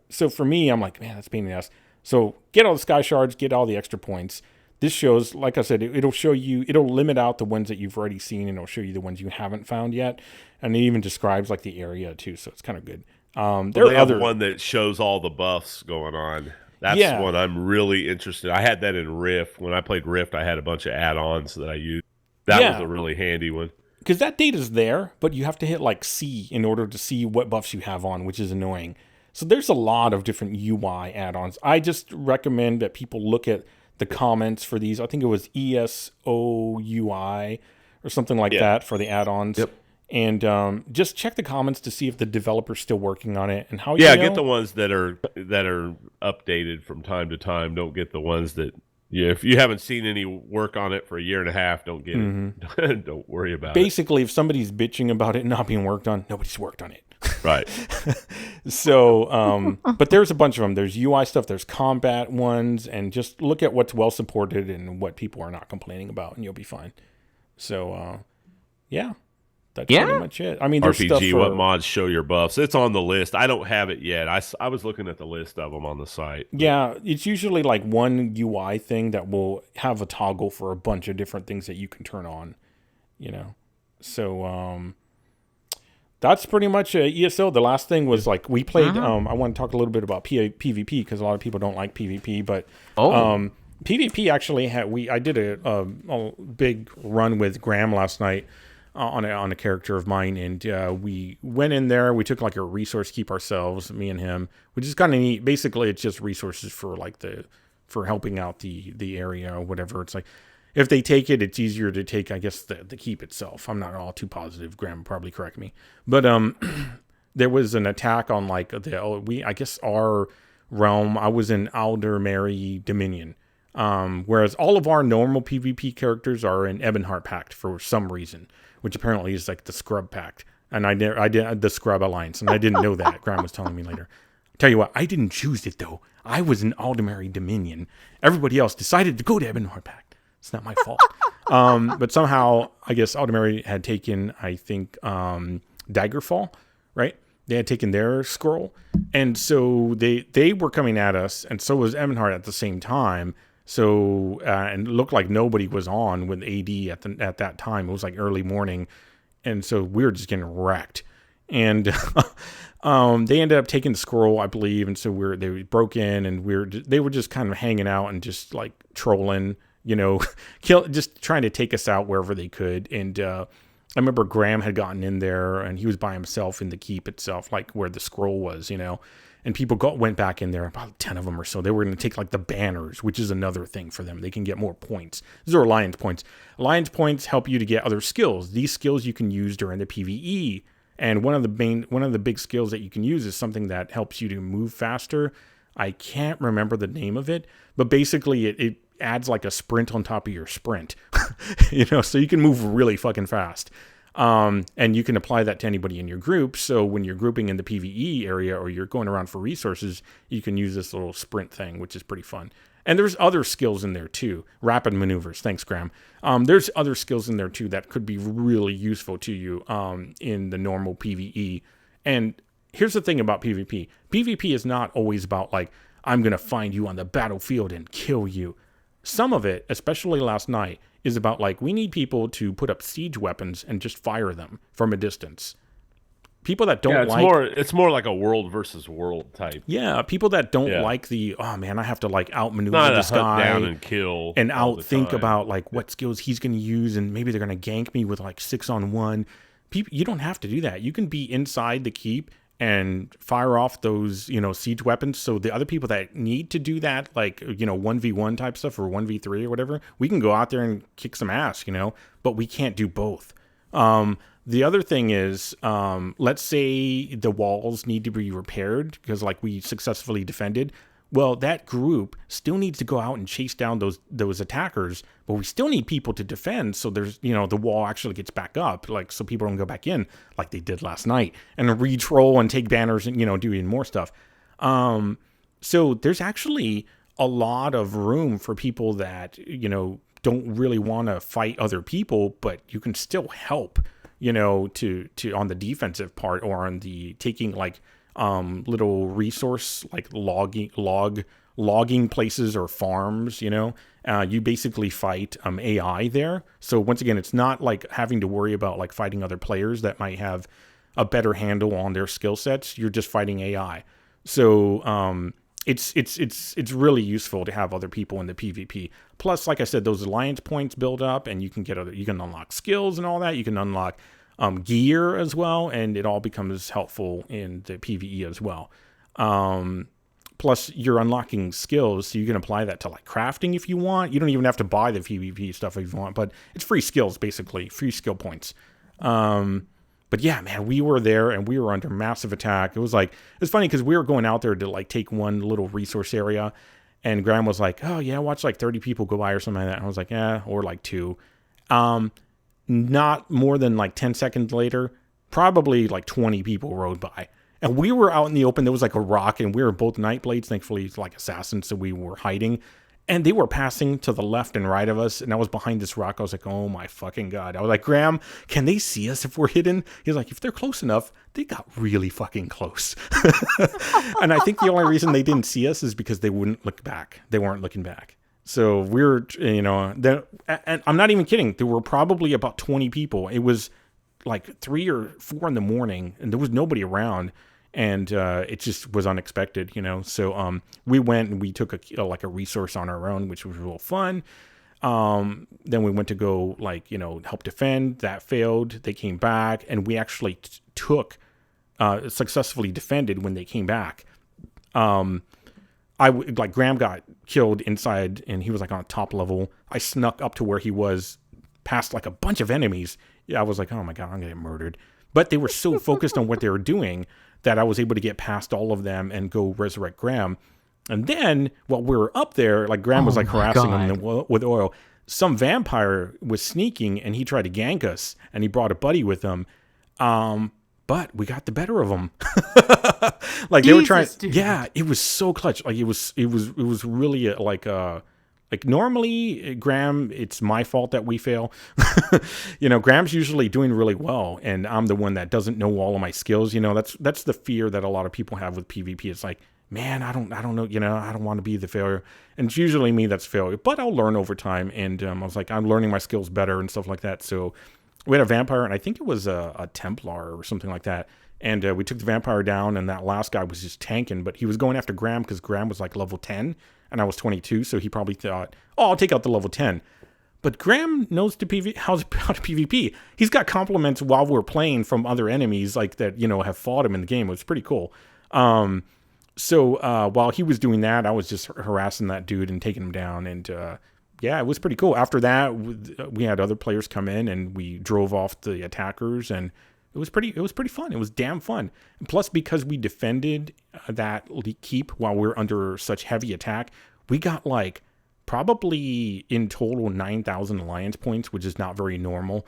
so for me, I'm like, man, that's a pain in the ass. So get all the sky shards, get all the extra points. This shows, like I said, it'll show you, it'll limit out the ones that you've already seen, and it'll show you the ones you haven't found yet. And it even describes like the area too, so it's kind of good. There are other one that shows all the buffs going on. That's one I'm really interested in. I had that in Rift. When I played Rift, I had a bunch of add-ons that I used. That was a really handy one. Because that data's there, but you have to hit like C in order to see what buffs you have on, which is annoying. So there's a lot of different UI add-ons. I just recommend that people look at the comments for these. I think it was ESOUI or something like that for the add-ons. Yep. And just check the comments to see if the developer's still working on it and how. Get the ones that are updated from time to time. Don't get the ones that if you haven't seen any work on it for a year and a half, don't get it. Don't worry about it. Basically, if somebody's bitching about it not being worked on, nobody's worked on it. Right. So, but there's a bunch of them. There's UI stuff, there's combat ones, and just look at what's well supported and what people are not complaining about, and you'll be fine. So, That's pretty much it. I mean, there's stuff RPG, for, what mods show your buffs? It's on the list. I don't have it yet. I was looking at the list of them on the site. Yeah, it's usually like one UI thing that will have a toggle for a bunch of different things that you can turn on, you know. So that's pretty much ESO. The last thing was like we played. I want to talk a little bit about PvP because a lot of people don't like PvP, but PvP actually I did a big run with Graham last night. On a character of mine, and we went in there. We took like a resource keep ourselves, me and him, which is kind of neat. Basically, it's just resources for like for helping out the area or whatever. It's like if they take it, it's easier to take, I guess, the keep itself. I'm not all too positive. Graham will probably correct me, but there was an attack on like I guess our realm. I was in Aldermary Dominion. Whereas all of our normal PvP characters are in Ebonheart Pact for some reason, which apparently is like the Scrub Pact. And I did the Scrub Alliance, and I didn't know that. Graham was telling me later. Tell you what, I didn't choose it though. I was in Aldermary Dominion. Everybody else decided to go to Ebonheart Pact. It's not my fault. But somehow, I guess Aldermary had taken, I think, Daggerfall, right? They had taken their scroll. And so they were coming at us, and so was Ebonheart at the same time. So, and it looked like nobody was on with AD at that time. It was like early morning. And so we were just getting wrecked. And they ended up taking the scroll, I believe. And so they broke in, and they were just kind of hanging out and just like trolling, you know, just trying to take us out wherever they could. And I remember Graham had gotten in there, and he was by himself in the keep itself, like where the scroll was, you know. And people went back in there, about 10 of them or so. They were going to take like the banners, which is another thing for them. They can get more points. These are alliance points. Alliance points help you to get other skills. These skills you can use during the PvE. And one of the big skills that you can use is something that helps you to move faster. I can't remember the name of it, but basically it adds like a sprint on top of your sprint, you know, so you can move really fucking fast. And you can apply that to anybody in your group. So when you're grouping in the PvE area or you're going around for resources, you can use this little sprint thing, which is pretty fun. And there's other skills in there too. Rapid maneuvers. Thanks, Graham. There's other skills in there too that could be really useful to you in the normal PvE. And here's the thing about PvP. PvP is not always about like, I'm going to find you on the battlefield and kill you. Some of it, especially last night, is about like, we need people to put up siege weapons and just fire them from a distance. People that don't it's more like a world versus world type. Yeah, people that don't like the, oh man, I have to like outmaneuver this hunt guy down and kill and outthink about like what skills he's going to use, and maybe they're going to gank me with like 6-on-1. People, you don't have to do that. You can be inside the keep and fire off those, you know, siege weapons. So the other people that need to do that, like, you know, 1v1 type stuff or 1v3 or whatever, we can go out there and kick some ass, you know, but we can't do both. The other thing is, let's say the walls need to be repaired because like we successfully defended. Well, that group still needs to go out and chase down those attackers, but we still need people to defend. So there's, you know, the wall actually gets back up, like, so people don't go back in like they did last night and re-troll and take banners and, you know, do even more stuff. So there's actually a lot of room for people that, you know, don't really want to fight other people, but you can still help, you know, to on the defensive part or on the taking like, little resource like logging places or farms, you know. You basically fight AI there. So once again, it's not like having to worry about like fighting other players that might have a better handle on their skill sets. You're just fighting AI. So it's really useful to have other people in the PvP. Plus, like I said, those alliance points build up, and you can unlock skills and all that. You can unlock gear as well, and it all becomes helpful in the PvE as well. Plus, you're unlocking skills, so you can apply that to like crafting if you want. You don't even have to buy the PvP stuff if you want, but it's free skills, basically, free skill points. But yeah, man, we were there and we were under massive attack. It was funny because we were going out there to like take one little resource area, and Graham was like, oh yeah, watch like 30 people go by or something like that. And I was like, yeah, or like 2. Not more than like 10 seconds later, probably like 20 people rode by. And we were out in the open. There was like a rock, and we were both Nightblades, thankfully, like assassins, so we were hiding. And they were passing to the left and right of us, and I was behind this rock. I was like, oh my fucking God. I was like, Graham, can they see us if we're hidden? He's like, if they're close enough, they got really fucking close. And I think the only reason they didn't see us is because they wouldn't look back. They weren't looking back. So we're, and I'm not even kidding. There were probably about 20 people. It was like 3 or 4 in the morning, and there was nobody around. And it just was unexpected, So we went and we took a resource on our own, which was real fun. Then we went to go help defend. That failed. They came back, and we actually successfully defended when they came back. Graham got killed inside, and he was on top level. I snuck up to where he was, past a bunch of enemies. Yeah, I was like, oh my God, I'm gonna get murdered. But they were so focused on what they were doing that I was able to get past all of them and go resurrect Graham. And then while we were up there, Graham was harassing him with oil. Some vampire was sneaking, and he tried to gank us, and he brought a buddy with him. But we got the better of them. They were trying. Dude. Yeah, it was so clutch. It was really normally, Graham, it's my fault that we fail. Graham's usually doing really well, and I'm the one that doesn't know all of my skills. That's the fear that a lot of people have with PvP. It's like, man, I don't know, I don't want to be the failure. And it's usually me that's failure, but I'll learn over time. And I was like, I'm learning my skills better and stuff like that. So we had a vampire, and I think it was a Templar or something like that. And we took the vampire down, and that last guy was just tanking, but he was going after Graham because Graham was level 10. And I was 22, so he probably thought, oh, I'll take out the level 10. But Graham knows how to PvP. He's got compliments while we're playing from other enemies that, have fought him in the game. It was pretty cool. So while he was doing that, I was just harassing that dude and taking him down. And it was pretty cool. After that, we had other players come in, and we drove off the attackers, and it was pretty fun. It was damn fun. And plus, because we defended that keep while we were under such heavy attack, we got probably in total 9,000 alliance points, which is not very normal.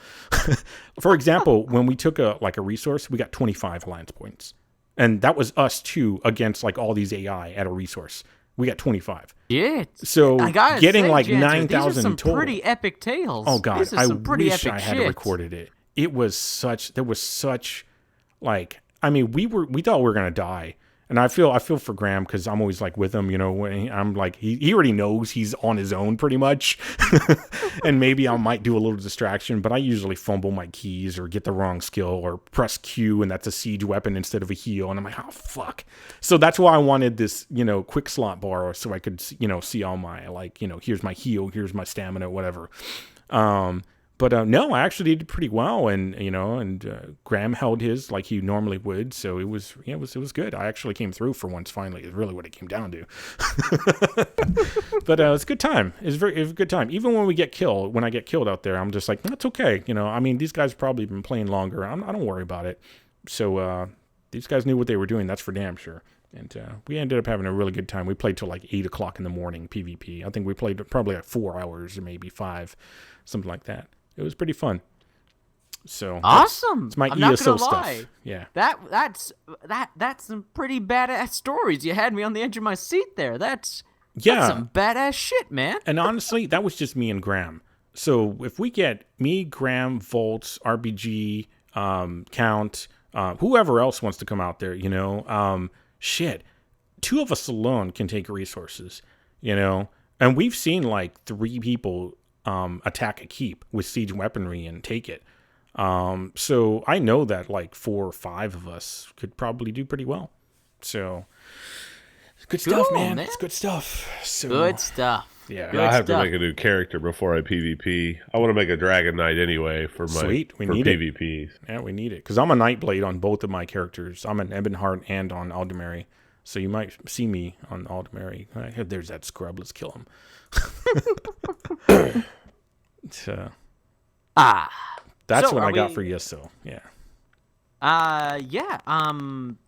For example, when we took a resource, we got 25 alliance points. And that was us too against all these AI at a resource. We got 25. Yeah. So getting 9,000 in total. Pretty epic tales. Oh God, I wish I had shit. recorded it. There was such we thought we were going to die. And I feel for Graham because I'm always with him, when I'm he already knows he's on his own pretty much. And maybe I might do a little distraction, but I usually fumble my keys or get the wrong skill or press Q, and that's a siege weapon instead of a heal. And I'm like, oh, fuck. So that's why I wanted this, quick slot bar so I could, see all my, here's my heal, here's my stamina, whatever. But no, I actually did pretty well, and Graham held his like he normally would, so it was good. I actually came through for once. Finally, is really what it came down to. But it's a good time. It was a good time. Even when I get killed out there, I'm just like, that's okay. These guys probably been playing longer. I don't worry about it. So these guys knew what they were doing. That's for damn sure. And we ended up having a really good time. We played till 8 o'clock in the morning PvP. I think we played probably 4 hours or maybe 5, something like that. It was pretty fun. So awesome! It's my I'm ESO not gonna lie. stuff. Yeah, that's some pretty badass stories. You had me on the edge of my seat there. That's some badass shit, man. And honestly, that was just me and Graham. So if we get me, Graham, Volts, RBG, Count, whoever else wants to come out there, 2 of us alone can take resources, and we've seen 3 people attack a keep with siege weaponry and take it. So I know that 4 or 5 of us could probably do pretty well. So it's good stuff, man. It's good stuff. So, good stuff. Yeah. I have to make a new character before I PvP. I want to make a Dragon Knight anyway for my PvP. Yeah, we need it because I'm a Nightblade on both of my characters. I'm an Ebonheart and on Aldemary. So you might see me on Aldemary. There's that scrub. Let's kill him. That's what I got for you. So yeah.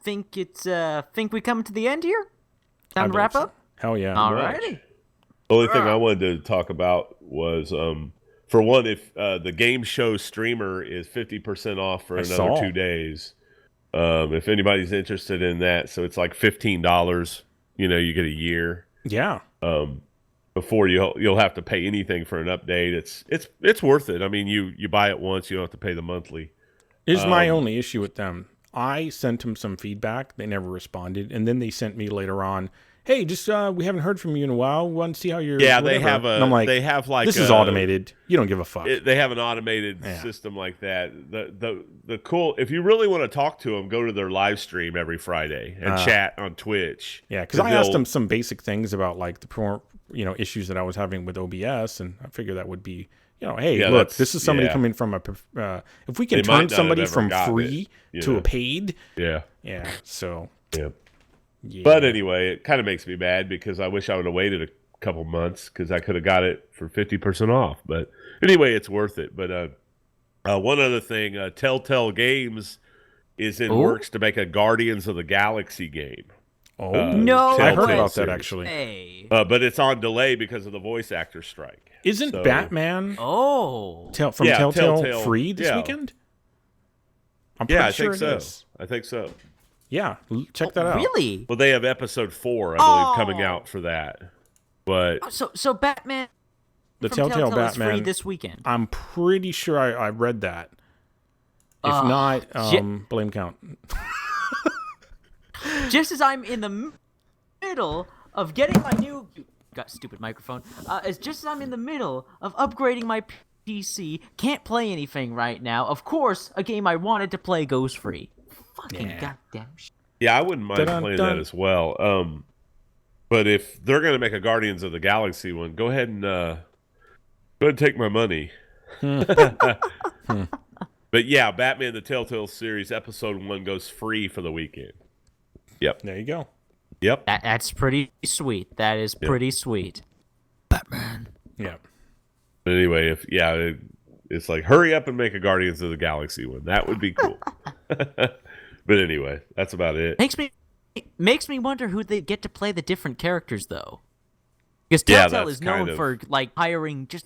Think we come to the end here. Time to wrap up. Hell yeah. Alrighty. The only thing I wanted to talk about was, for one, if the game show streamer is 50% off for another 2 days. If anybody's interested in that, so it's $15. You get a year. Yeah. before you'll have to pay anything for an update. It's worth it. I mean, you buy it once, you don't have to pay the monthly. Is my only issue with them. I sent them some feedback. They never responded. And then they sent me later on, hey, just we haven't heard from you in a while. We want to see how you're. Yeah, whatever. they have And I'm like, this is automated. You don't give a fuck. They have an automated system like that. The cool, if you really want to talk to them, go to their live stream every Friday and chat on Twitch. Yeah, because I asked them some basic things about like the issues that I was having with OBS, and I figured that would be. Hey, look, this is somebody coming from if we can turn somebody from free to a paid. Yeah. Yeah. So. Yeah. But anyway, it kind of makes me mad because I wish I would have waited a couple months because I could have got it for 50% off. But anyway, it's worth it. But one other thing, Telltale Games is in works to make a Guardians of the Galaxy game. No, I heard about that actually. Hey. But it's on delay because of the voice actor strike. Isn't Batman from Telltale free this weekend? I'm pretty sure it is. I think so. Yeah, check that out. Really? Well, they have episode 4, I believe, coming out for that. But so Batman, the from Telltale Batman is free this weekend. I'm pretty sure I read that. If not, blame count. Just as I'm in the middle of getting my new stupid microphone, just as I'm in the middle of upgrading my PC, can't play anything right now. Of course, a game I wanted to play goes free. Fucking goddamn shit. Yeah, I wouldn't mind playing that as well. But if they're going to make a Guardians of the Galaxy one, go ahead and take my money. But yeah, Batman the Telltale series episode 1 goes free for the weekend. Yep. There you go. Yep. That's pretty sweet. That is pretty sweet. Batman. Yeah. But anyway, it's like hurry up and make a Guardians of the Galaxy one. That would be cool. But anyway, that's about it. Makes me wonder who they get to play the different characters though. Because Telltale is known for like hiring just.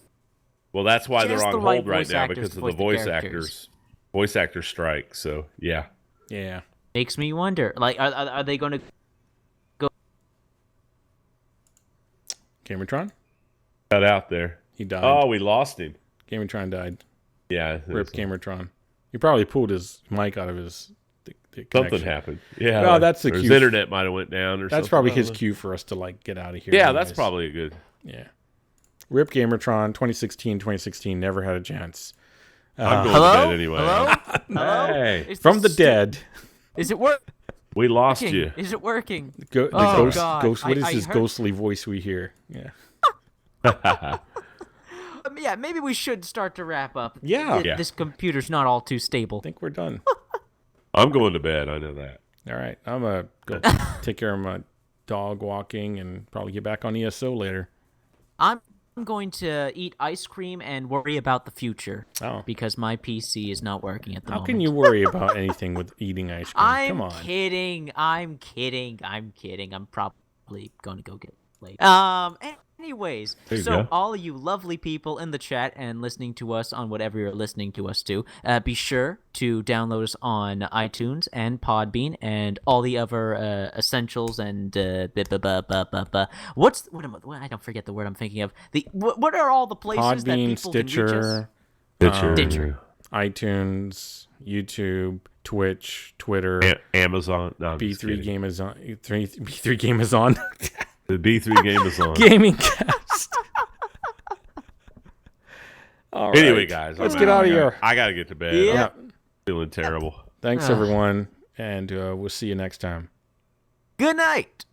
Well, that's why they're on hold right now because of the voice actor strike. So yeah. Yeah. Makes me wonder. Like, are they going to go? Gamertron? Got out there. He died. Oh, we lost him. Gamertron died. Yeah. Rip Gamertron. He probably pulled his mic out of his. Something happened. Yeah. Well, that's the cue. his internet might have went down or something. That's probably his cue for us to like get out of here. Yeah, that's probably a good. Yeah. Rip Gamertron 2016 never had a chance. I'm going to bed anyway. Hello? Hey. From the dead. Is it working? We lost you. Is it working? Ghost. What is this ghostly voice we hear? Yeah. Yeah, maybe we should start to wrap up. Yeah. This computer's not all too stable. I think we're done. I'm going to bed. I know that. All right. I'm going to go take care of my dog walking and probably get back on ESO later. I'm going to eat ice cream and worry about the future. Oh. Because my PC is not working at the moment. How can you worry about anything with eating ice cream? Come on. I'm kidding. I'm probably going to go get late. Anyways, so all of you lovely people in the chat and listening to us on whatever you're listening to us to, be sure to download us on iTunes and Podbean and all the other essentials and I don't forget the word I'm thinking of. What are all the places that Podbean, people can reach us? Stitcher. iTunes, YouTube, Twitch, Twitter, Amazon, no, B3 Game is on. The B3 game is on. GamingCast. All right. Anyway, guys, let's get out of here. I got to get to bed. Yeah. I'm feeling terrible. Thanks, everyone, and we'll see you next time. Good night.